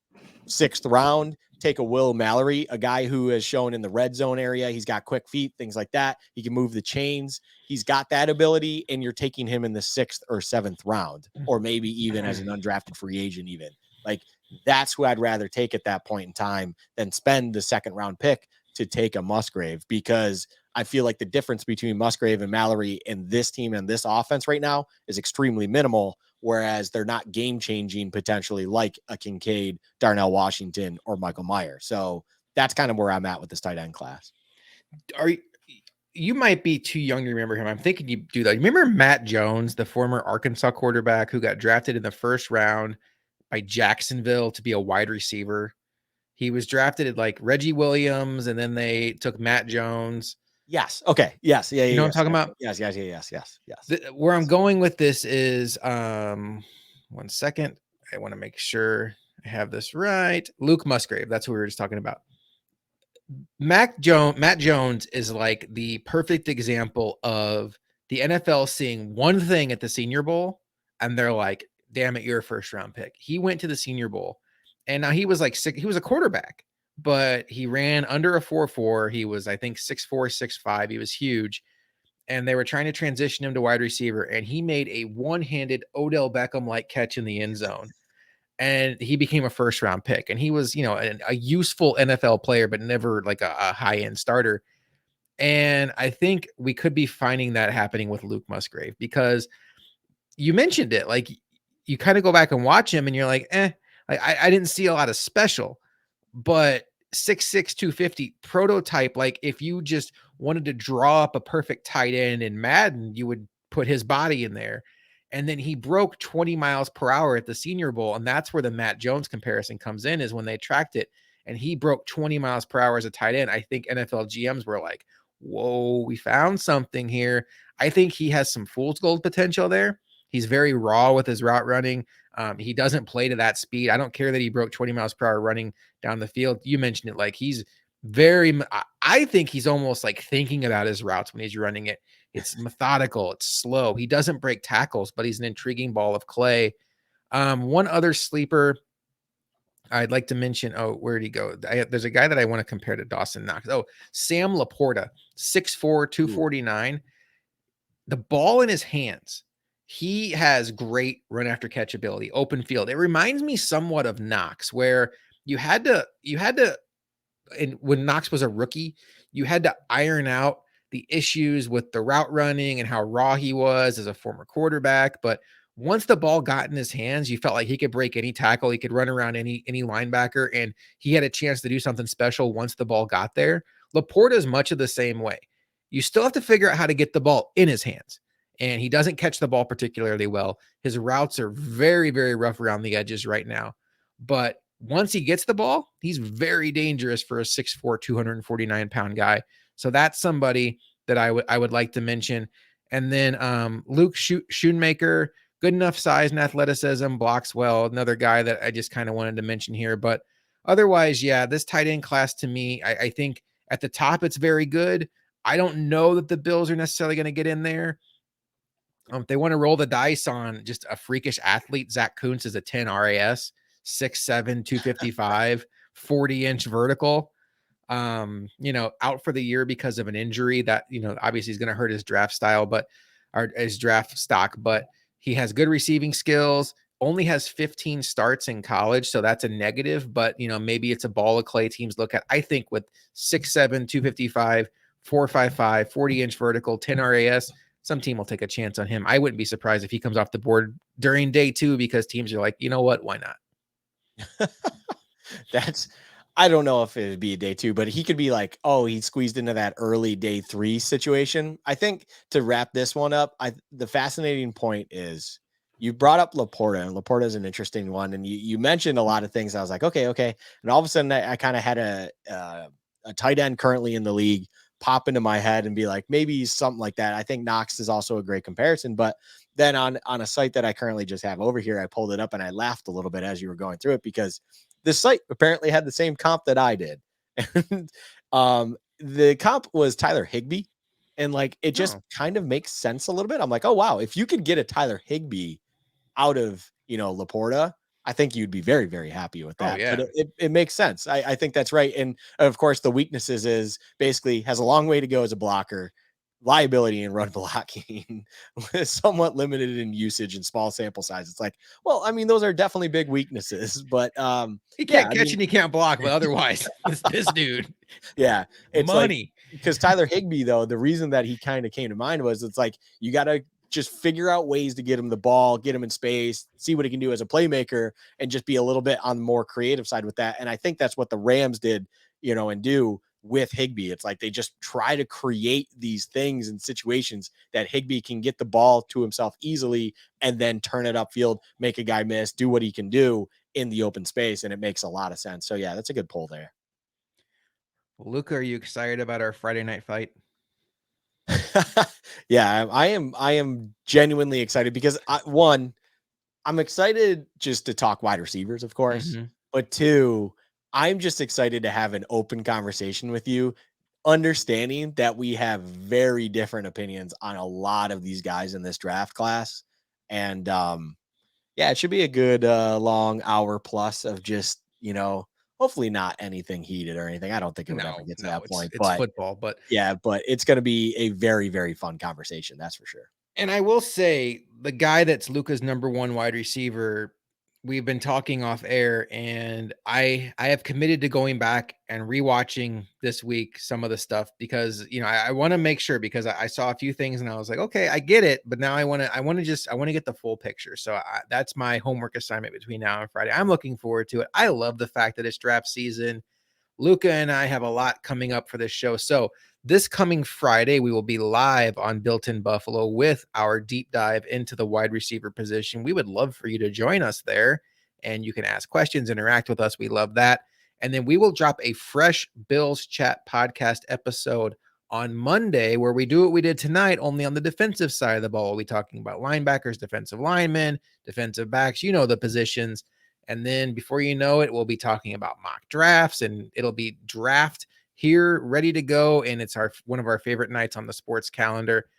sixth round take a Will Mallory, a guy who has shown in the red zone area. He's got quick feet, things like that. He can move the chains. He's got that ability, and you're taking him in the sixth or seventh round, or maybe even as an undrafted free agent, even. Like that's who I'd rather take at that point in time than spend the second round pick to take a Musgrave, because I feel like the difference between Musgrave and Mallory in this team and this offense right now is extremely minimal, whereas they're not game changing potentially like a Kincaid, Darnell Washington, or Michael Meyer. So that's kind of where I'm at with this tight end class. Are you might be too young to remember him. I'm thinking you do that. Remember Matt Jones, the former Arkansas quarterback who got drafted in the first round by Jacksonville to be a wide receiver? He was drafted at like Reggie Williams, and then they took Matt Jones. Yes. Okay. Yes. Yeah. You know Yeah. what I'm Yes. talking about? Yes. Yes. Yes. Yes. Yes. Where I'm Yes. going with this is 1 second. I want to make sure I have this right. Luke Musgrave. That's what we were just talking about. Matt Jones is like the perfect example of the NFL seeing one thing at the Senior Bowl, and they're like, "Damn it, you're a first round pick." He went to the Senior Bowl, and now he was like sick. He was a quarterback, but he ran under a 4.4. He was, I think, 6'4", 6'5". He was huge, and they were trying to transition him to wide receiver, and he made a one-handed Odell Beckham like catch in the end zone, and he became a first round pick. And he was, a useful NFL player, but never like a high end starter. And I think we could be finding that happening with Luke Musgrave because you mentioned it. Like you kind of go back and watch him and you're like, like I didn't see a lot of special, but 6'6", 250 prototype. Like if you just wanted to draw up a perfect tight end in Madden, you would put his body in there. And then he broke 20 miles per hour at the Senior Bowl. And that's where the Matt Jones comparison comes in, is when they tracked it. And he broke 20 miles per hour as a tight end. I think NFL GMs were like, whoa, we found something here. I think he has some fool's gold potential there. He's very raw with his route running. He doesn't play to that speed. I don't care that he broke 20 miles per hour running down the field. You mentioned it. Like he's I think he's almost like thinking about his routes when he's running it. It's methodical. It's slow. He doesn't break tackles, but he's an intriguing ball of clay. One other sleeper I'd like to mention, oh, where'd he go? There's a guy that I want to compare to Dawson Knox. Oh, Sam Laporta, 6'4", Ooh. 249. The ball in his hands. He has great run after catch ability, open field. It reminds me somewhat of Knox, where you had to and when Knox was a rookie, you had to iron out the issues with the route running and how raw he was as a former quarterback. But once the ball got in his hands, you felt like he could break any tackle, he could run around any linebacker, and he had a chance to do something special once the ball got there. Laporta is much of the same way. You still have to figure out how to get the ball in his hands. And he doesn't catch the ball particularly well. His routes are very, very rough around the edges right now. But once he gets the ball, he's very dangerous for a 6'4", 249-pound guy. So that's somebody that I would like to mention. And then Luke Schoonmaker, good enough size and athleticism, blocks well. Another guy that I just kind of wanted to mention here. But otherwise, yeah, this tight end class to me, I think at the top it's very good. I don't know that the Bills are necessarily going to get in there. If they want to roll the dice on just a freakish athlete, Zach Kuntz is a 10 RAS, 6'7", 255, 40-inch vertical. Out for the year because of an injury that, obviously is going to hurt his draft style, but or his draft stock, but he has good receiving skills, only has 15 starts in college. So that's a negative, but maybe it's a ball of clay teams look at. I think with 6'7", 255, 455, 40-inch vertical, 10 RAS, some team will take a chance on him. I wouldn't be surprised if he comes off the board during day 2 because teams are like, you know what? Why not? That's I don't know if it'd be a day 2, but he could be like, oh, he squeezed into that early day 3 situation. I think to wrap this one up, the fascinating point is you brought up Laporta, and Laporta is an interesting one. And you mentioned a lot of things. I was like, okay. And all of a sudden I kind of had a tight end currently in the league pop into my head and be like, maybe something like that. I think Knox is also a great comparison, but then on a site that I currently just have over here, I pulled it up and I laughed a little bit as you were going through it because this site apparently had the same comp that I did. And the comp was Tyler Higbee. And like it just No. kind of makes sense a little bit. I'm like, oh wow, if you could get a Tyler Higbee out of Laporta, I think you'd be very, very happy with Oh that. But yeah. it makes sense. I think that's right. And of course, the weaknesses is basically has a long way to go as a blocker, liability in run blocking, somewhat limited in usage and small sample size. It's like, well, I mean, those are definitely big weaknesses, but He yeah, can't I catch mean, and he can't block, but otherwise, this dude, yeah, it's like money. because Tyler Higbee, though, the reason that he kind of came to mind was it's like you got to just figure out ways to get him the ball, get him in space, see what he can do as a playmaker, and just be a little bit on the more creative side with that. And I think that's what the Rams did, and do with Higbee. It's like they just try to create these things and situations that Higbee can get the ball to himself easily and then turn it upfield, make a guy miss, do what he can do in the open space. And it makes a lot of sense. So, yeah, that's a good pull there. Well, Luca, are you excited about our Friday night fight? Yeah, I am genuinely excited because one, I'm excited just to talk wide receivers, of course, Mhm. but two, I'm just excited to have an open conversation with you, understanding that we have very different opinions on a lot of these guys in this draft class. And yeah, it should be a good long hour plus of just, hopefully not anything heated or anything. I don't think it would ever No, get to no, that it's point, it's but football, but yeah, but it's going to be a very, very fun conversation. That's for sure. and I will say the guy that's Luca's number 1 wide receiver, we've been talking off air, and I have committed to going back and rewatching this week some of the stuff because, I wanna make sure because I saw a few things and I was like, "Okay, I get it," but now I wanna get the full picture. So that's my homework assignment between now and Friday. I'm looking forward to it. I love the fact that it's draft season. Luca and I have a lot coming up for this show. So, this coming Friday, we will be live on Built in Buffalo with our deep dive into the wide receiver position. We would love for you to join us there and you can ask questions, interact with us. We love that. And then we will drop a fresh Bills Chat podcast episode on Monday where we do what we did tonight, only on the defensive side of the ball. We'll be talking about linebackers, defensive linemen, defensive backs, the positions. And then before you know it, we'll be talking about mock drafts and it'll be draft here ready to go. And it's one of our favorite nights on the sports calendar.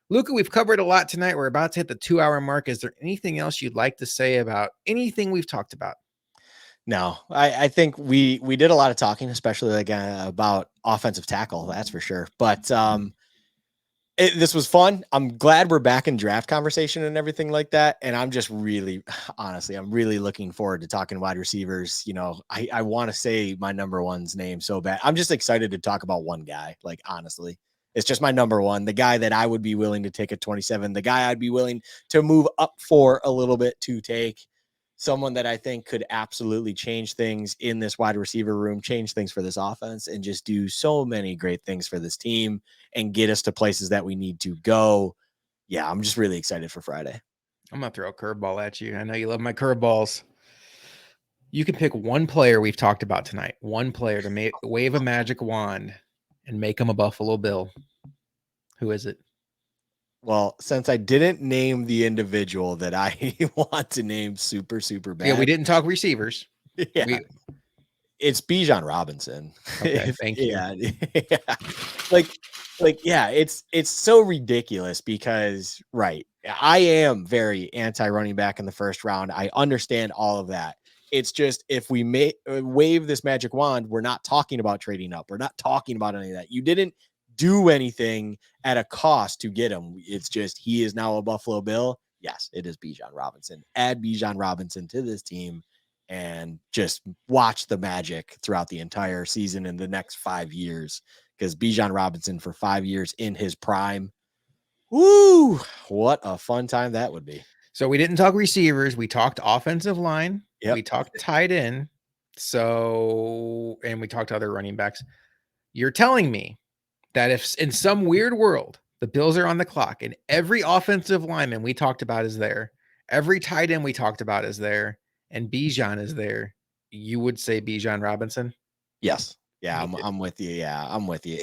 Luca, we've covered a lot tonight. We're about to hit the 2-hour mark. Is there anything else you'd like to say about anything we've talked about? No, I think we did a lot of talking, especially like about offensive tackle. That's for sure. But this was fun. I'm glad we're back in draft conversation and everything like that. And I'm just really, honestly, I'm really looking forward to talking wide receivers. I want to say my number one's name so bad. I'm just excited to talk about one guy. Like, honestly, it's just my number one, the guy that I would be willing to take at 27, the guy I'd be willing to move up for a little bit to take. Someone that I think could absolutely change things in this wide receiver room, change things for this offense, and just do so many great things for this team and get us to places that we need to go. Yeah, I'm just really excited for Friday. I'm gonna throw a curveball at you. I know you love my curveballs. You can pick one player we've talked about tonight, one player to wave a magic wand and make him a Buffalo Bill. Who is it? Well, since I didn't name the individual that I want to name super, super Yeah, we bad. didn't talk receivers. Yeah, We it's Bijan Robinson. okay, thank you. Yeah, yeah. Like, yeah, it's so ridiculous because right, I am very anti running back in the first round. I understand all of that. It's just if we wave this magic wand, we're not talking about trading up. We're not talking about any of that. You didn't do anything at a cost to get him. It's just he is now a Buffalo Bill. Yes, it is Bijan Robinson. Add Bijan Robinson to this team and just watch the magic throughout the entire season in the next 5 years. Because Bijan Robinson for 5 years in his prime, woo, what a fun time that would be. So we didn't talk receivers. We talked offensive line. Yep. We talked tight end. And we talked other running backs. You're telling me that if in some weird world the Bills are on the clock and every offensive lineman we talked about is there, every tight end we talked about is there, and Bijan is there, you would say Bijan Robinson? Yes. Yeah, Me too. I'm with you. Yeah, I'm with you.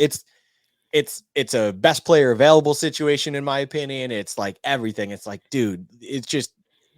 It's a best player available situation in my opinion. It's like everything. It's like, dude, it's just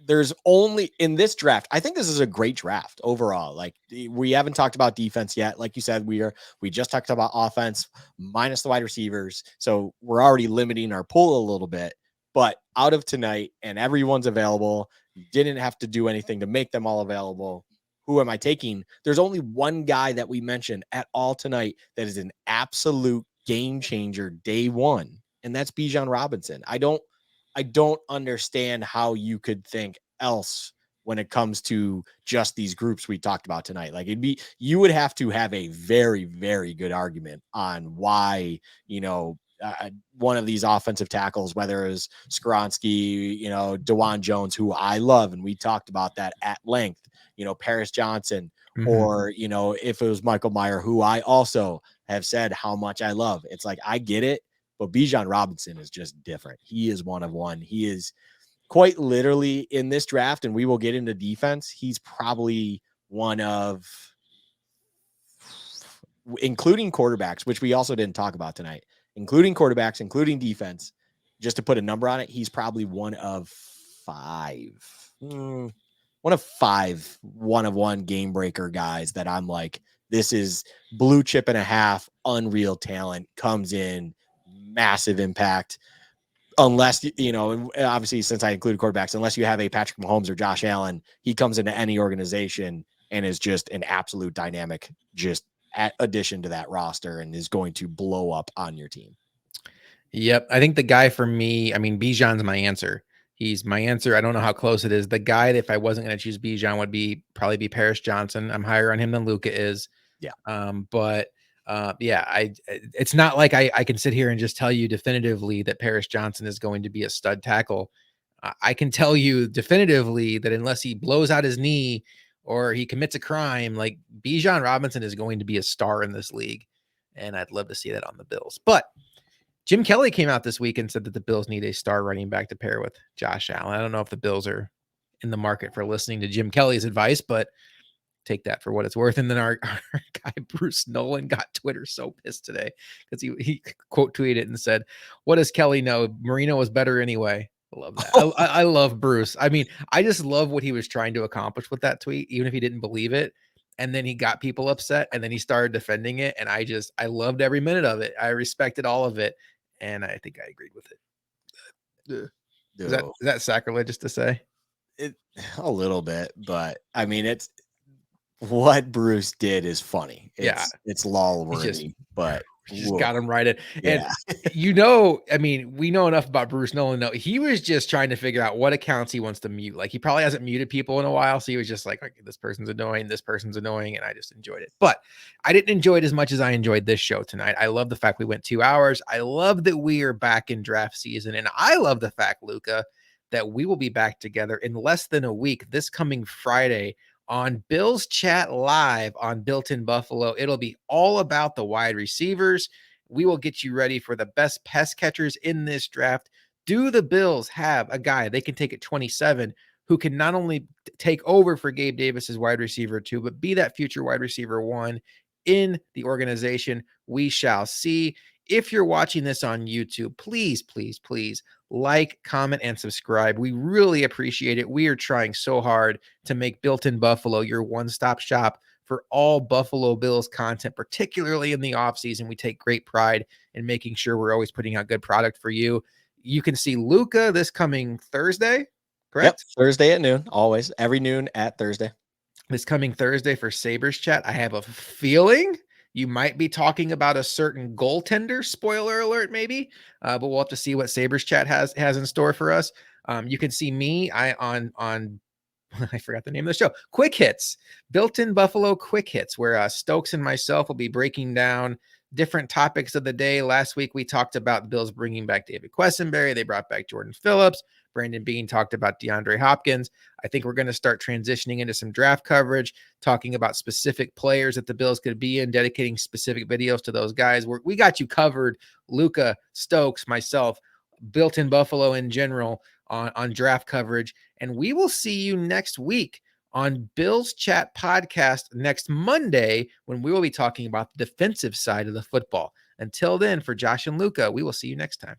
there's only in this draft. I think this is a great draft overall. Like we haven't talked about defense yet. Like you said, we just talked about offense minus the wide receivers. So we're already limiting our pool a little bit. But out of tonight and everyone's available, you didn't have to do anything to make them all available. Who am I taking? There's only one guy that we mentioned at all tonight that is an absolute game changer day one, and that's Bijan Robinson. I don't understand how you could think else when it comes to just these groups we talked about tonight. Like you would have to have a very, very good argument on why, one of these offensive tackles, whether it was Skronsky, DeJuan Jones, who I love, and we talked about that at length, Paris Johnson, Mhm. or, if it was Michael Meyer, who I also have said how much I love. It's like, I get it, but Bijan Robinson is just different. He is one of one. He is quite literally in this draft, and we will get into defense. He's probably one of, including quarterbacks, which we also didn't talk about tonight, including quarterbacks, including defense, just to put a number on it, he's probably one of five. One of five one-of-one game breaker guys that I'm like, this is blue chip and a half, unreal talent, comes in, massive impact. Unless, obviously, since I included quarterbacks, unless you have a Patrick Mahomes or Josh Allen, he comes into any organization and is just an absolute dynamic, just addition to that roster and is going to blow up on your team. Yep. I think the guy for me, I mean, Bijan's my answer. He's my answer. I don't know how close it is. The guy that if I wasn't going to choose Bijan would probably be Paris Johnson. I'm higher on him than Luka is. Yeah. But yeah, it's not like I can sit here and just tell you definitively that Paris Johnson is going to be a stud tackle. I can tell you definitively that unless he blows out his knee or he commits a crime, like Bijan Robinson is going to be a star in this league. And I'd love to see that on the Bills. But Jim Kelly came out this week and said that the Bills need a star running back to pair with Josh Allen. I don't know if the Bills are in the market for listening to Jim Kelly's advice, but take that for what it's worth. And then our guy Bruce Nolan got Twitter so pissed today because he quote tweeted and said, "What does Kelly know? Marino was better anyway." I love that. I love Bruce. I mean, I just love what he was trying to accomplish with that tweet, even if he didn't believe it. And then he got people upset, and then he started defending it, and I loved every minute of it. I respected all of it, and I think I agreed with it. Is that sacrilegious to say? It, a little bit, but I mean, what Bruce did is funny. Yeah. It's lol He's just worthy, but he just woof. got him right in. And Yeah. I mean, we know enough about Bruce Nolan. No, he was just trying to figure out what accounts he wants to mute. Like he probably hasn't muted people in a while. So he was just like, okay, this person's annoying, this person's annoying. And I just enjoyed it. But I didn't enjoy it as much as I enjoyed this show tonight. I love the fact we went 2 hours. I love that we are back in draft season. And I love the fact, Luca, that we will be back together in less than a week this coming Friday on Bills Chat Live on Built in Buffalo. It'll be all about the wide receivers. We will get you ready for the best pass catchers in this draft. Do the Bills have a guy they can take at 27 who can not only take over for Gabe Davis as wide receiver 2, but be that future wide receiver 1 in the organization? We shall see. If you're watching this on YouTube, please, please, please like, comment, and subscribe. We really appreciate it. We are trying so hard to make Built in Buffalo your one-stop shop for all Buffalo Bills content, particularly in the offseason. We take great pride in making sure we're always putting out good product for you. You can see Luka this coming Thursday, Yep. correct? Thursday at noon, always every noon at Thursday. This coming Thursday for Sabres Chat. I have a feeling you might be talking about a certain goaltender. Spoiler alert, maybe, but we'll have to see what Sabres Chat has in store for us. You can see me on I forgot the name of the show. Quick Hits, Built in Buffalo Quick Hits, where Stokes and myself will be breaking down different topics of the day. Last week, we talked about the Bills bringing back David Quessenberry. They brought back Jordan Phillips. Brandon Bean talked about DeAndre Hopkins. I think we're going to start transitioning into some draft coverage, talking about specific players that the Bills could be in, dedicating specific videos to those guys. We got you covered, Luka, Stokes, myself, Built in Buffalo in general on draft coverage. And we will see you next week on Bills Chat Podcast next Monday when we will be talking about the defensive side of the football. Until then, for Josh and Luka, we will see you next time.